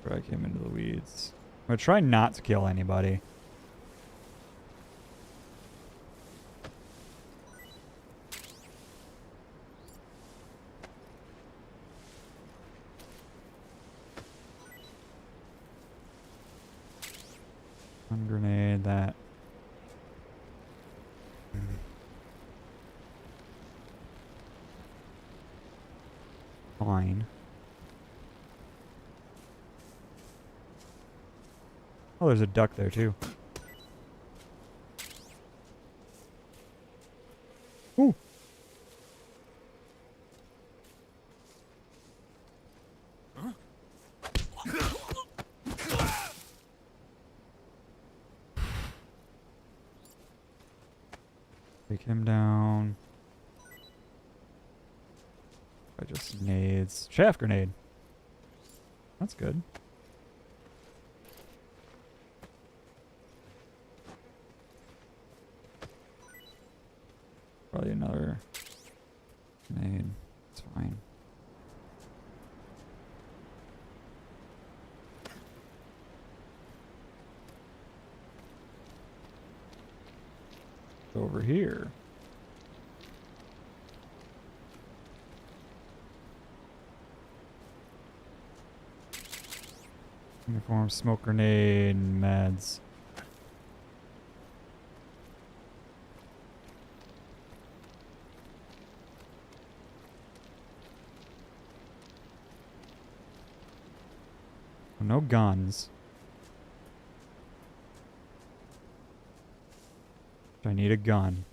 Drag him into the weeds. I'm gonna try not to kill anybody. One grenade, that. Fine. Oh, there's a duck there too. Ooh. Huh? Take him down. I just nades. Chaff grenade. That's good. Probably another grenade. It's fine. Over here. Uniform, smoke grenade, meds. no guns. I need a gun.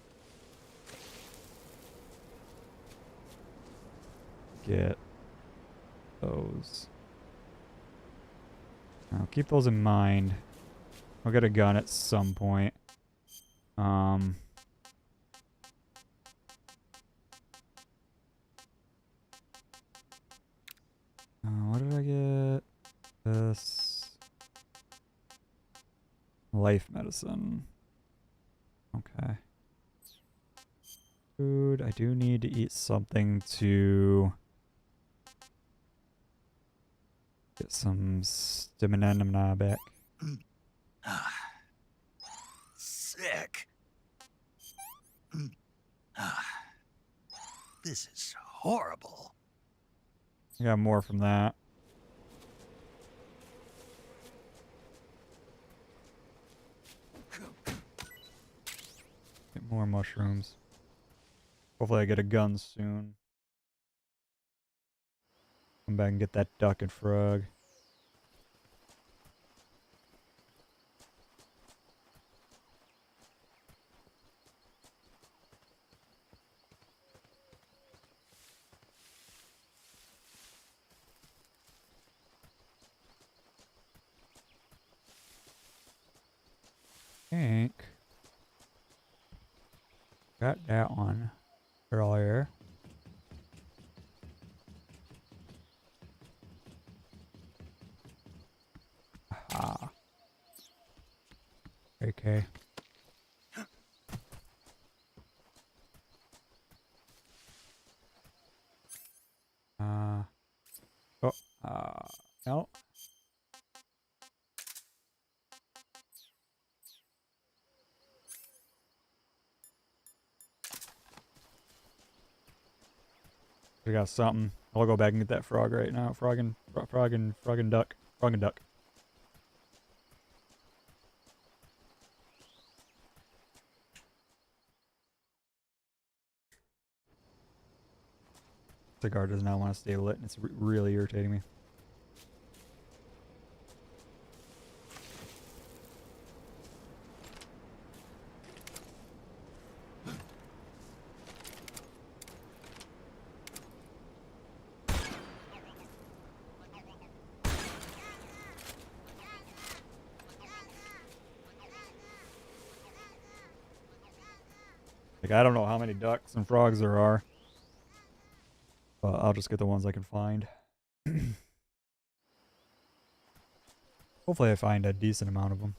Get those. I'll keep those in mind. I'll get a gun at some point. What did I get? This. Life medicine. Okay. Food. I do need to eat something to get some stamina back. Sick. This is horrible. I got more from that. Get more mushrooms. Hopefully I get a gun soon. Come back and get that duck and frog. Think got that one earlier. Aha. Okay. No. We got something. I'll go back and get that frog right now. Frog and duck. Frog and duck. Cigar does not want to stay lit, and it's really irritating me. Like, I don't know how many ducks and frogs there are. But I'll just get the ones I can find. Hopefully I find a decent amount of them.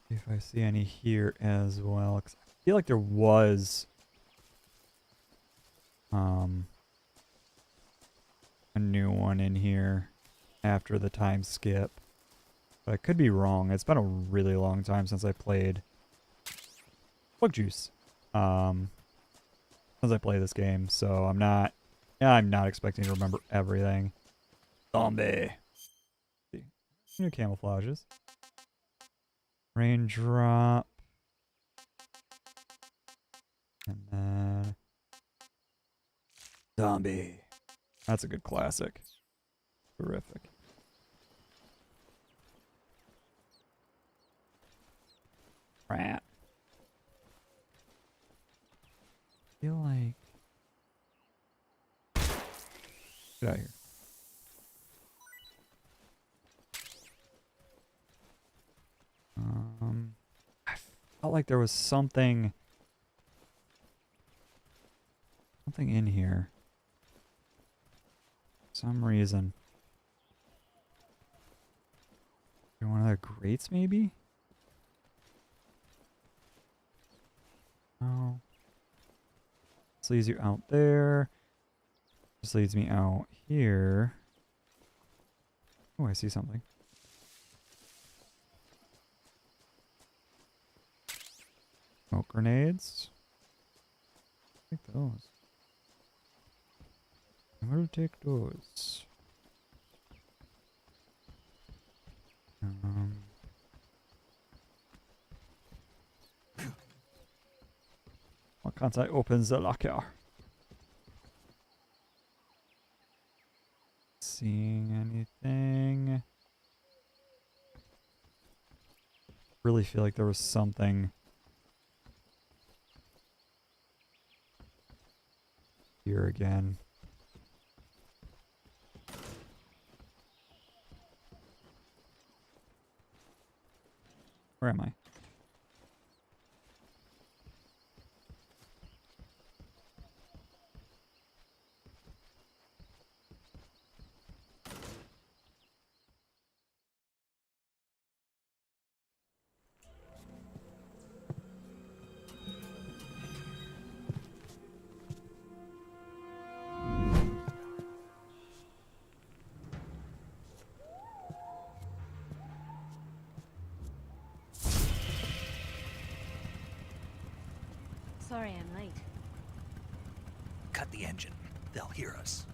See if I see any here as well. 'Cause I feel like there was a new one in here after the time skip. But I could be wrong. It's been a really long time since I played Bug Juice. Since I played this game, so I'm not expecting to remember everything. Zombie. New camouflages. Raindrop. And then zombie. That's a good classic. Terrific. Rat. I feel like... Get out of here. I felt like there was something in here. For some reason. One of the grates, maybe? Oh. This leads you out there. This leads me out here. Oh, I see something. Smoke grenades. Take those. I'm gonna take those. can't I open the locker? Seeing anything? Really feel like there was something here again. Where am I? Sorry I'm late. Cut the engine. They'll hear us.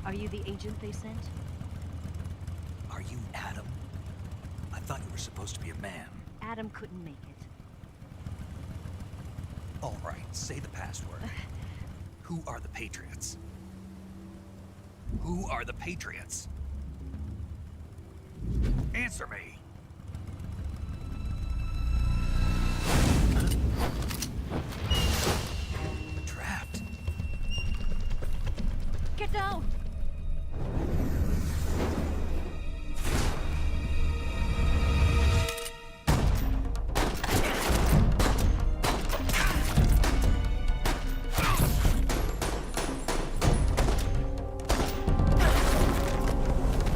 Are you the agent they sent? Are you Adam? I thought you were supposed to be a man. Adam couldn't make it. All right, say the password. Who are the Patriots? Who are the Patriots? Answer me. Trapped. Get down!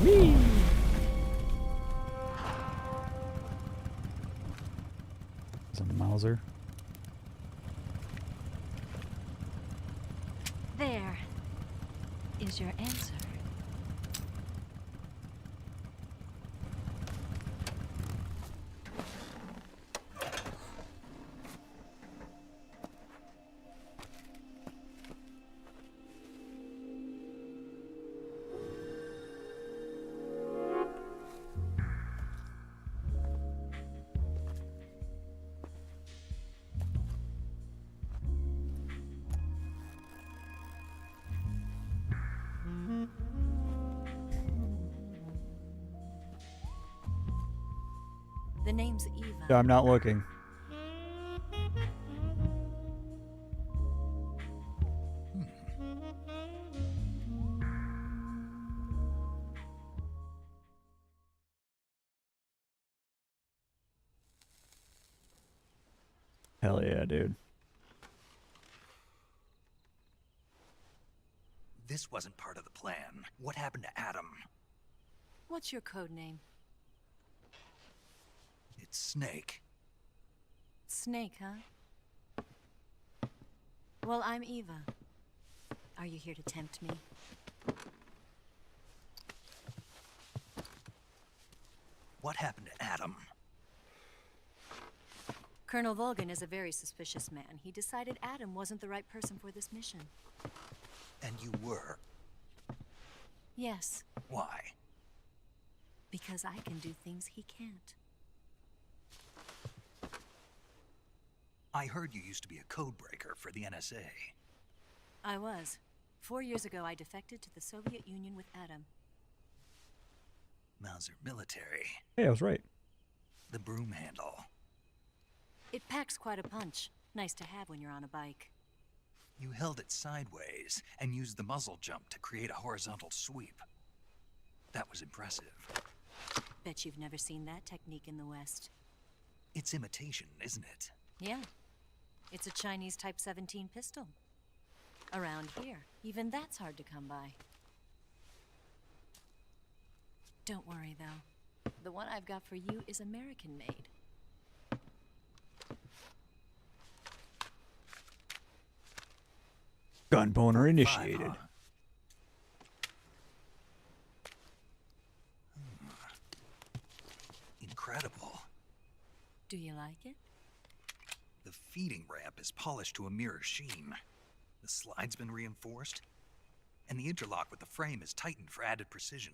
Whee! It's a Mauser. There is your answer. The name's Eva. Yeah, I'm not looking. Hell yeah, dude. This wasn't part of the plan. What happened to Adam? What's your code name? It's Snake. Snake, huh? Well, I'm Eva. Are you here to tempt me? What happened to Adam? Colonel Volgin is a very suspicious man. He decided Adam wasn't the right person for this mission. And you were? Yes, Why? because I can do things he can't. I heard you used to be a codebreaker for the NSA. I was. 4 years ago, I defected to the Soviet Union with Adam. Mauser military. Hey, I was right. The broom handle. It packs quite a punch. Nice to have when you're on a bike. You held it sideways and used the muzzle jump to create a horizontal sweep. That was impressive. Bet you've never seen that technique in the West. It's imitation, isn't it? Yeah. It's a Chinese Type 17 pistol. Around here, even that's hard to come by. Don't worry, though. The one I've got for you is American-made. Gun boner initiated. Incredible. Do you like it? The feeding ramp is polished to a mirror sheen. The slide's been reinforced, and the interlock with the frame is tightened for added precision.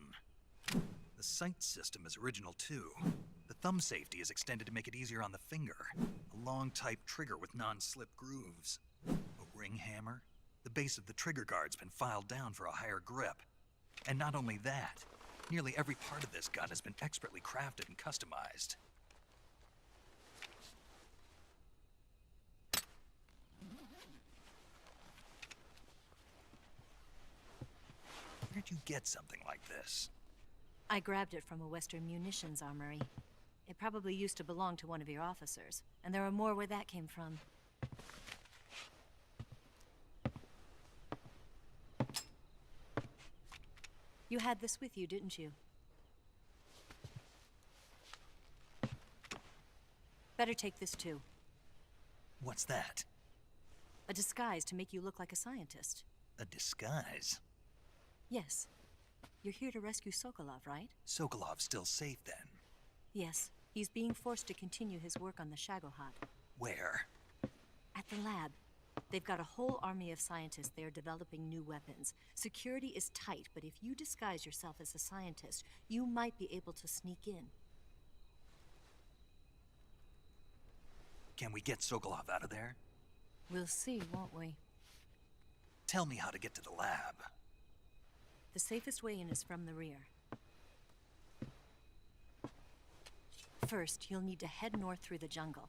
The sight system is original too. The thumb safety is extended to make it easier on the finger. A long type trigger with non-slip grooves. A ring hammer? The base of the trigger guard's been filed down for a higher grip. And not only that, nearly every part of this gun has been expertly crafted and customized. Where'd you get something like this? I grabbed it from a Western munitions armory. It probably used to belong to one of your officers, and there are more where that came from. You had this with you, didn't you? Better take this too. What's that? A disguise to make you look like a scientist. A disguise? Yes. You're here to rescue Sokolov, right? Sokolov's still safe then? Yes. He's being forced to continue his work on the Shagohod. Where? At the lab. They've got a whole army of scientists there developing new weapons. Security is tight, but if you disguise yourself as a scientist, you might be able to sneak in. Can we get Sokolov out of there? We'll see, won't we? Tell me how to get to the lab. The safest way in is from the rear. First, you'll need to head north through the jungle.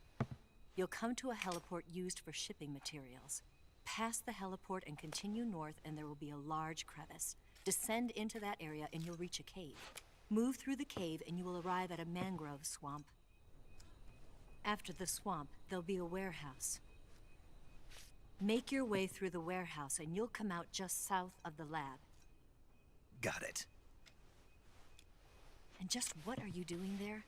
You'll come to a heliport used for shipping materials. Pass the heliport and continue north, and there will be a large crevice. Descend into that area and you'll reach a cave. Move through the cave and you will arrive at a mangrove swamp. After the swamp, there'll be a warehouse. Make your way through the warehouse and you'll come out just south of the lab. Got it. And just what are you doing there?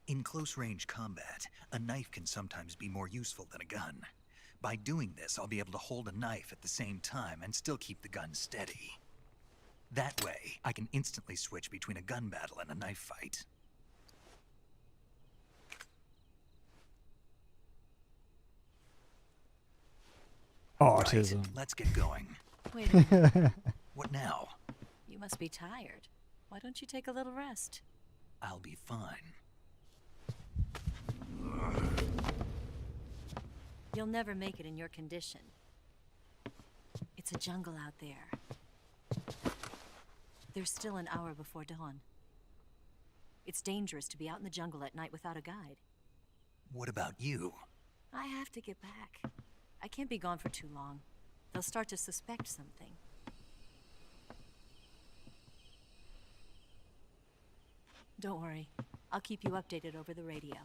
In close-range combat, a knife can sometimes be more useful than a gun. By doing this, I'll be able to hold a knife at the same time and still keep the gun steady. That way, I can instantly switch between a gun battle and a knife fight. Autism. Right, let's get going. Wait a minute. What now? You must be tired. Why don't you take a little rest? I'll be fine. You'll never make it in your condition. It's a jungle out there. There's still an hour before dawn. It's dangerous to be out in the jungle at night without a guide. What about you? I have to get back. I can't be gone for too long. They'll start to suspect something. Don't worry. I'll keep you updated over the radio.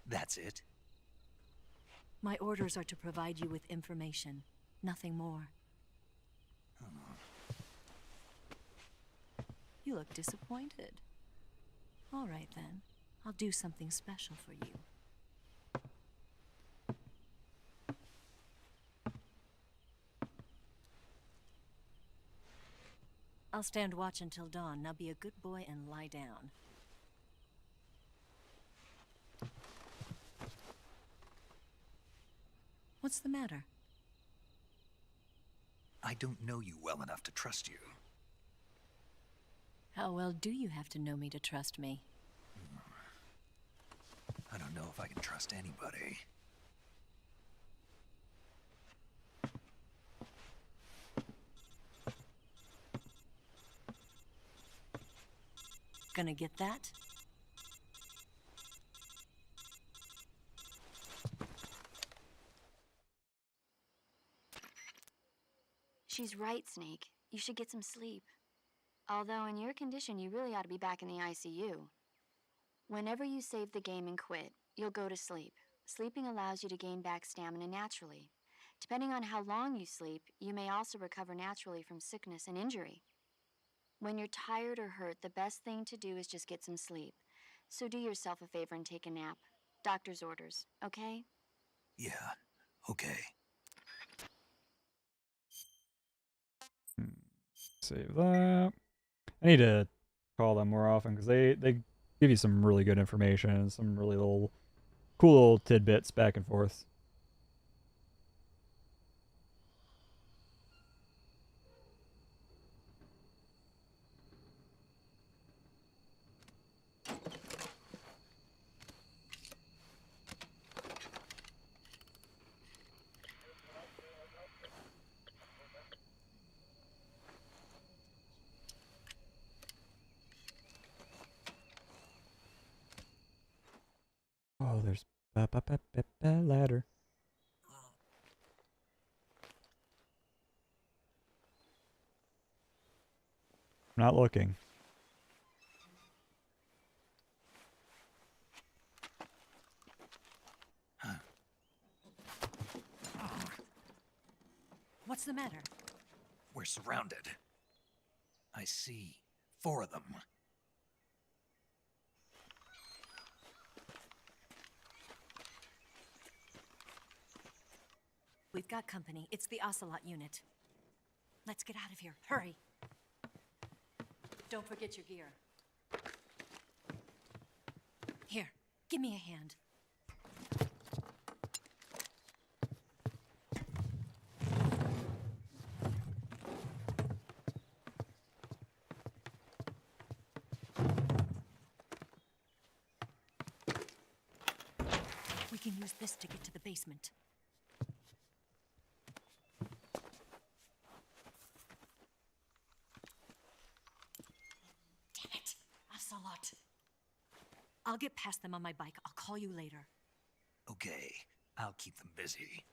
That's it? My orders are to provide you with information, nothing more. You look disappointed. All right then. I'll do something special for you. I'll stand watch until dawn. Now be a good boy and lie down. What's the matter? I don't know you well enough to trust you. How well do you have to know me to trust me? I don't know if I can trust anybody. Gonna get that? She's right, Snake. You should get some sleep. Although in your condition, you really ought to be back in the ICU. Whenever you save the game and quit, you'll go to sleep. Sleeping allows you to gain back stamina naturally. Depending on how long you sleep, you may also recover naturally from sickness and injury. When you're tired or hurt, the best thing to do is just get some sleep. So do yourself a favor and take a nap. Doctor's orders, okay? Yeah, okay. Save that. I need to call them more often because they give you some really good information and some really cool little tidbits back and forth. Oh, there's ladder. I'm not looking. What's the matter? We're surrounded. I see 4 of them. We've got company. It's the Ocelot unit. Let's get out of here. Hurry. Don't forget your gear. Here, give me a hand. We can use this to get to the basement. Damn it! Ocelot. I'll get past them on my bike. I'll call you later. Okay, I'll keep them busy.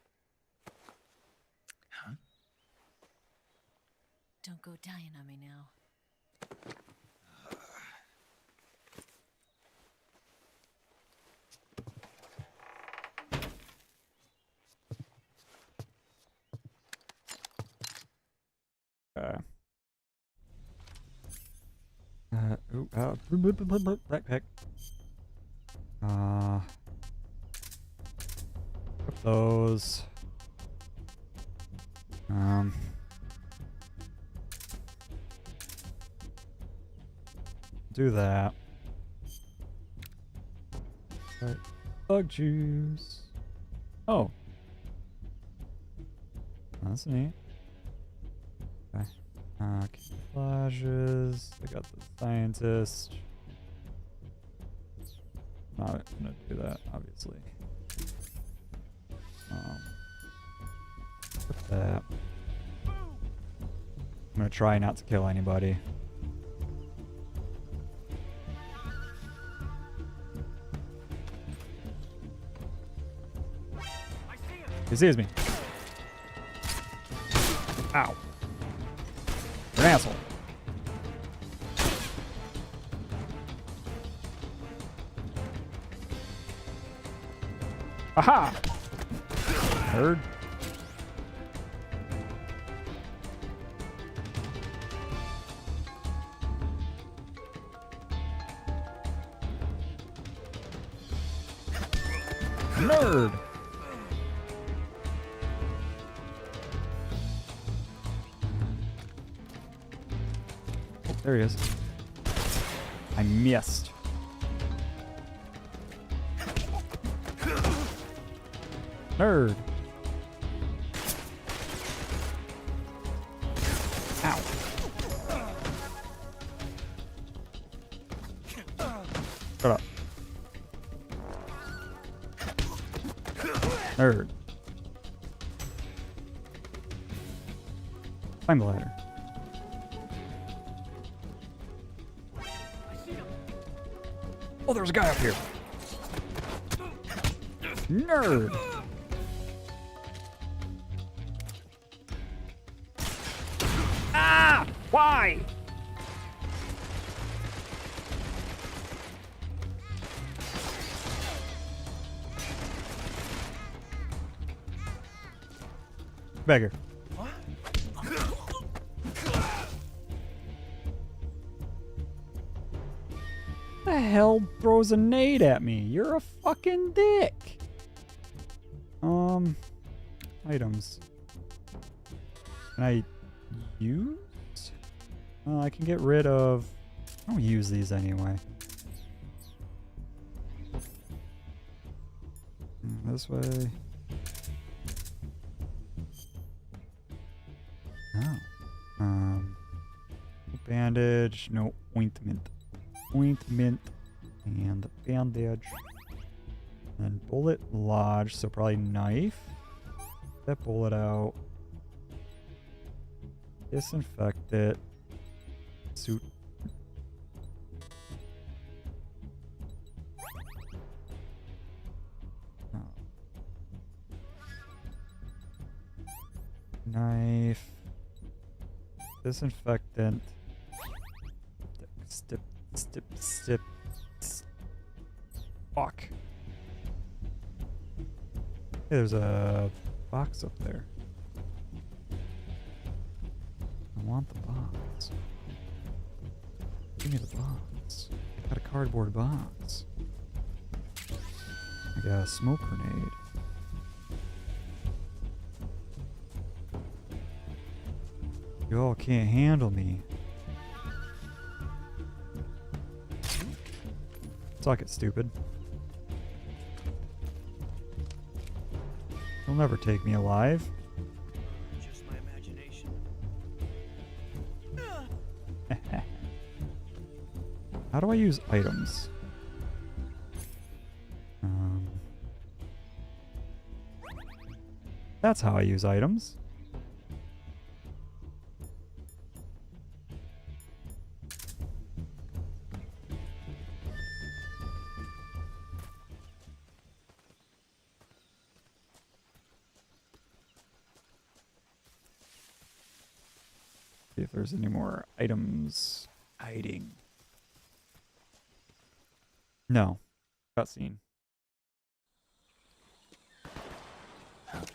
Huh? Don't go dying on me now. Backpack. Put those. Do that. Right. Bug juice. Oh. That's neat. Okay. Camouflages. I got the scientist. Not gonna do that, obviously. Put that. I'm gonna try not to kill anybody. He sees me. Ow. You're an asshole. Aha! Nerd. Nerd. Oh, there he is. I missed. Nerd. Ow. Shut up. Nerd. Climb the ladder. Oh, there's a guy up here. Nerd. Ah! Why? Beggar. What? The hell throws a nade at me? You're a fucking dick. Items. Can I use? I can get rid of. I don't use these anyway. This way. Oh. Bandage. No ointment. Ointment and bandage. And bullet lodge. So probably knife. That bullet out. Disinfect it. Suit. Disinfectant. Stip. Fuck. Hey, there's a box up there. I want the box. Give me the box. I got a cardboard box. I got a smoke grenade. Y'all can't handle me. Suck it, stupid. You'll never take me alive. Just my imagination. How do I use items? That's how I use items. See if there's any more items hiding. No. Cutscene. I've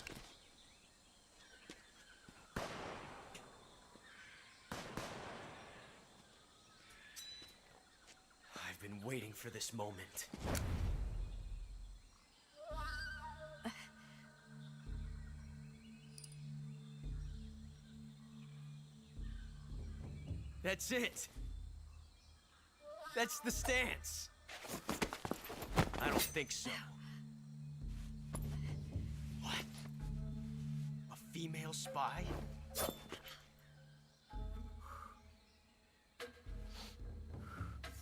been waiting for this moment. That's it. That's the stance. I don't think so. What? A female spy?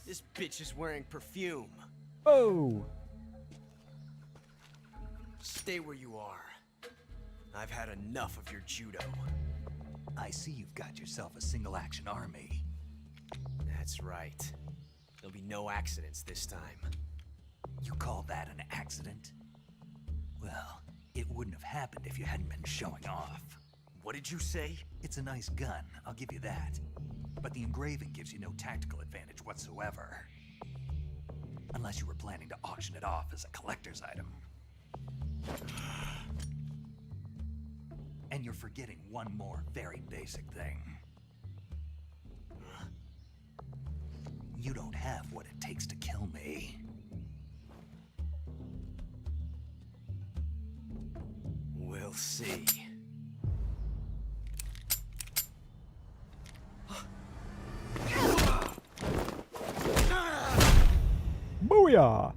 This bitch is wearing perfume. Oh! Stay where you are. I've had enough of your judo. I see you've got yourself a single-action army. That's right. There'll be no accidents this time. You call that an accident? Well, it wouldn't have happened if you hadn't been showing off. What did you say? It's a nice gun, I'll give you that. But the engraving gives you no tactical advantage whatsoever. Unless you were planning to auction it off as a collector's item. And you're forgetting one more very basic thing. You don't have what it takes to kill me. We'll see. Booyah!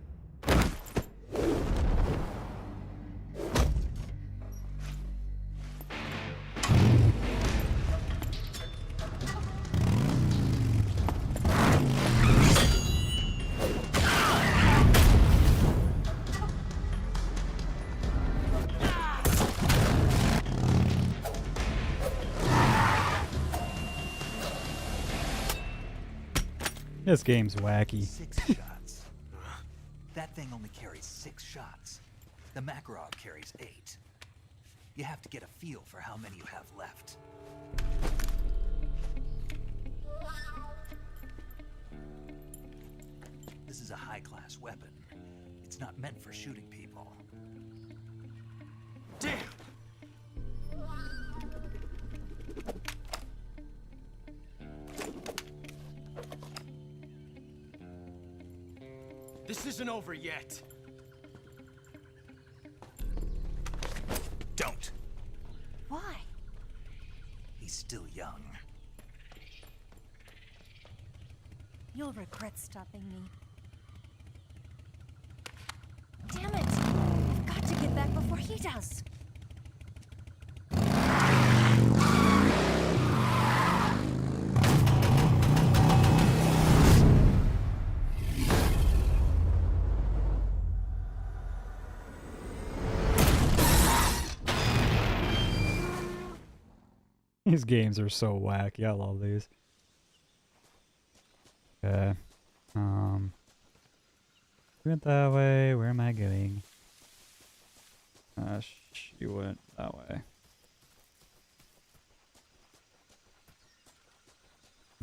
This game's wacky. 6 shots. That thing only carries 6 shots. The Makarov carries 8. You have to get a feel for how many you have left. This is a high-class weapon. It's not meant for shooting people. Damn! This isn't over yet. Don't. Why? He's still young. You'll regret stopping me. Damn it! I've got to get back before he does. These games are so wacky. I love these. Okay. Went that way. Where am I going? She went that way.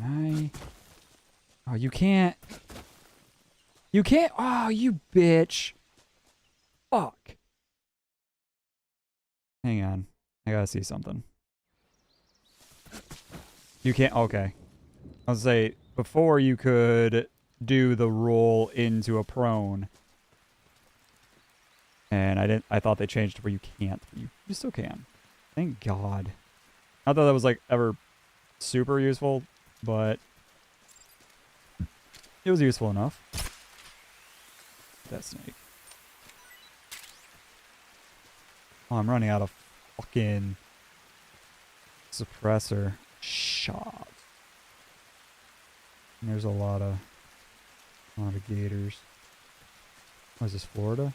Oh, you can't. You can't. Oh, you bitch. Fuck. Hang on. I gotta see something. You can't. Okay. I'll say before you could do the roll into a prone. And I thought they changed it where you can't. You still can. Thank God. Not that that was like ever super useful, but it was useful enough. That snake. Oh, I'm running out of fucking suppressor shot. And there's a lot of gators. What is this, Florida?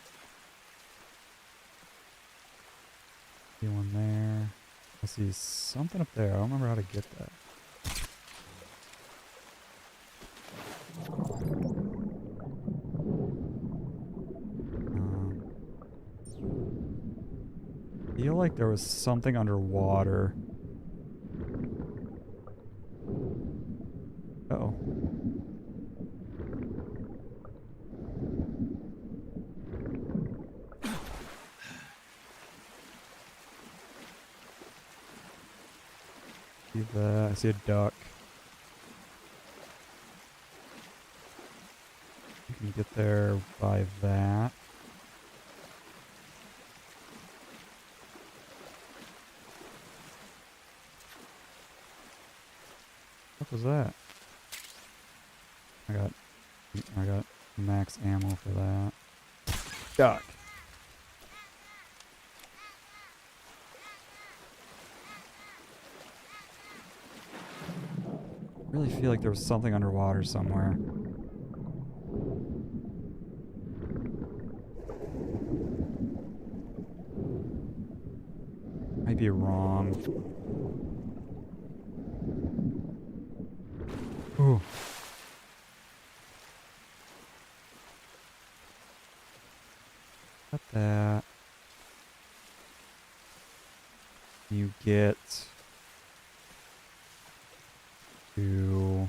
See one there. I see something up there. I don't remember how to get that. I feel like there was something underwater. Uh-oh. See that? I see a duck. You can get there by that. What was that? I got max ammo for that. Duck. I really feel like there was something underwater somewhere. Might be wrong. Ooh. Got that. You get to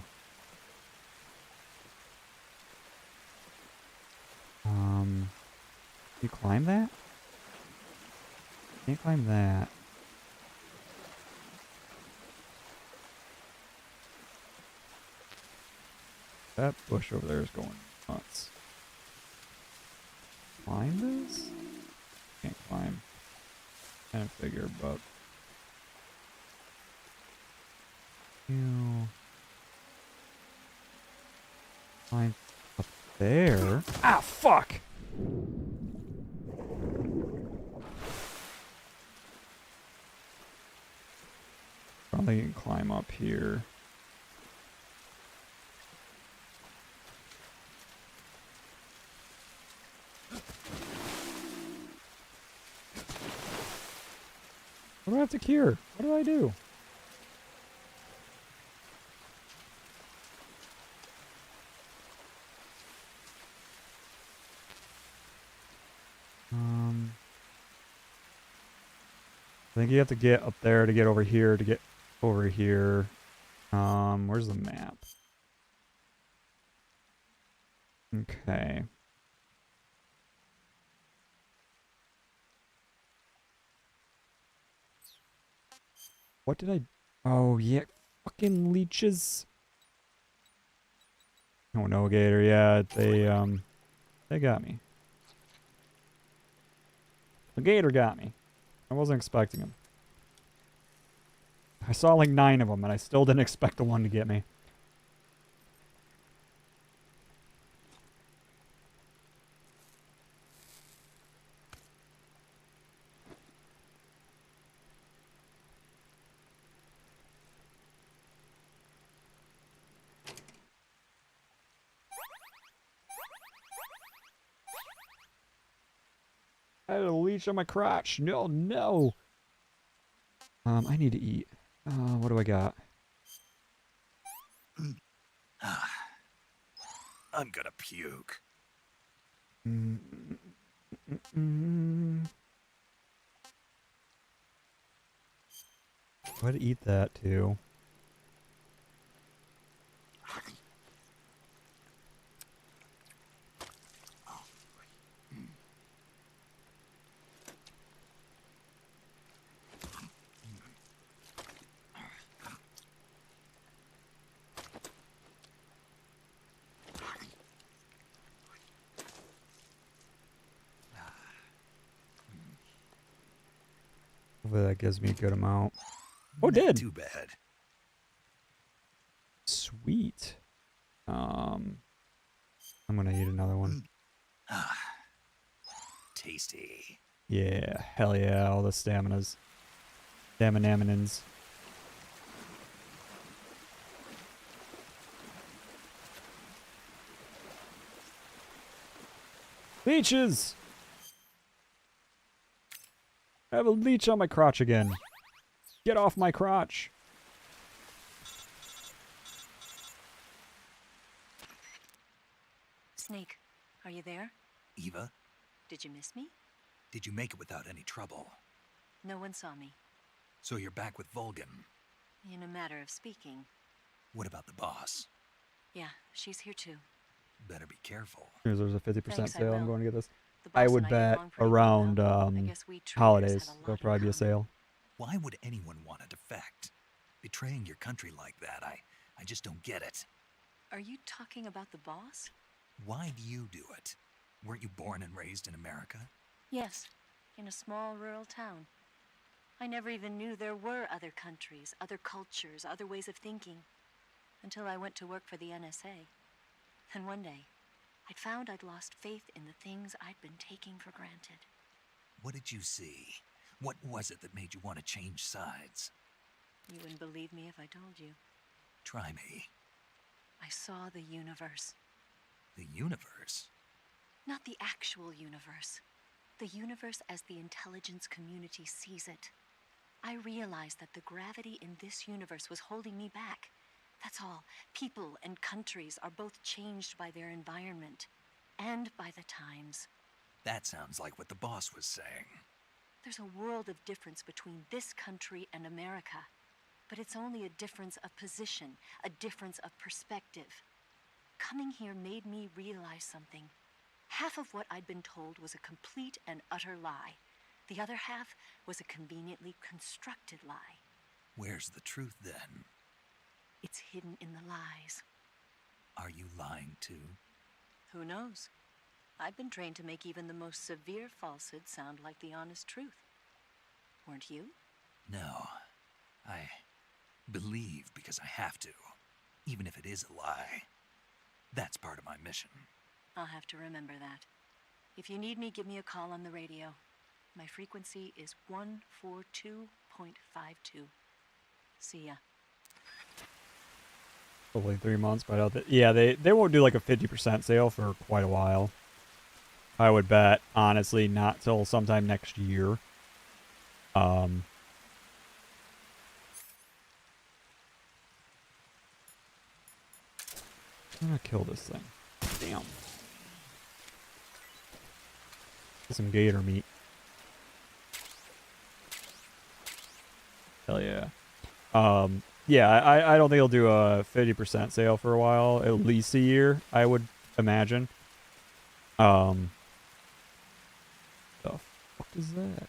you climb that? Can't climb that. That bush over there is going nuts. Climb this? Can't climb. Can't figure, but you climb up there. Ah, fuck! I don't think you can climb up here. What do I have to cure? What do I do? I think you have to get up there to get over here to get over here. Where's the map? Okay. What did I... Oh, yeah. Fucking leeches. Oh, no, Gator. Yeah, they got me. The Gator got me. I wasn't expecting him. I saw like 9 of them, and I still didn't expect the one to get me. I had a leech on my crotch. No, no. I need to eat. What do I got? I'm gonna puke. I'd eat that too. Hopefully that gives me a good amount. Oh, it did. Too bad. Sweet. I'm gonna eat another one. Tasty. Yeah, hell yeah, all the staminas. Staminaminins. Leeches! I have a leech on my crotch again. Get off my crotch. Snake, are you there? Eva, Did you miss me? did you make it without any trouble? No one saw me. So you're back with Vulcan. In a matter of speaking. What about the boss? Yeah, she's here too. Better be careful. Here's there's a 50% Thanks, I sale. I'm will. going to get this. The I boss would and I get bet along pretty around well. I guess we traders holidays. have a lot There'll in probably be a sale. Why would anyone want to defect? Betraying your country like that, I just don't get it. Are you talking about the boss? Why do you do it? Weren't you born and raised in America? Yes, in a small rural town. I never even knew there were other countries, other cultures, other ways of thinking. Until I went to work for the NSA. And one day, I'd found I'd lost faith in the things I'd been taking for granted. What did you see? What was it that made you want to change sides? You wouldn't believe me if I told you. Try me. I saw the universe. The universe? Not the actual universe. The universe as the intelligence community sees it. I realized that the gravity in this universe was holding me back. That's all. People and countries are both changed by their environment and by the times. That sounds like what the boss was saying. There's a world of difference between this country and America. But it's only a difference of position, a difference of perspective. Coming here made me realize something. Half of what I'd been told was a complete and utter lie. The other half was a conveniently constructed lie. Where's the truth then? It's hidden in the lies. Are you lying too? Who knows? I've been trained to make even the most severe falsehood sound like the honest truth. Weren't you? No. I believe because I have to, even if it is a lie. That's part of my mission. I'll have to remember that. If you need me, give me a call on the radio. My frequency is 142.52. See ya. Hopefully 3 months, but I doubt that. Yeah, they won't do like a 50% sale for quite a while. I would bet, honestly, not till sometime next year. I'm gonna kill this thing. Damn. Get some gator meat. Hell yeah. Yeah, I don't think they'll do a 50% sale for a while, at least a year, I would imagine. The fuck is that?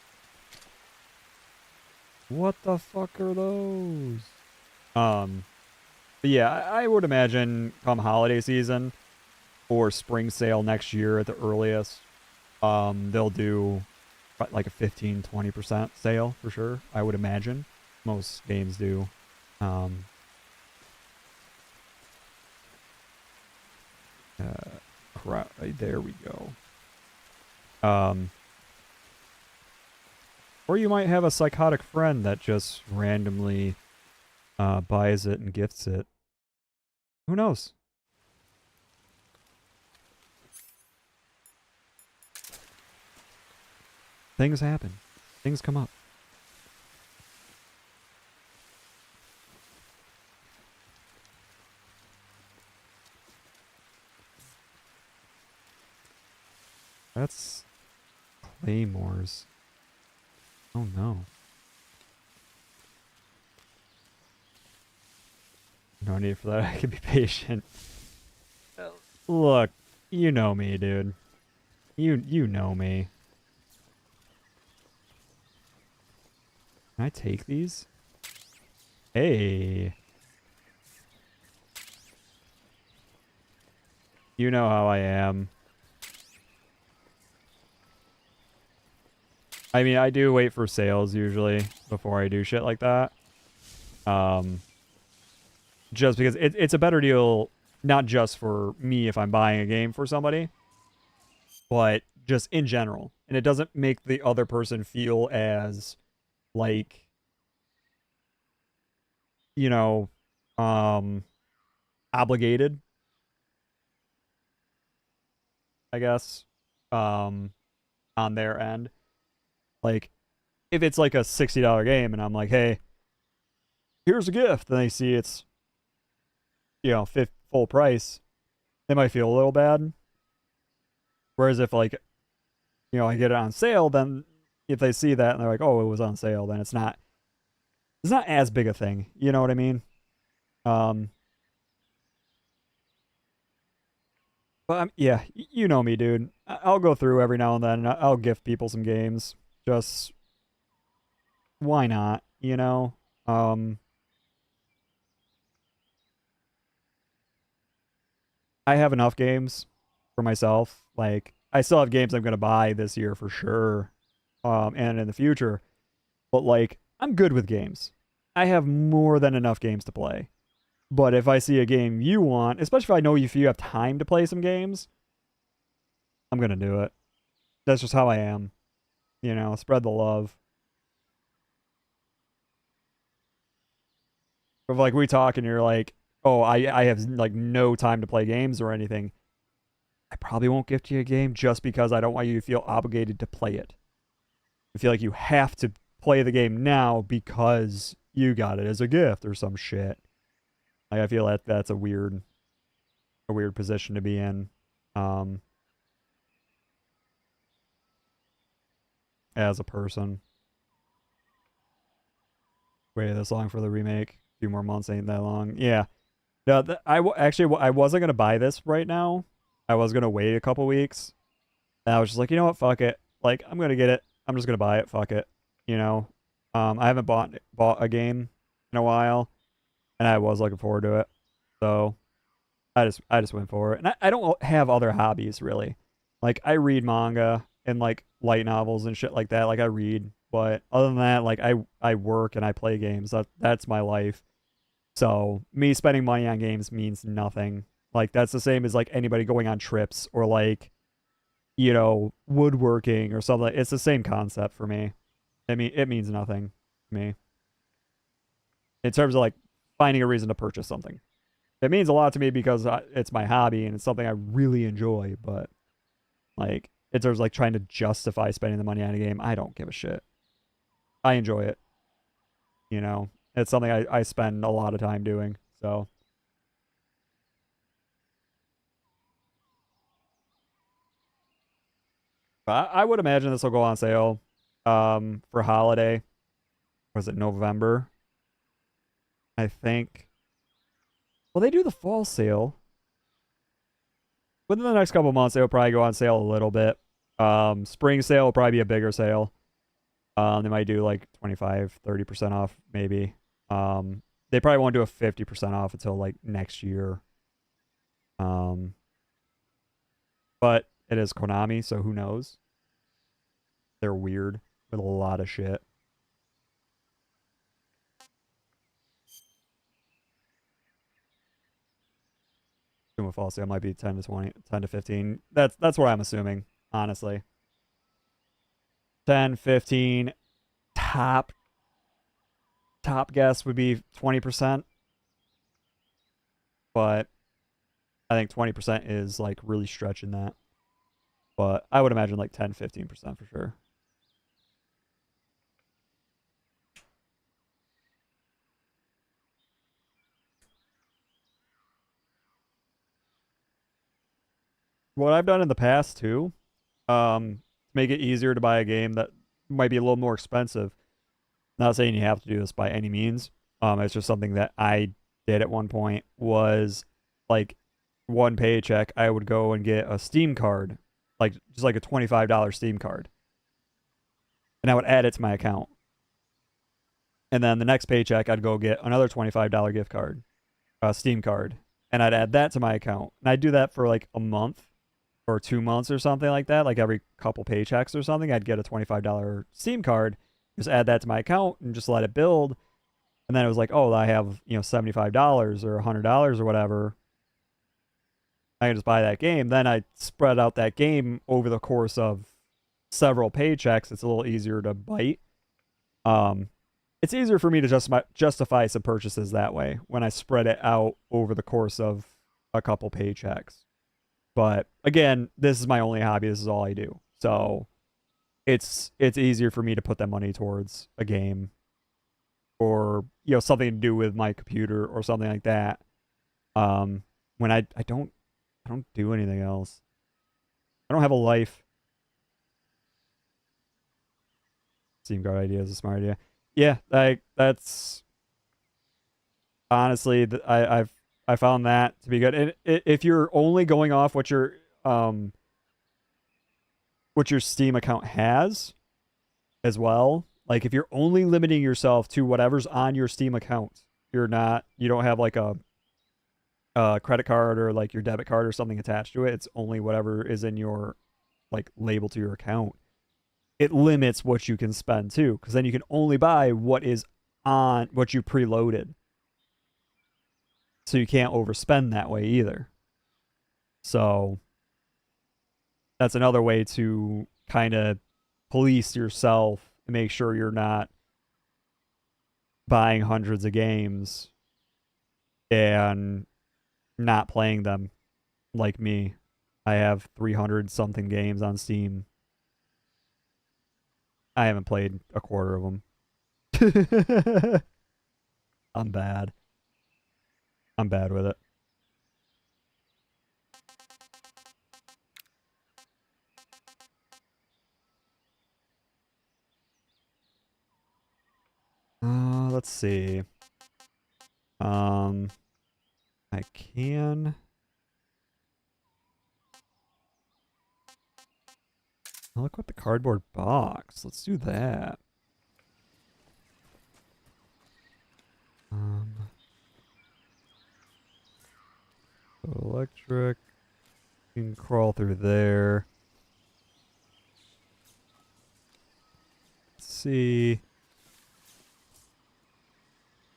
What the fuck are those? But yeah, I would imagine come holiday season or spring sale next year at the earliest, they'll do like a 15-20% sale for sure, I would imagine. Most games do. Crap, there we go. Or you might have a psychotic friend that just randomly buys it and gifts it. Who knows? Things happen. Things come up. That's claymores. Oh no. No need for that. I can be patient. Look, you know me, dude. You know me. Can I take these? Hey. You know how I am. I mean, I do wait for sales usually before I do shit like that. Just because it's a better deal, not just for me if I'm buying a game for somebody, but just in general. And it doesn't make the other person feel as, like, you know, obligated, I guess, on their end. Like, if it's like a $60 game and I'm like, hey, here's a gift, and they see it's, you know, full price, they might feel a little bad. Whereas if, like, you know, I get it on sale, then if they see that and they're like, oh, it was on sale, then it's not as big a thing. You know what I mean? But yeah, you know me, dude. I'll go through every now and then. I'll gift people some games. Just why not? You know. I have enough games for myself. Like, I still have games I'm gonna buy this year for sure, and in the future. But like, I'm good with games. I have more than enough games to play. But if I see a game you want, especially if I know if you have time to play some games, I'm gonna do it. That's just how I am. You know, spread the love. If like we talk and you're like, oh, I have like no time to play games or anything, I probably won't gift you a game just because I don't want you to feel obligated to play it. I feel like you have to play the game now because you got it as a gift or some shit. Like, I feel that that's a weird position to be in. As a person. Waited this long for the remake. A few more months ain't that long. Yeah. No, I wasn't going to buy this right now. I was going to wait a couple weeks. And I was just like, you know what? Fuck it. Like, I'm going to get it. I'm just going to buy it. Fuck it. You know? I haven't bought a game in a while. And I was looking forward to it. So I just went for it. And I don't have other hobbies, really. Like, I read manga and, like, light novels and shit like that. Like, I read. But other than that, like, I work and I play games. That's my life. So me spending money on games means nothing. Like, that's the same as, like, anybody going on trips or, like, you know, woodworking or something. It's the same concept for me. I mean, it means nothing to me. In terms of, like, finding a reason to purchase something. It means a lot to me because it's my hobby and it's something I really enjoy. But, like, in terms of, like, trying to justify spending the money on a game, I don't give a shit. I enjoy it. You know, it's something I spend a lot of time doing. So. I would imagine this will go on sale for holiday. Was it November? I think. Well, they do the fall sale. Within the next couple months, they'll probably go on sale a little bit. Spring sale will probably be a bigger sale. They might do like 25, 30% off, maybe. They probably won't do a 50% off until like next year. But it is Konami, so who knows? They're weird with a lot of shit. Assuming fall sale might be 10 to 20, 10 to 15. That's what I'm assuming, honestly. 10, 15, top guess would be 20%. But I think 20% is like really stretching that. But I would imagine like 10, 15% for sure. What I've done in the past too, to make it easier to buy a game that might be a little more expensive. Not saying you have to do this by any means. It's just something that I did at one point was like one paycheck, I would go and get a Steam card, like just like a $25 Steam card. And I would add it to my account. And then the next paycheck, I'd go get another $25 gift card, Steam card. And I'd add that to my account. And I'd do that for like a month. or 2 months or something like that, like every couple paychecks or something, I'd get a $25 Steam card, just add that to my account and just let it build. And then it was like, oh, I have, you know, $75 or $100 or whatever. I can just buy that game. Then I spread out that game over the course of several paychecks. It's a little easier to bite. It's easier for me to justify some purchases that way when I spread it out over the course of a couple paychecks. But again, this is my only hobby. This is all I do. So it's easier for me to put that money towards a game or, you know, something to do with my computer or something like that. When I don't do anything else. I don't have a life. Steam card idea is a smart idea. Yeah, that's honestly, I found that to be good. And if you're only going off what your Steam account has as well, like if you're only limiting yourself to whatever's on your Steam account, you don't have like a credit card or like your debit card or something attached to it. It's only whatever is in your like label to your account. It limits what you can spend too, because then you can only buy what is on what you preloaded. So you can't overspend that way either. So that's another way to kind of police yourself and make sure you're not buying hundreds of games and not playing them like me. I have 300 something games on Steam. I haven't played a quarter of them. I'm bad. I'm bad with it. Let's see. I can. Look at the cardboard box. Let's do that. Electric. You can crawl through there. Let's see. Is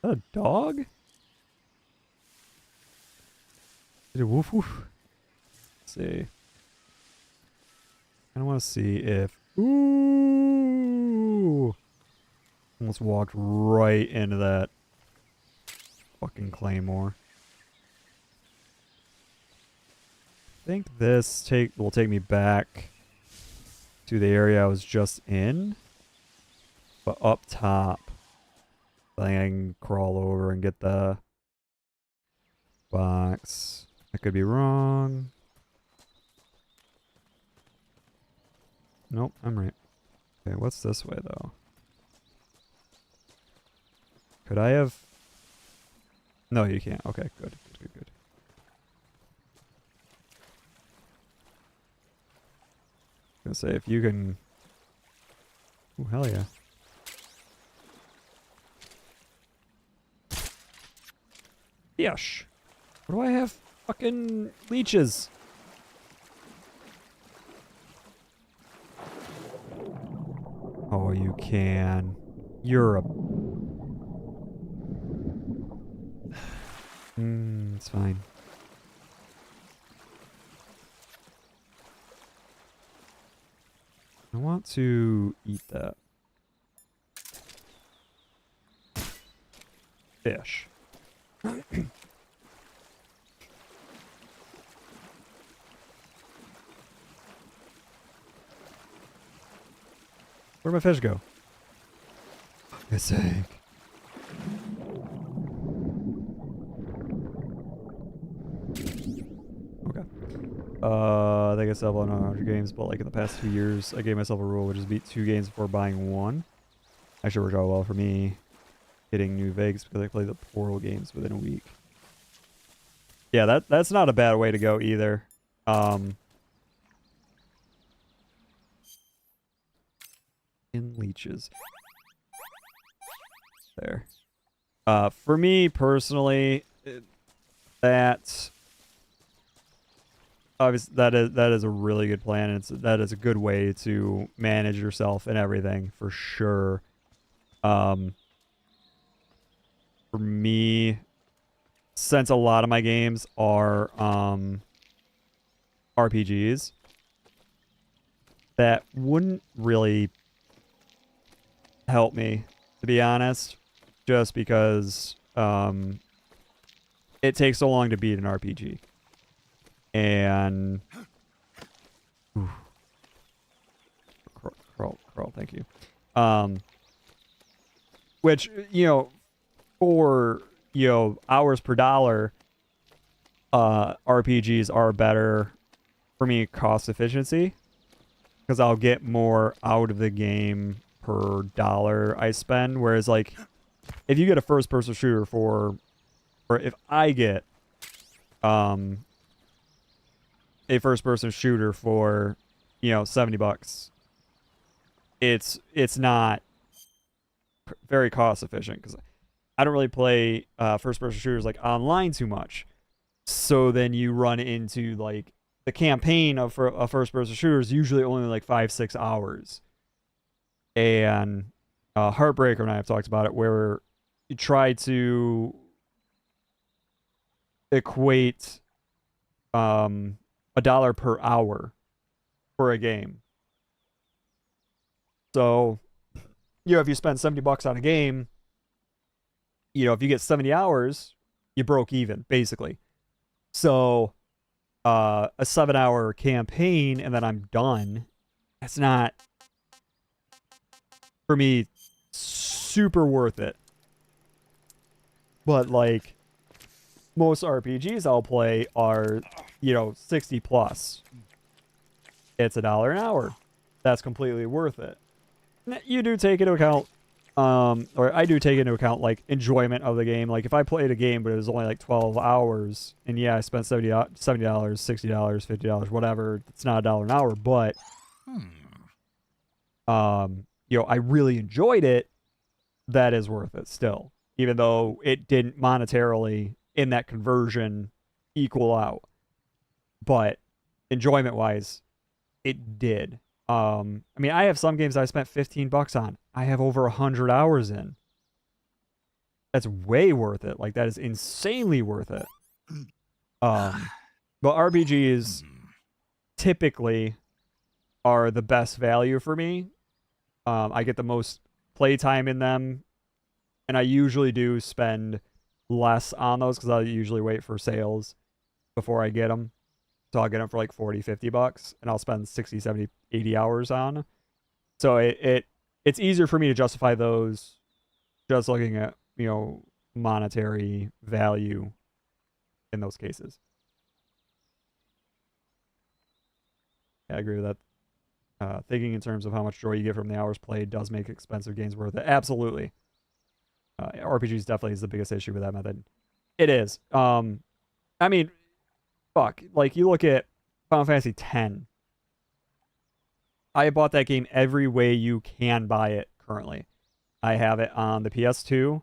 that a dog? Did it woof woof? Let's see. I want to see if... Ooh! Almost walked right into that fucking claymore. I think this will take me back to the area I was just in. But up top. I think I can crawl over and get the box. I could be wrong. Nope, I'm right. Okay, what's this way, though? Could I have... No, you can't. Okay, good. Good. I was gonna say, if you can... Ooh, hell yeah. Yosh! What do I have? Fucking leeches! Oh, you can. You're a... it's fine. I want to eat that. Fish. Where'd my fish go? For goodness sake. Okay. I think I still have 100 games, but like in the past 2 years, I gave myself a rule, which is beat 2 games before buying one. Actually worked out well for me getting New Vegas because I played the Portal games within a week. Yeah, that's not a bad way to go either. In leeches. There. For me personally, that obviously that is a really good plan, and that is a good way to manage yourself and everything for sure. For me, since a lot of my games are RPGs, that wouldn't really help me, to be honest, just because it takes so long to beat an RPG. And Carl, thank you. Which, for hours per dollar, RPGs are better for me cost efficiency, because I'll get more out of the game per dollar I spend. Whereas, like, if you get a first-person shooter or if I get a first-person shooter for $70, it's not very cost efficient, because I don't really play first-person shooters like online too much. So then you run into, like, the campaign of a first-person shooter is usually only like 5-6 hours. And Heartbreaker and I have talked about it, where you try to equate $1 per hour for a game. So, if you spend $70 on a game, if you get 70 hours, you broke even, basically. So, a 7-hour campaign and then I'm done. That's not, for me, super worth it. But, like, most RPGs I'll play are, 60 plus. It's $1 an hour. That's completely worth it. You do take into account, or I do take into account, like, enjoyment of the game. Like, if I played a game but it was only like 12 hours, and yeah, I spent $70, $60, $50, whatever, it's not $1 an hour, but I really enjoyed it, that is worth it still, even though it didn't monetarily in that conversion equal out. But enjoyment wise, it did. I mean, I have some games I spent $15 on. I have over 100 hours in. That's way worth it. Like, that is insanely worth it. But RPGs typically are the best value for me. I get the most playtime in them, and I usually do spend less on those, because I'll usually wait for sales before I get them. So I'll get them for like $40-$50, and I'll spend 60, 70, 80 hours on. So it's easier for me to justify those just looking at, monetary value in those cases. Yeah, I agree with that. Thinking in terms of how much joy you get from the hours played does make expensive games worth it. Absolutely. RPGs definitely is the biggest issue with that method. It is. I mean, fuck. Like, you look at Final Fantasy X. I bought that game every way you can buy it currently. I have it on the PS2.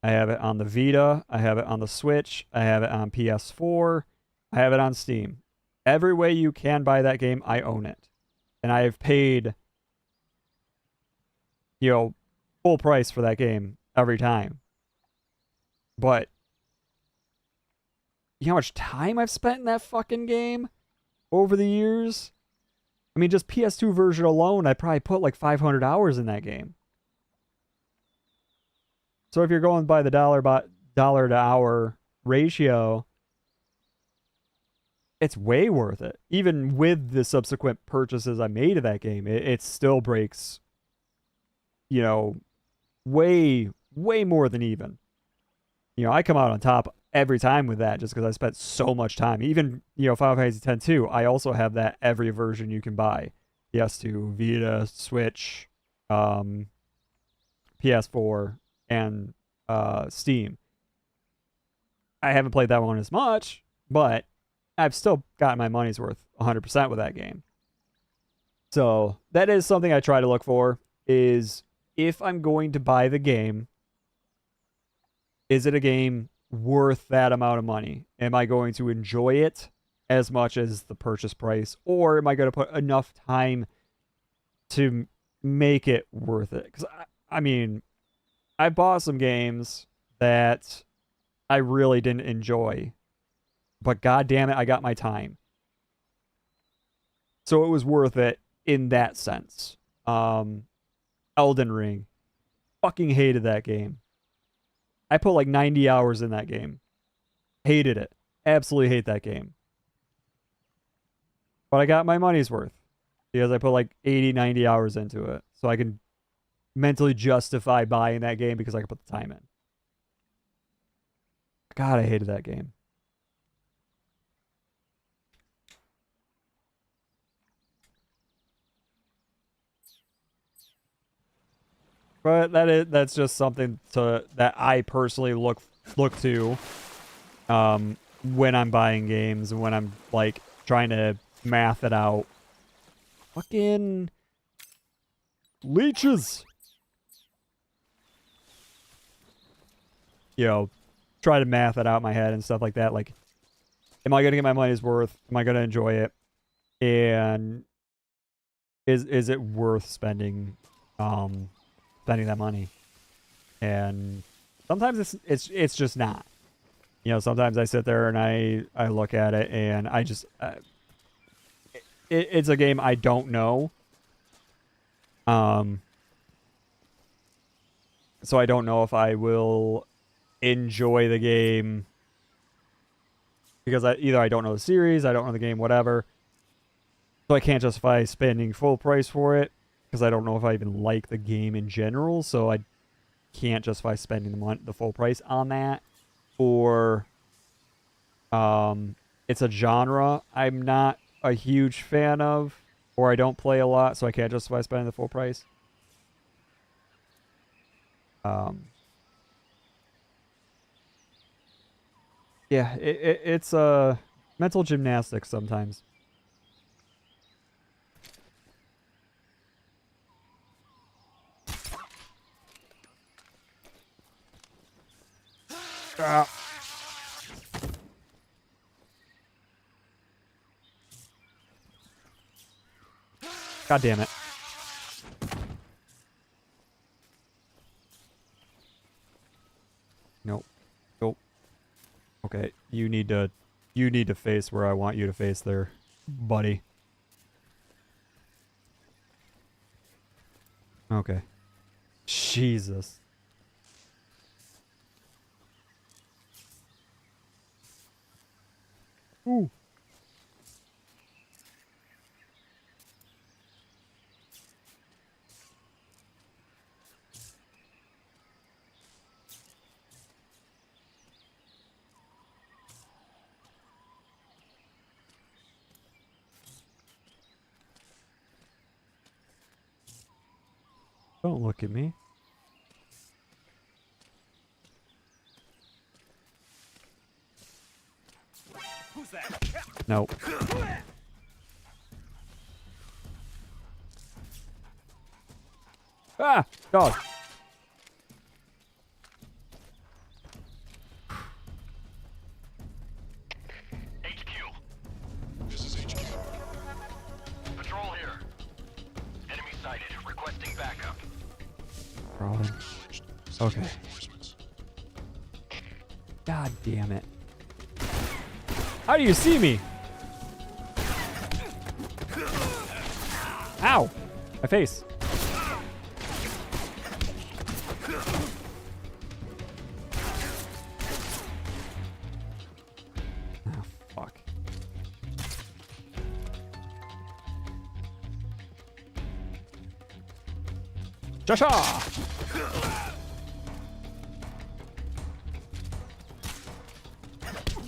I have it on the Vita. I have it on the Switch. I have it on PS4. I have it on Steam. Every way you can buy that game, I own it. And I have paid, full price for that game every time. But you know how much time I've spent in that fucking game over the years? I mean, just PS2 version alone, I probably put like 500 hours in that game. So if you're going by the dollar to hour ratio, it's way worth it. Even with the subsequent purchases I made of that game, it still breaks, way more than even. I come out on top every time with that, just because I spent so much time. Even, Final Fantasy X-2, I also have that every version you can buy. PS2, Vita, Switch, PS4, and Steam. I haven't played that one as much, but I've still gotten my money's worth 100% with that game. So that is something I try to look for, is if I'm going to buy the game, is it a game worth that amount of money? Am I going to enjoy it as much as the purchase price, or am I going to put enough time to make it worth it? Because I mean, I bought some games that I really didn't enjoy, but god damn it, I got my time. So it was worth it in that sense. Elden Ring. Fucking hated that game. I put like 90 hours in that game. Hated it. Absolutely hate that game. But I got my money's worth because I put like 80, 90 hours into it. So I can mentally justify buying that game because I can put the time in. God, I hated that game. But that's just something that I personally look to when I'm buying games and when I'm like trying to math it out. Fucking leeches. You know, try to math it out in my head and stuff like that. Like, am I going to get my money's worth? Am I going to enjoy it? And is it worth spending that money? And sometimes it's just not. You know, sometimes I sit there and I look at it and I just it's a game I don't know. So I don't know if I will enjoy the game because either I don't know the series, I don't know the game, whatever. So I can't justify spending full price for it because I don't know if I even like the game in general. So I can't justify spending the full price on that. Or it's a genre I'm not a huge fan of, or I don't play a lot, so I can't justify spending the full price. Yeah, it's mental gymnastics sometimes. Ah. God damn it. Nope. Nope. Okay, you need to face where I want you to face there, buddy. Okay. Jesus. Ooh. Don't look at me. Who's that? No. Ah! Dog. This is HQ. Patrol here. Enemy sighted. Requesting backup. Problem. Okay. God damn it. How do you see me? Ow! My face. Oh, fuck. Joshua!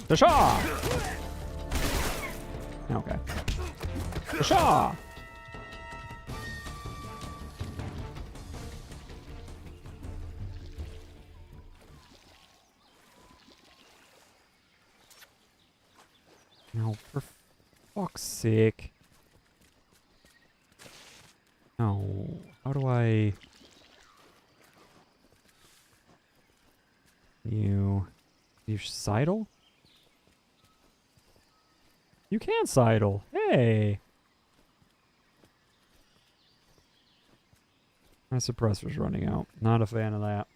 Joshua! Okay. Joshua! No, for fuck's sake. No. How do I... You... You sidle? You can sidle. Hey. My suppressor's running out. Not a fan of that.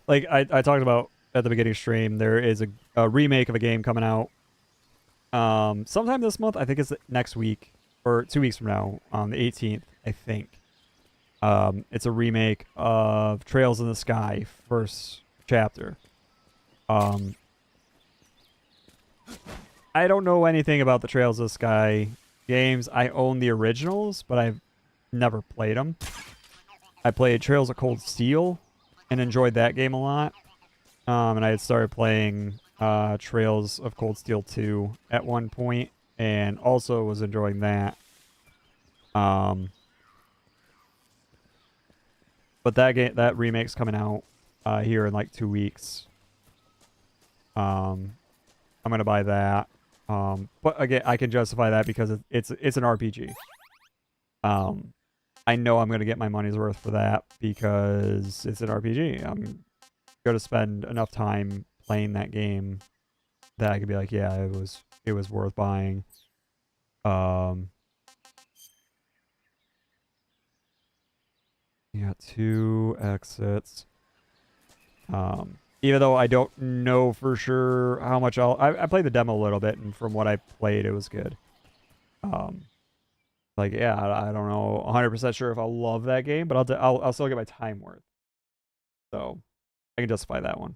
Like I talked about at the beginning stream, there is a remake of a game coming out. Sometime this month. I think it's next week or 2 weeks from now, on the 18th, I think. It's a remake of Trails in the Sky, first chapter. I don't know anything about the Trails of the Sky games. I own the originals, but I've never played them. I played Trails of Cold Steel and enjoyed that game a lot. And I had started playing Trails of Cold Steel 2 at one point, and also was enjoying that. But that remake's coming out here in like 2 weeks. I'm gonna buy that. But again, I can justify that because it's an RPG. I know I'm gonna get my money's worth for that because it's an RPG. I'm gonna spend enough time playing that game that I could be like, yeah, it was worth buying. You got 2 exits. Even though I don't know for sure how much I played the demo a little bit, and from what I played, it was good. Like, yeah, I don't know 100% sure if I'll love that game, but I'll still get my time worth. So I can justify that one.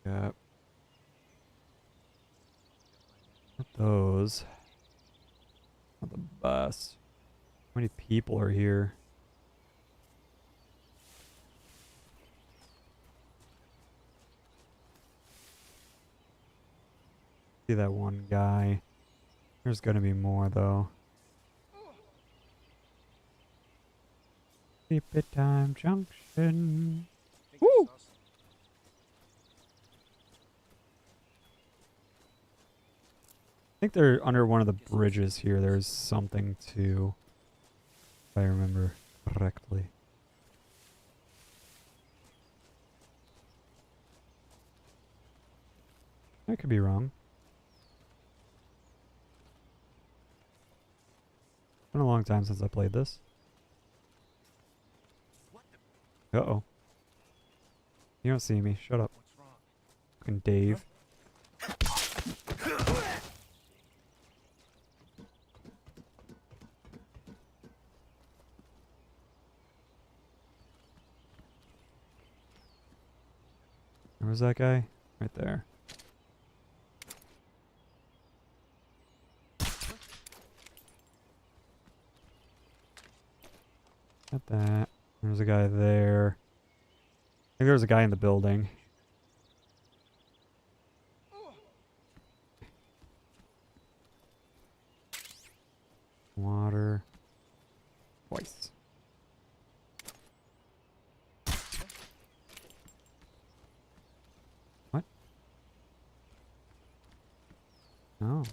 Yep. Those. Not the best. How many people are here? See that one guy. There's gonna be more though. Sleepy Time Junction. Woo! I think they're under one of the bridges here. There's something to, if I remember correctly. I could be wrong. It's been a long time since I played this. Uh-oh. You don't see me. Shut up. Fucking Dave. Where was that guy? Right there. Got that. There's a guy there. I think there was a guy in the building. Water. Twice. What? Oh.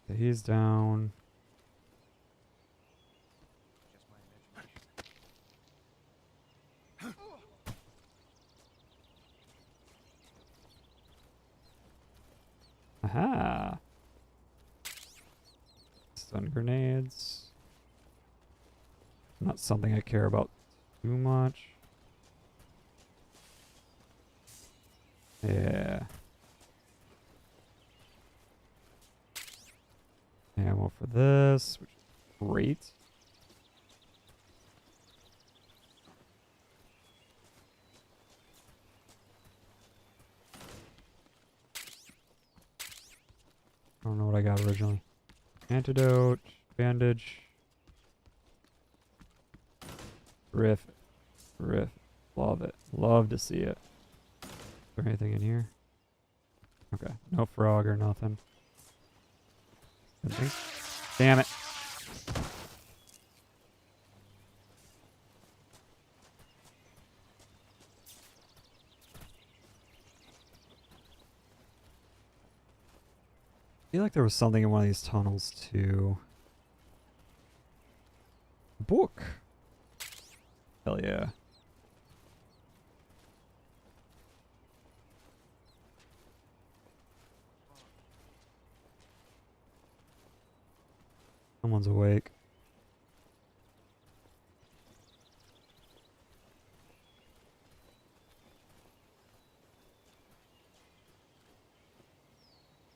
Okay, he's down. Aha! Stun grenades. Not something I care about too much. Yeah. Ammo for this, which is great. I don't know what I got originally. Antidote, bandage. Riff. Love it. Love to see it. Is there anything in here? Okay, no frog or nothing. Damn it. I feel like there was something in one of these tunnels too. Book. Hell yeah. Someone's awake.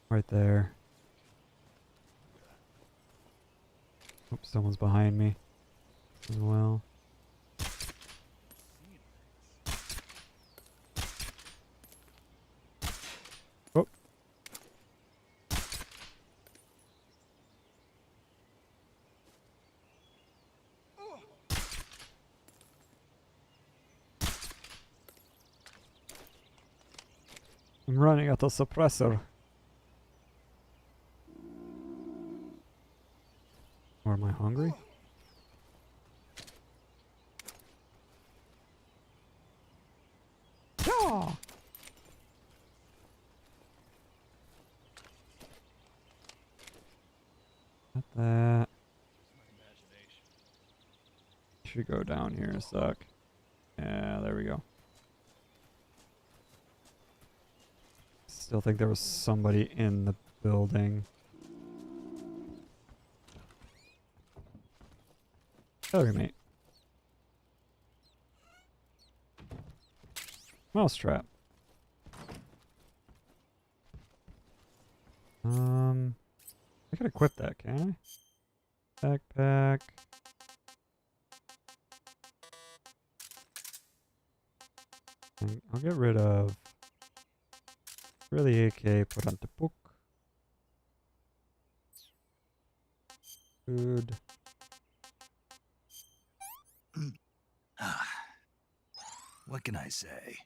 Right there. Oops, someone's behind me as well. Oh. I'm running at the suppressor. Or am I hungry? Yeah. Got that. Should go down here in a sec. Yeah, there we go. Still think there was somebody in the building. Okay, mate. Mousetrap. I could equip that, can I? Backpack. And I'll get rid of the AK, put on the book. Food. What can I say?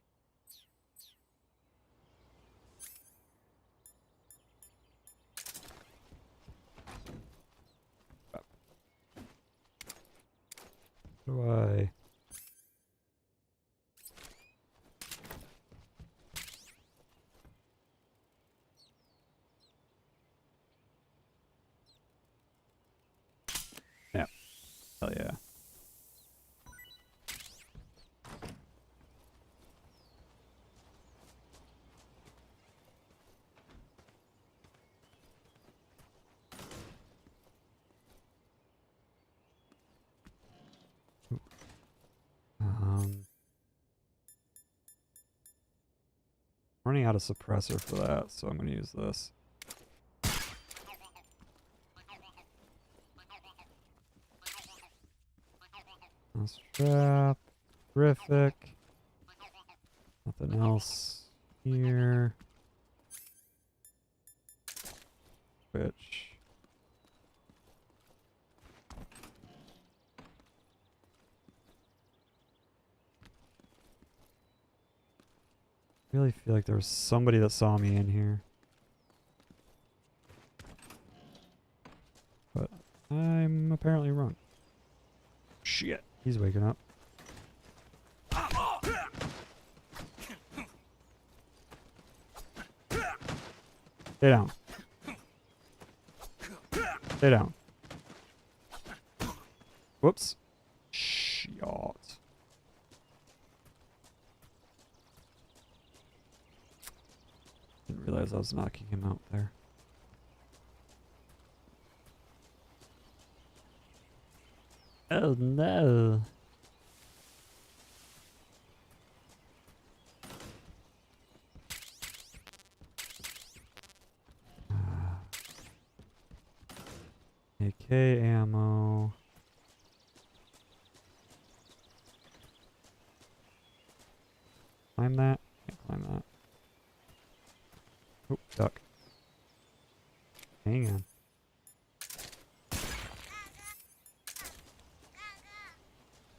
How do I... Yeah. Hell yeah. Running out of suppressor for that, so I'm going to use this. Strap. Terrific. Nothing else here. Which... I really feel like there was somebody that saw me in here. But I'm apparently wrong. Shit, he's waking up. Stay down. Stay down. Whoops. Shit. Didn't realize I was knocking him out there. Oh no. AK ammo. Climb that? Can't climb that. Oh, duck. Hang on.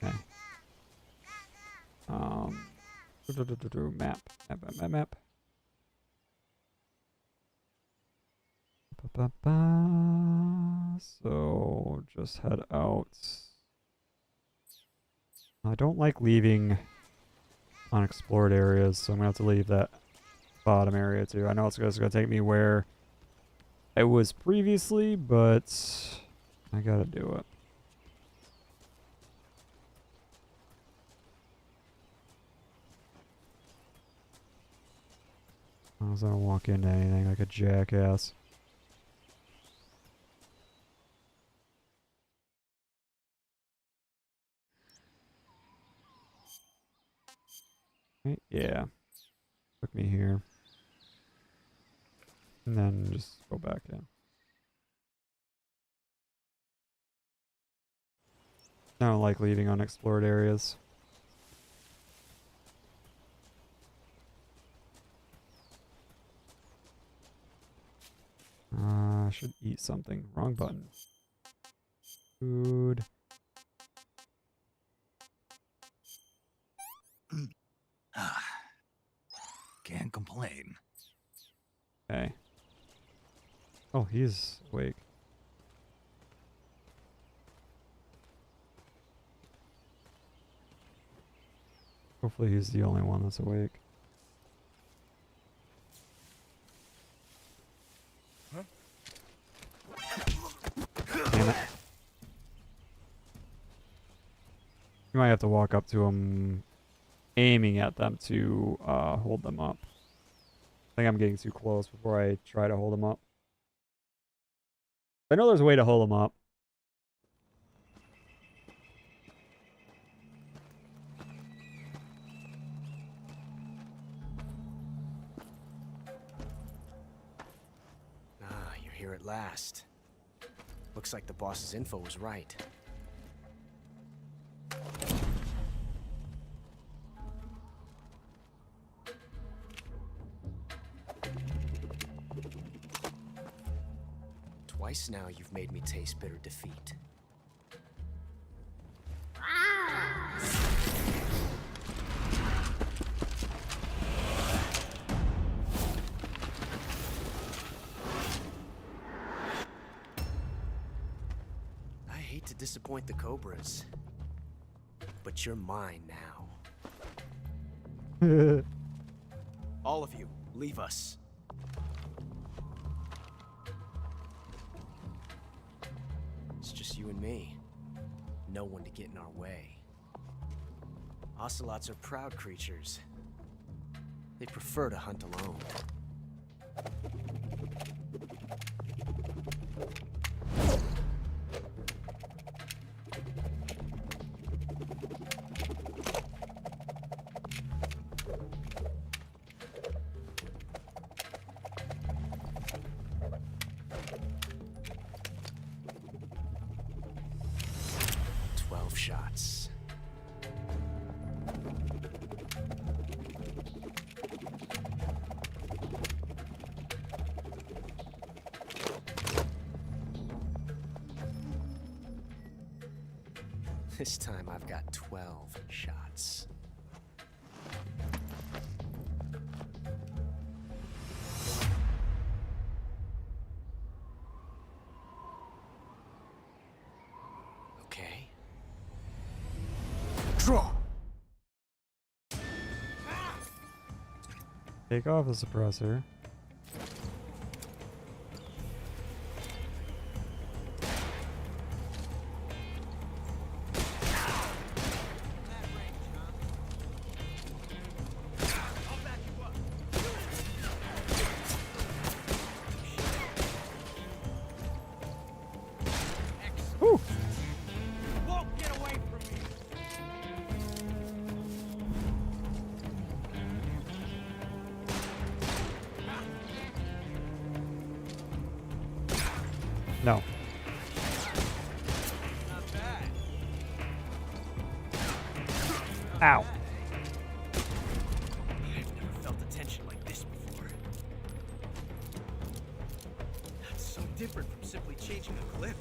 Okay. Map. Map. So just head out. I don't like leaving unexplored areas, so I'm gonna have to leave that bottom area too. I know it's gonna take me where I was previously, but I gotta do it. I don't walk into anything like a jackass. Right, yeah. Took me here. And then just go back in. I don't like leaving unexplored areas. I should eat something. Wrong button. Food. Can't complain. Okay. Oh, he's awake. Hopefully he's the only one that's awake. Damn it. You might have to walk up to him, aiming at them to hold them up. I think I'm getting too close before I try to hold them up. I know there's a way to hold them up. Ah, you're here at last. Looks like the boss's info was right. Twice now you've made me taste bitter defeat. I hate to disappoint the Cobras, but you're mine now. All of you, leave us. It's just you and me. No one to get in our way. Ocelots are proud creatures. They prefer to hunt alone. Shots. This time I've got 12 shots. Okay. Draw. Take off the suppressor. No. Ow. I've never felt a tension like this before. That's so different from simply changing a clip.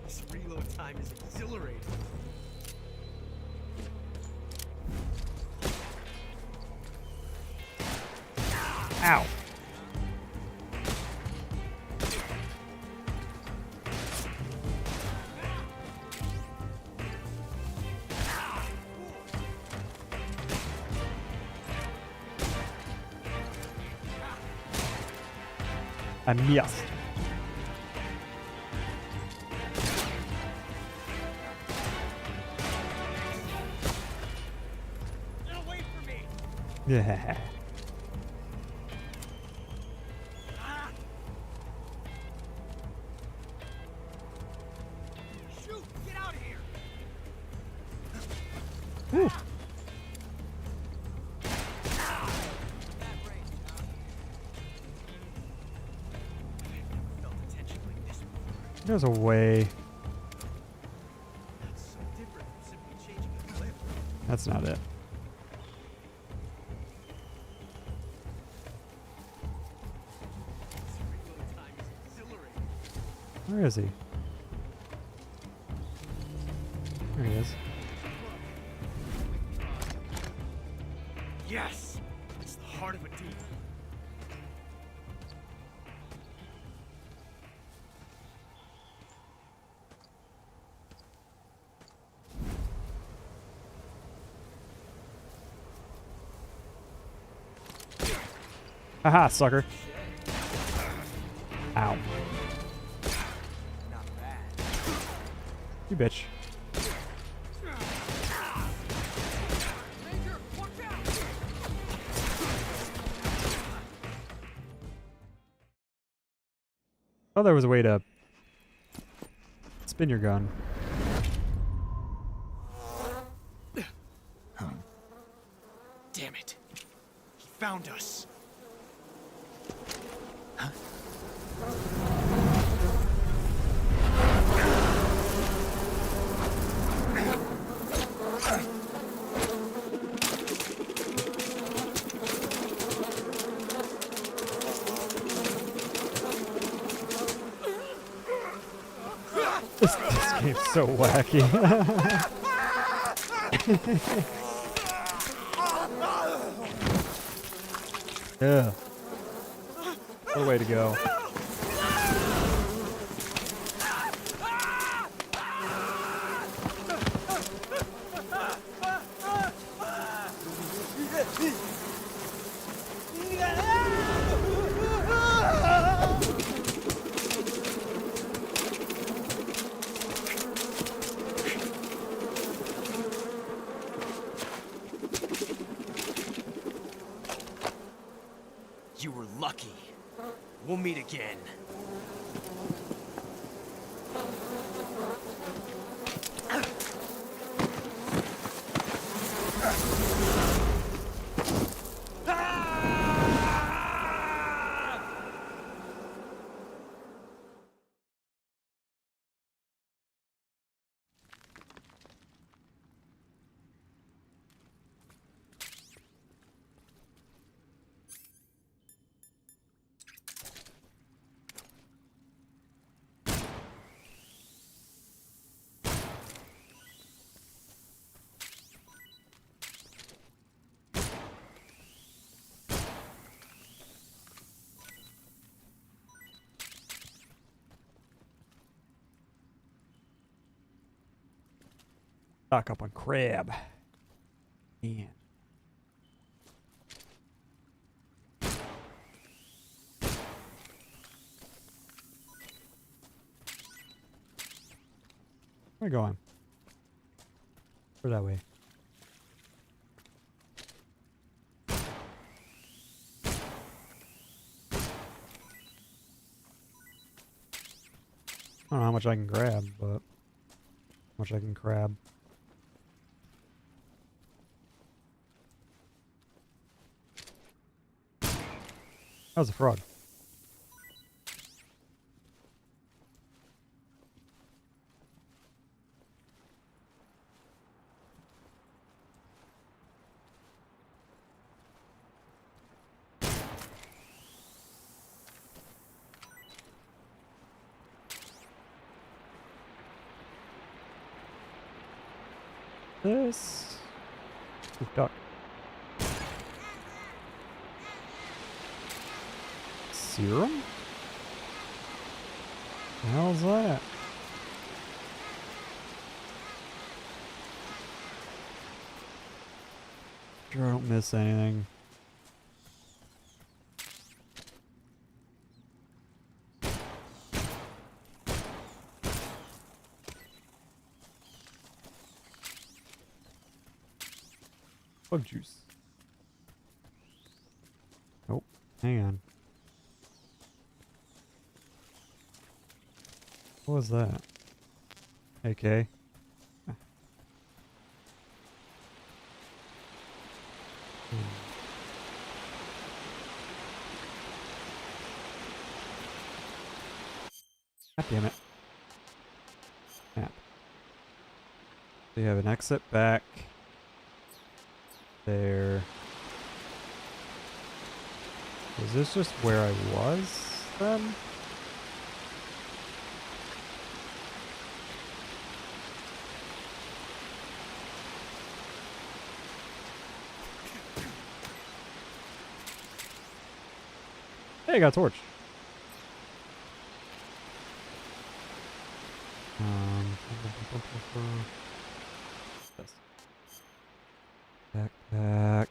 This reload time is exhilarating. Ow. I missed. Yeah. Shoot! Get out of here! Whew. There's a way. That's not it. Where is he? There he is. Yes! It's the heart of a demon. Haha, sucker. Ow. You bitch. Oh, there was a way to spin your gun. Damn it. He found us. This game's so wacky. Yeah. What a way to go. You were lucky. We'll meet again. Stock up on crab. Man. Where are we going? Or that way? I don't know how much I can grab, but how much I can grab. That was a frog. This. Ooh, duck. serum? The hell's that? Sure I don't miss anything. Bug juice. Nope. Hang on. What was that? AK. God damn it. Map. So you have an exit back there. Is this just where I was then? Hey, I got a torch. This. Backpack.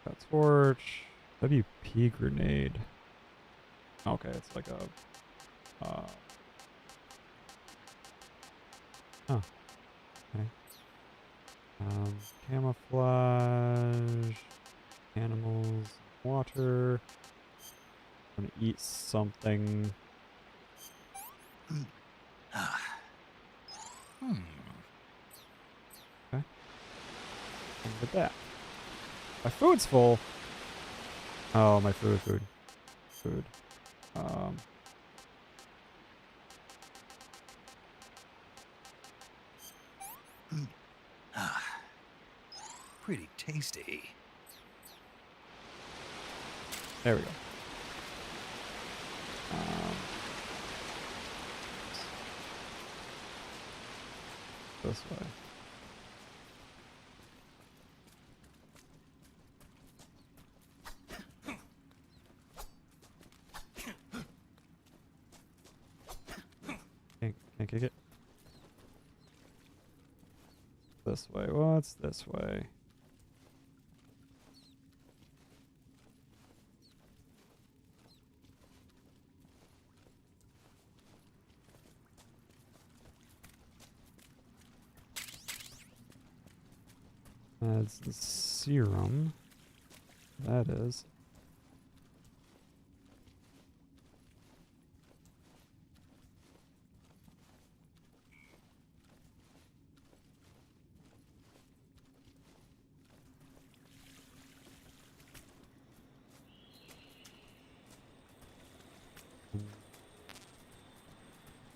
Got torch. WP grenade. Okay, it's like a. Oh. Okay. Camouflage. Animals. Water. I'm gonna eat something. Okay. And with that. My food's full. Oh, my food. Pretty tasty. There we go. This way. Can't kick it. This way. What's this way? That's the serum. That is.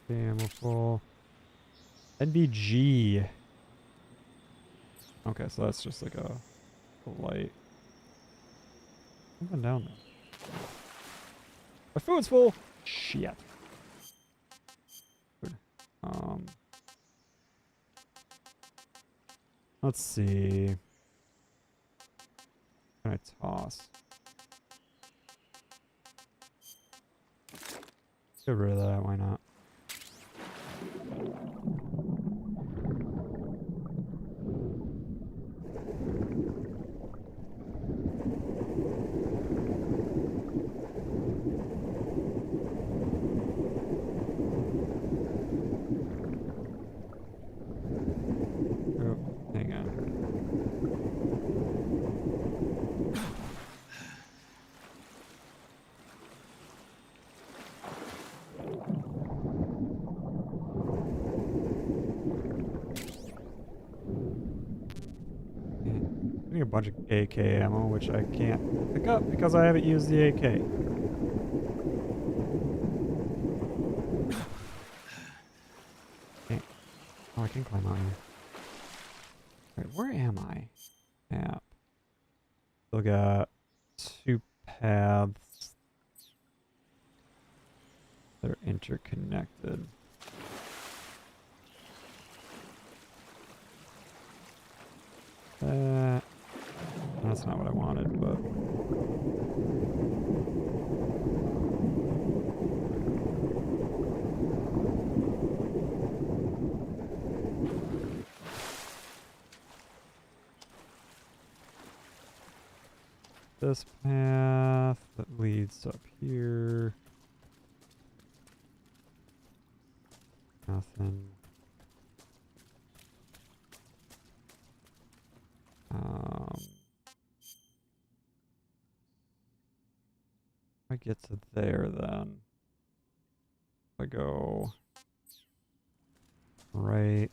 Camouflage. NVG. Okay, so that's just like a light. Something down there. My food's full. Shit. Food. Let's see. What can I toss? Get rid of that. Why not? A bunch of AK ammo, which I can't pick up because I haven't used the AK. Okay. Oh, I can climb out here. Alright, where am I? Map. Still got 2 paths. They're interconnected. That's not what I wanted, but this path that leads up here. Nothing. I get to there then. I go right.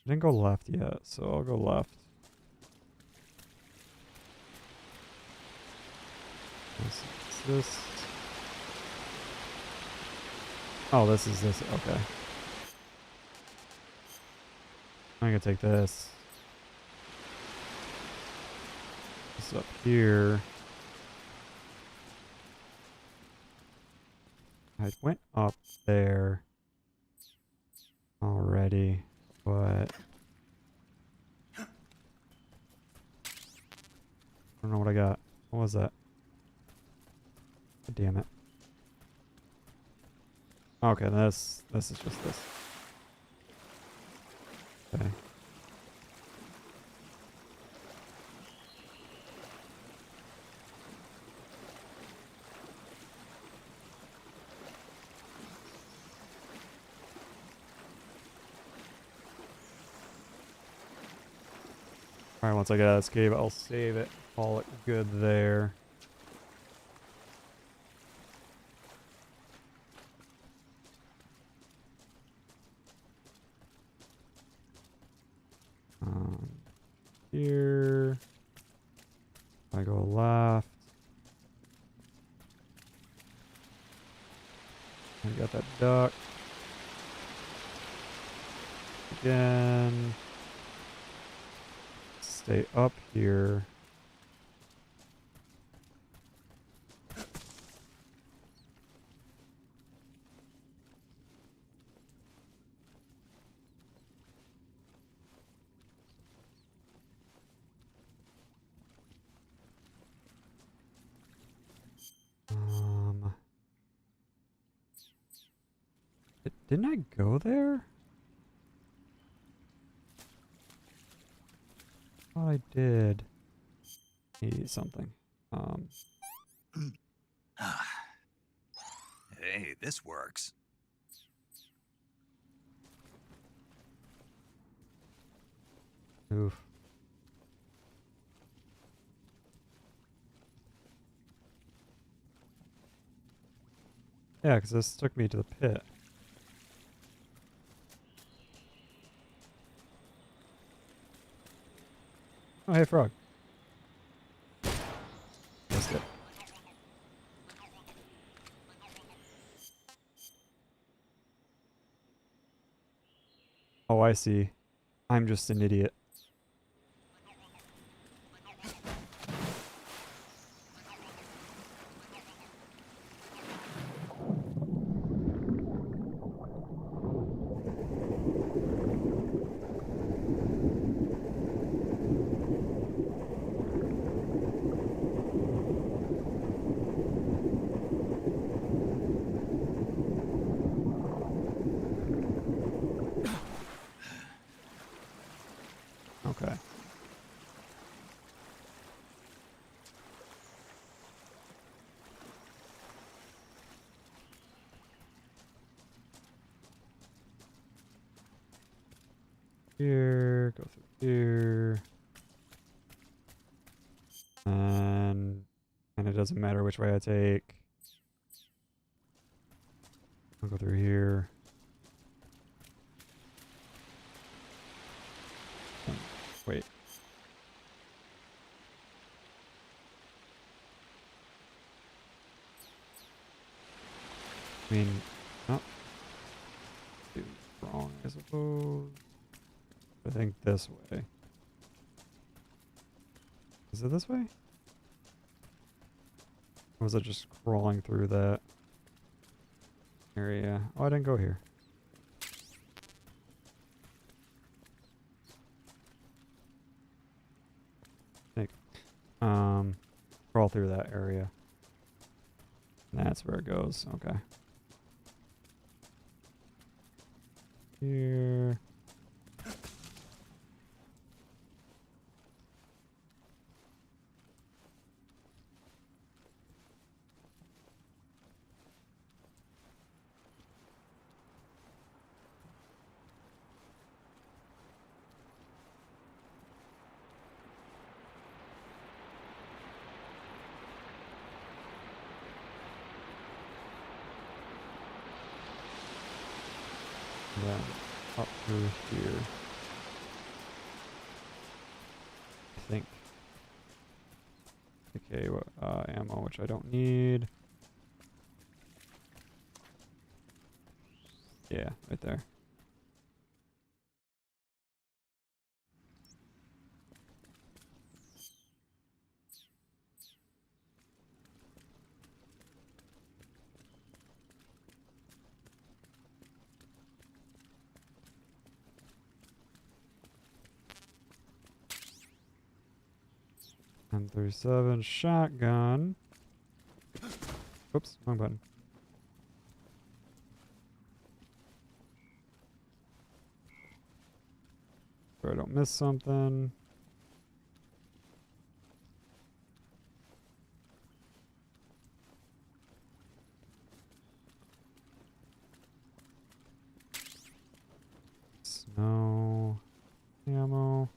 I didn't go left yet, so I'll go left. This. Oh, this is this. Okay. I'm gonna take this. This up here. I went up there already, but I don't know what I got. What was that? God damn it. Okay, this is just this. Okay. Alright, once I get out of this cave, I'll save it. Call it good there. Here. I go left. I got that duck. Again. Stay up here. Didn't I go there? Oh, I did. Need something. Hey, this works. Oof. Yeah, because this took me to the pit. Oh, hey, frog. Missed it. Oh, I see. I'm just an idiot. Okay. Here, go through here. And it doesn't matter which way I take. I'll go through here. Wait. I mean, oh. Wrong, I suppose. I think this way. Is it this way? Or was it just crawling through that area? Oh, I didn't go here. Crawl through that area. That's where it goes. Okay. Here. then up through here. I think. Okay, ammo, which I don't need. Yeah, right there. M37 shotgun. Oops, wrong button. So I don't miss something. Snow ammo.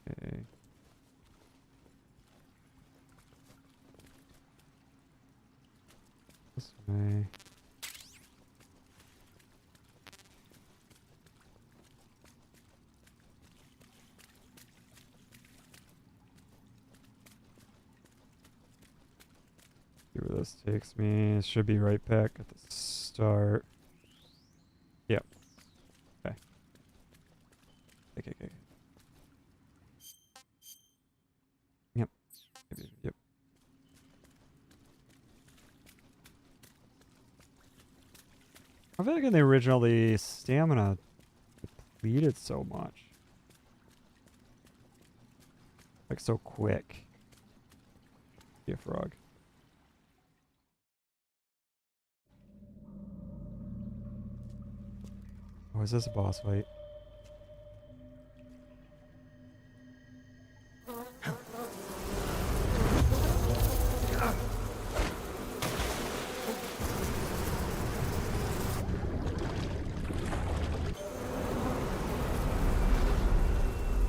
Okay. This way. See where this takes me. It should be right back at the start. Yep. Okay. Okay. Yep. Yep. I feel like in the original, the stamina depleted so much. Like so quick. Yeah, frog. Oh, is this a boss fight?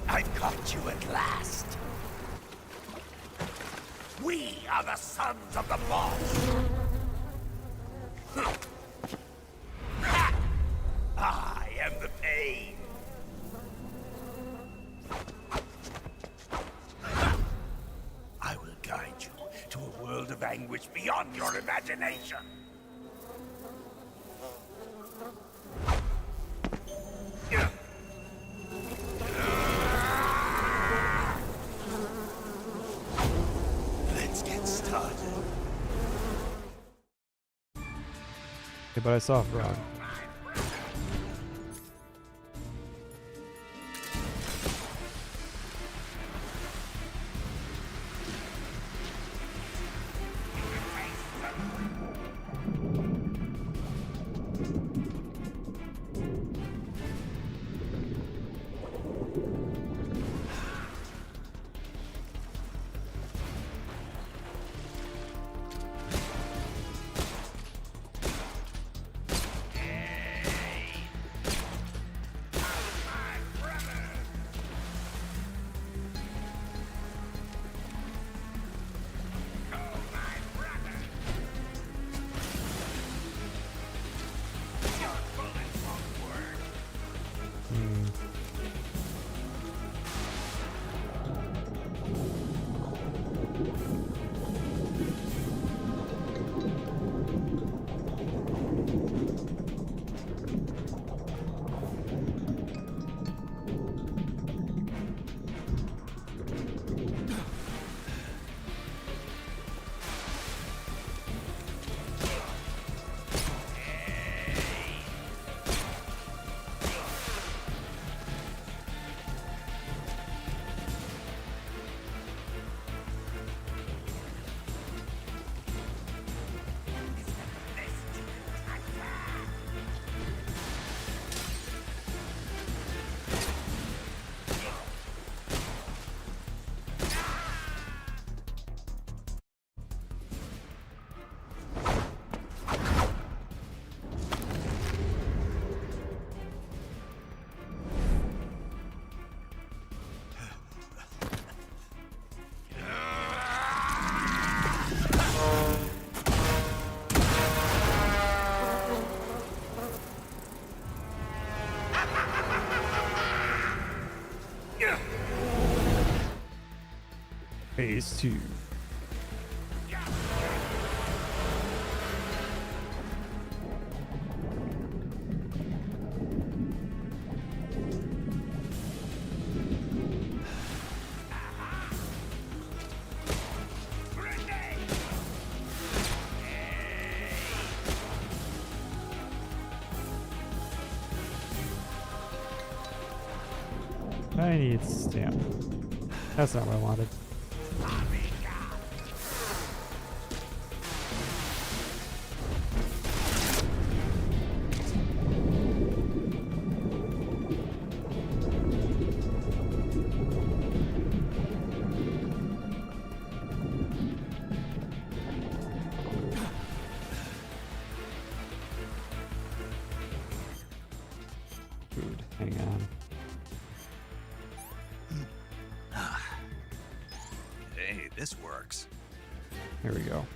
I've caught you at last. We are the sons of the boss. I am the pain. I will guide you to a world of anguish beyond your imagination. Let's get started. Okay, but I saw a frog. Phase 2. I need stamina. That's not what I wanted. Food, hang on. Hey, this works. Here we go.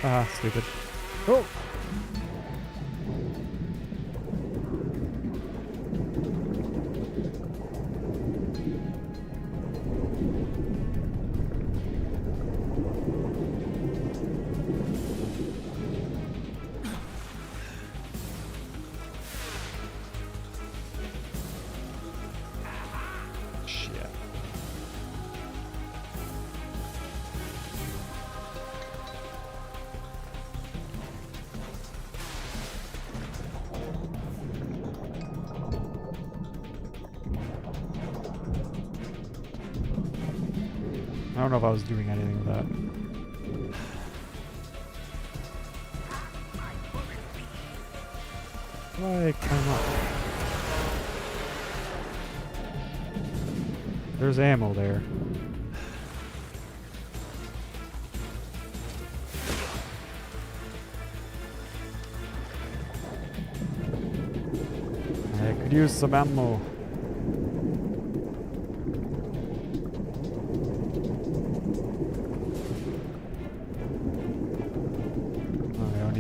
Ah, stupid. Oh! Shit. I don't know if I was doing anything with that. Like, come on. There's ammo there. I could use some ammo.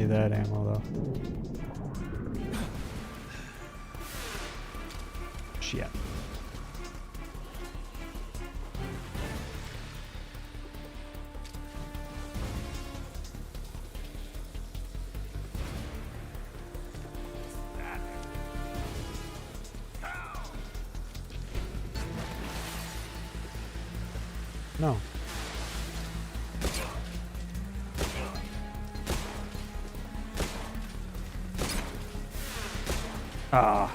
That ammo though. Shit. No. Ah.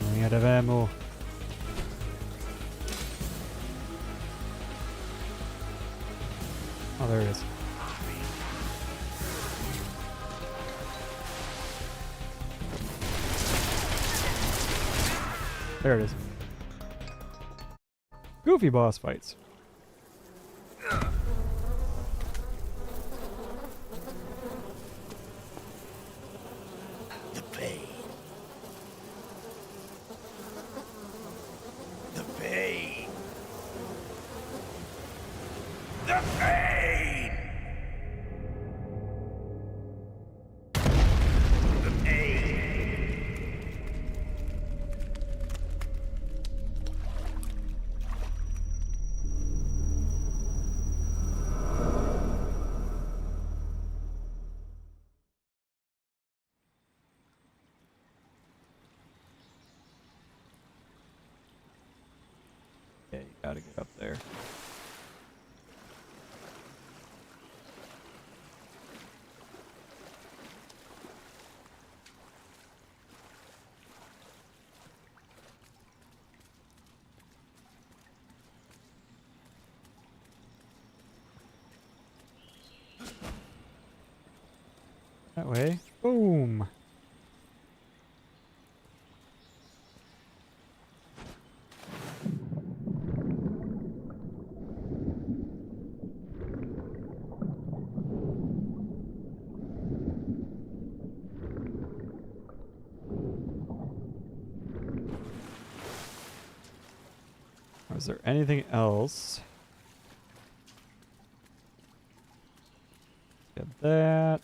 Running out of ammo. Oh, there it is. There it is. Goofy boss fights. Okay, you gotta get up there. That way. Boom. Is there anything else? Get that.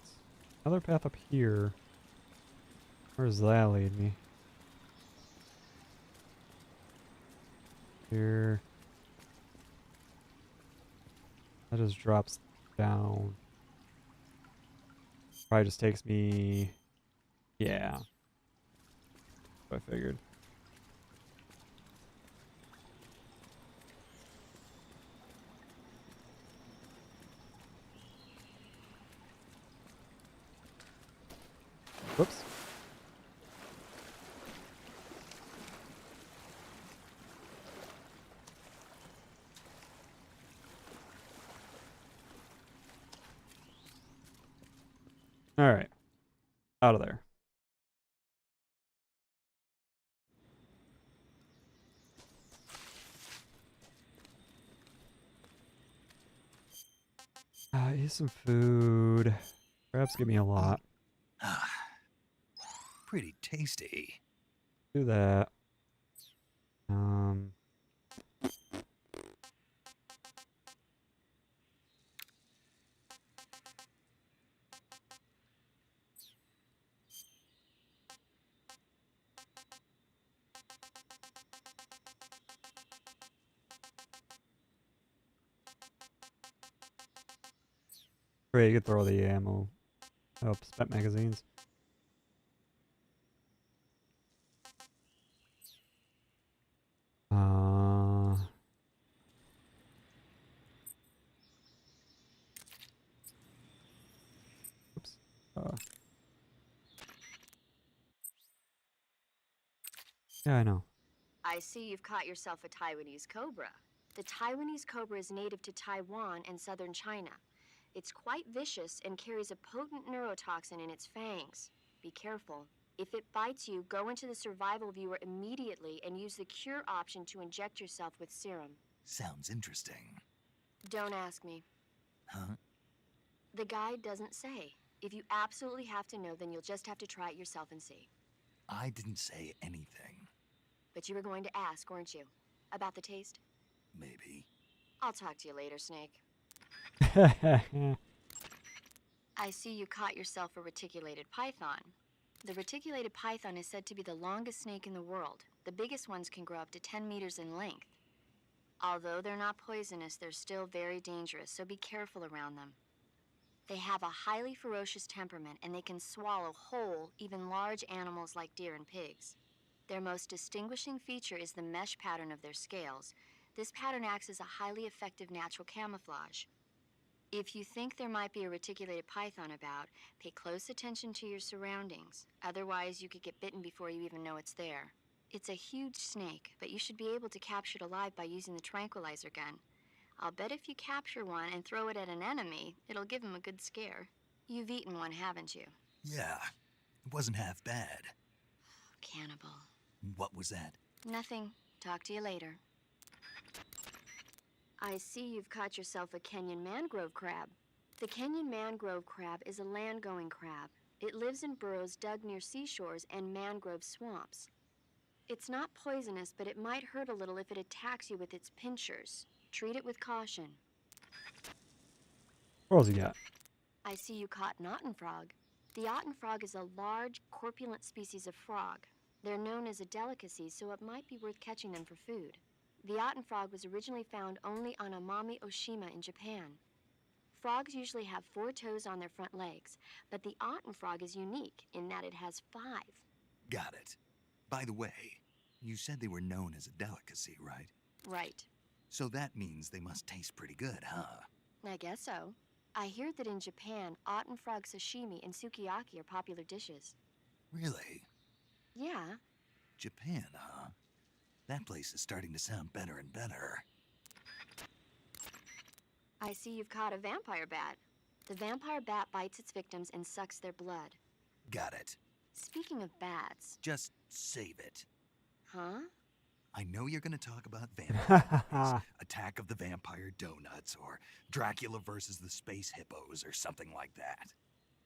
Another path up here. Where does that lead me? Here. That just drops down. Probably just takes me... Yeah. That's what I figured. Whoops. All right. Out of there. Eat some food. Perhaps give me a lot. Pretty tasty. Do that. Great, you could throw the ammo. Oh, spent magazines. Oops. Yeah, I know. I see you've caught yourself a Taiwanese cobra. The Taiwanese cobra is native to Taiwan and southern China. It's quite vicious and carries a potent neurotoxin in its fangs. Be careful. If it bites you, go into the survival viewer immediately and use the cure option to inject yourself with serum. Sounds interesting. Don't ask me. Huh? The guide doesn't say. If you absolutely have to know, then you'll just have to try it yourself and see. I didn't say anything. But you were going to ask, weren't you? About the taste? Maybe. I'll talk to you later, Snake. I see you caught yourself a reticulated python. The reticulated python is said to be the longest snake in the world. The biggest ones can grow up to 10 meters in length. Although they're not poisonous, they're still very dangerous, so be careful around them. They have a highly ferocious temperament, and they can swallow whole, even large animals like deer and pigs. Their most distinguishing feature is the mesh pattern of their scales. This pattern acts as a highly effective natural camouflage. If you think there might be a reticulated python about, pay close attention to your surroundings. Otherwise, you could get bitten before you even know it's there. It's a huge snake, but you should be able to capture it alive by using the tranquilizer gun. I'll bet if you capture one and throw it at an enemy, it'll give him a good scare. You've eaten one, haven't you? Yeah, it wasn't half bad. Cannibal. What was that? Nothing. Talk to you later. I see you've caught yourself a Kenyan mangrove crab. The Kenyan mangrove crab is a land-going crab. It lives in burrows dug near seashores and mangrove swamps. It's not poisonous, but it might hurt a little if it attacks you with its pinchers. Treat it with caution. What else you got? I see you caught an Otten frog. The Otten frog is a large, corpulent species of frog. They're known as a delicacy, so it might be worth catching them for food. The Otten frog was originally found only on Amami Oshima in Japan. Frogs usually have 4 toes on their front legs, but the Otten frog is unique in that it has 5. Got it. By the way, you said they were known as a delicacy, right? Right. So that means they must taste pretty good, huh? I guess so. I hear that in Japan, Otten frog sashimi and sukiyaki are popular dishes. Really? Yeah. Japan, huh? That place is starting to sound better and better. I see you've caught a vampire bat. The vampire bat bites its victims and sucks their blood. Got it. Speaking of bats... Just save it. Huh? I know you're going to talk about vampire movies, Attack of the Vampire Donuts, or Dracula versus the Space Hippos, or something like that.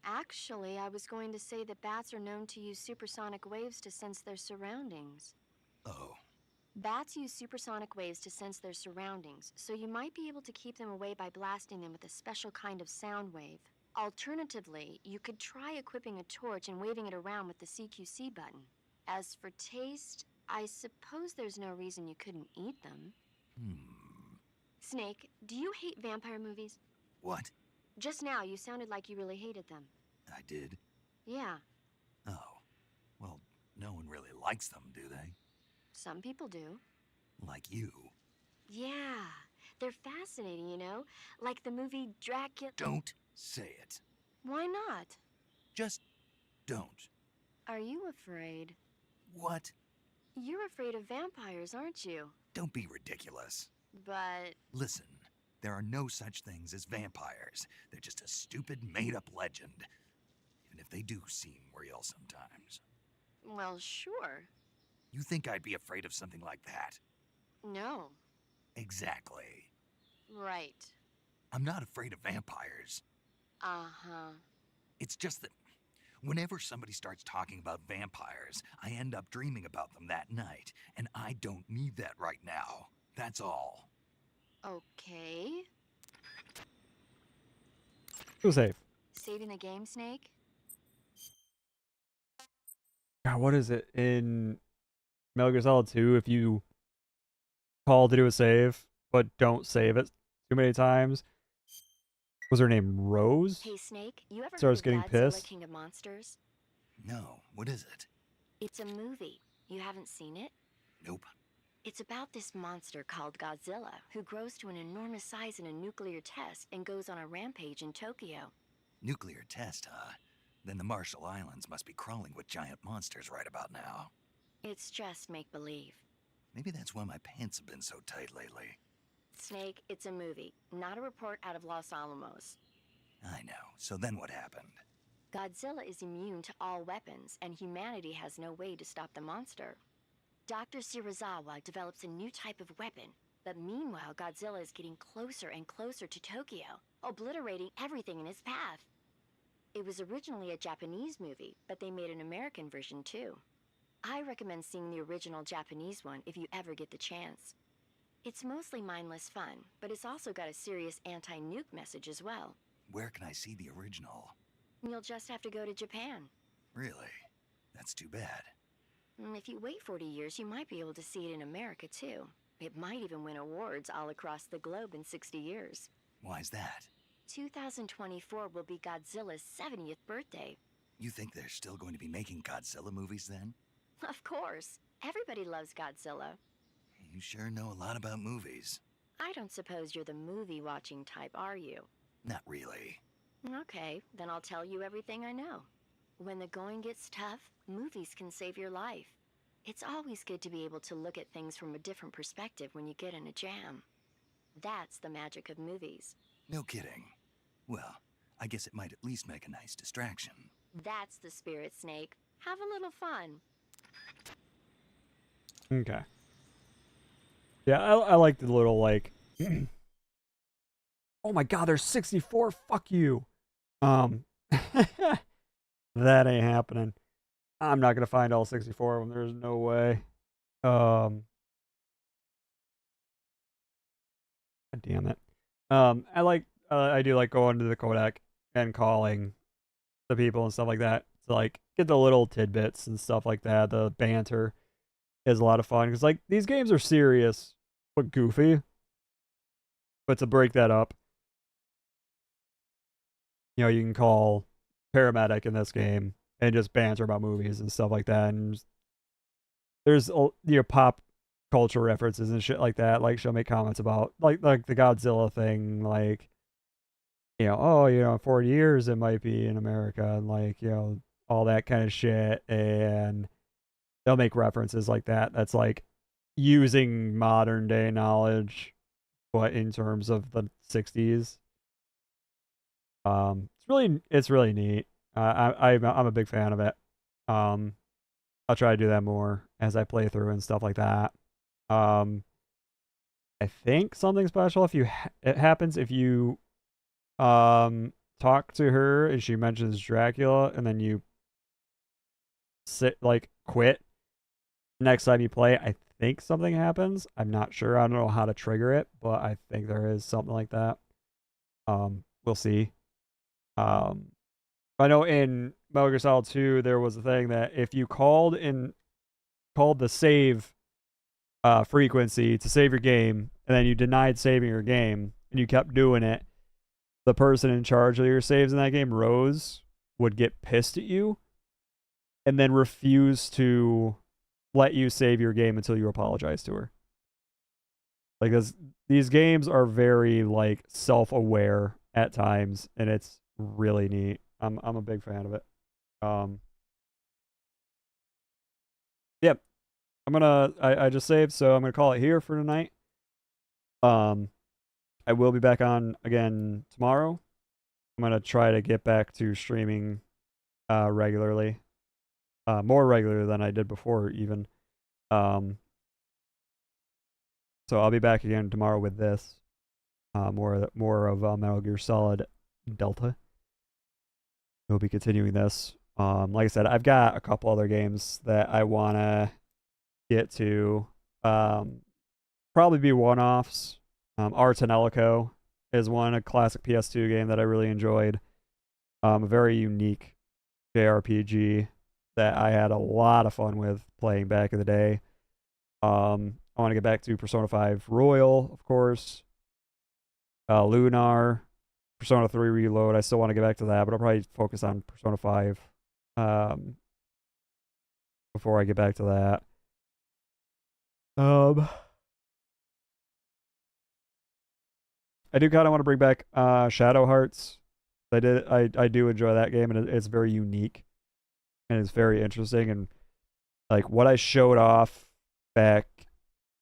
Actually, I was going to say that bats are known to use supersonic waves to sense their surroundings. Oh. Bats use supersonic waves to sense their surroundings, so you might be able to keep them away by blasting them with a special kind of sound wave. Alternatively, you could try equipping a torch and waving it around with the CQC button. As for taste, I suppose there's no reason you couldn't eat them. Snake, do you hate vampire movies? What? Just now, you sounded like you really hated them. I did? Yeah, Oh. Well, no one really likes them, do they? some people do. Like you. Yeah, they're fascinating, you know? Like the movie Dracula. Don't say it. Why not? Just don't. Are you afraid? What? You're afraid of vampires, aren't you? Don't be ridiculous. But Listen, there are no such things as vampires. They're just a stupid, made-up legend. Even if they do seem real sometimes. well, sure. You think I'd be afraid of something like that? No. Exactly. Right. I'm not afraid of vampires. Uh-huh. It's just that whenever somebody starts talking about vampires, I end up dreaming about them that night, and I don't need that right now. That's all. Okay. Go save. Saving the game, Snake? God, what is it in Metal Gear Solid 2? If you call to do a save, but don't save it too many times. Was her name Rose? Hey, Snake, you ever Starts heard of getting Godzilla pissed. King of Monsters? No, what is it? It's a movie. You haven't seen it? Nope. It's about this monster called Godzilla, who grows to an enormous size in a nuclear test and goes on a rampage in Tokyo. Nuclear test, huh? Then the Marshall Islands must be crawling with giant monsters right about now. It's just make-believe. Maybe that's why my pants have been so tight lately. Snake, it's a movie, not a report out of Los Alamos. I know. So then what happened? Godzilla is immune to all weapons, and humanity has no way to stop the monster. Dr. Shirazawa develops a new type of weapon, but meanwhile Godzilla is getting closer and closer to Tokyo, obliterating everything in his path. It was originally a Japanese movie, but they made an American version too. I recommend seeing the original Japanese one if you ever get the chance. It's mostly mindless fun, but it's also got a serious anti-nuke message as well. Where can I see the original? You'll just have to go to Japan. Really? That's too bad. If you wait 40 years, you might be able to see it in America too. It might even win awards all across the globe in 60 years. Why's that? 2024 will be Godzilla's 70th birthday. You think they're still going to be making Godzilla movies then? Of course. Everybody loves Godzilla. You sure know a lot about movies. I don't suppose you're the movie-watching type, are you? Not really. Okay, then I'll tell you everything I know. When the going gets tough, movies can save your life. It's always good to be able to look at things from a different perspective when you get in a jam. That's the magic of movies. No kidding. Well, I guess it might at least make a nice distraction. That's the spirit, Snake. Have a little fun. Okay. Yeah, I like the little, like... Oh my god, there's 64? Fuck you. That ain't happening. I'm not gonna find all 64 of them. There's no way. God damn it. I do like going to the Kodak and calling the people and stuff like that to like get the little tidbits and stuff like that. The banter is a lot of fun because like these games are serious but goofy. But to break that up, you know, you can call paramedic in this game and just banter about movies and stuff like that. And there's pop culture references and shit like that. Like she'll make comments about like the Godzilla thing, like, you know, oh, you know, in 40 years it might be in America and like, you know, all that kind of shit. And they'll make references like that. That's like using modern day knowledge, but in terms of the 60s. It's really neat. I'm a big fan of it. I'll try to do that more as I play through and stuff like that. I think something special it happens if you talk to her and she mentions Dracula and then you quit next time you play. I think something happens. I'm not sure. I don't know how to trigger it, but I think there is something like that. We'll see. I know in Metal Gear Solid 2 there was a thing that if you called the save frequency to save your game, and then you denied saving your game, and you kept doing it, the person in charge of your saves in that game, Rose, would get pissed at you and then refuse to let you save your game until you apologize to her. Like, these games are very, like, self-aware at times, and it's really neat. I'm a big fan of it. Yep. I just saved, so I'm gonna call it here for tonight. I will be back on again tomorrow. I'm gonna try to get back to streaming regularly. More regular than I did before, even. So I'll be back again tomorrow with this. More of Metal Gear Solid Delta. We'll be continuing this. Like I said, I've got a couple other games that I wanna get to. Probably be one-offs. Ars Tonelico is one, a classic PS2 game that I really enjoyed. A very unique JRPG that I had a lot of fun with playing back in the day. I want to get back to Persona 5 Royal, of course. Lunar, Persona 3 Reload. I still want to get back to that, but I'll probably focus on Persona 5 before I get back to that. I do kind of want to bring back Shadow Hearts. I do enjoy that game, and it's very unique, and it's very interesting. And like what I showed off back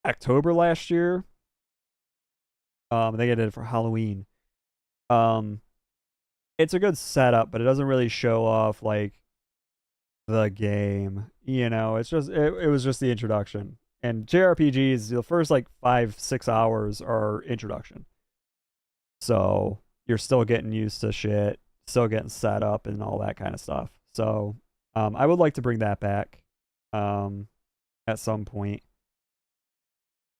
October last year, I think I did it for Halloween. It's a good setup, but it doesn't really show off like the game. You know, it's just it was just the introduction. And JRPGs, the first like 5-6 hours are introduction. So you're still getting used to shit, still getting set up and all that kind of stuff. So I would like to bring that back at some point.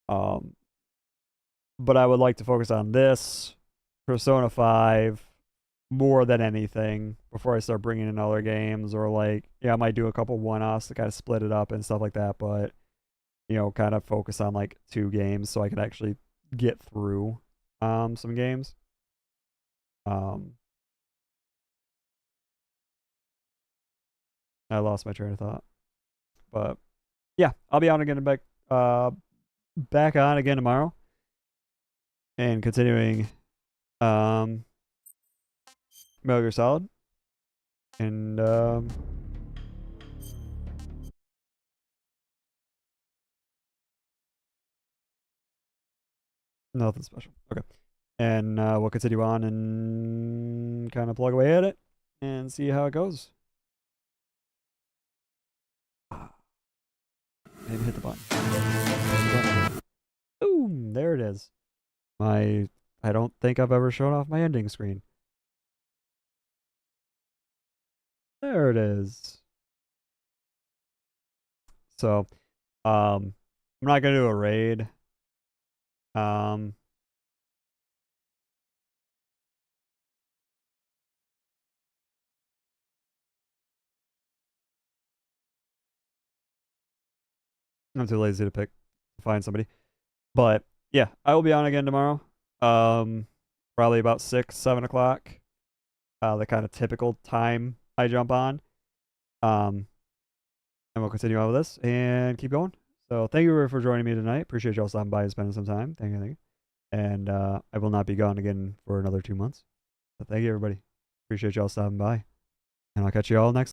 But I would like to focus on this, Persona 5, more than anything before I start bringing in other games. Or like, yeah, I might do a couple one-offs to kind of split it up and stuff like that. But, you know, kind of focus on like 2 games so I can actually get through some games. I lost my train of thought. But yeah, I'll be on again back on again tomorrow. And continuing Metal Gear Solid. And nothing special. Okay. And we'll continue on and kind of plug away at it and see how it goes. Maybe hit the button. Boom! There it is. I don't think I've ever shown off my ending screen. There it is. So, I'm not gonna do a raid. I'm too lazy to find somebody. But yeah, I will be on again tomorrow. Probably about 6-7 o'clock. The kind of typical time I jump on. And we'll continue on with this and keep going. So thank you for joining me tonight. Appreciate y'all stopping by and spending some time. Thank you. And I will not be gone again for another 2 months. But thank you, everybody. Appreciate y'all stopping by. And I'll catch you all next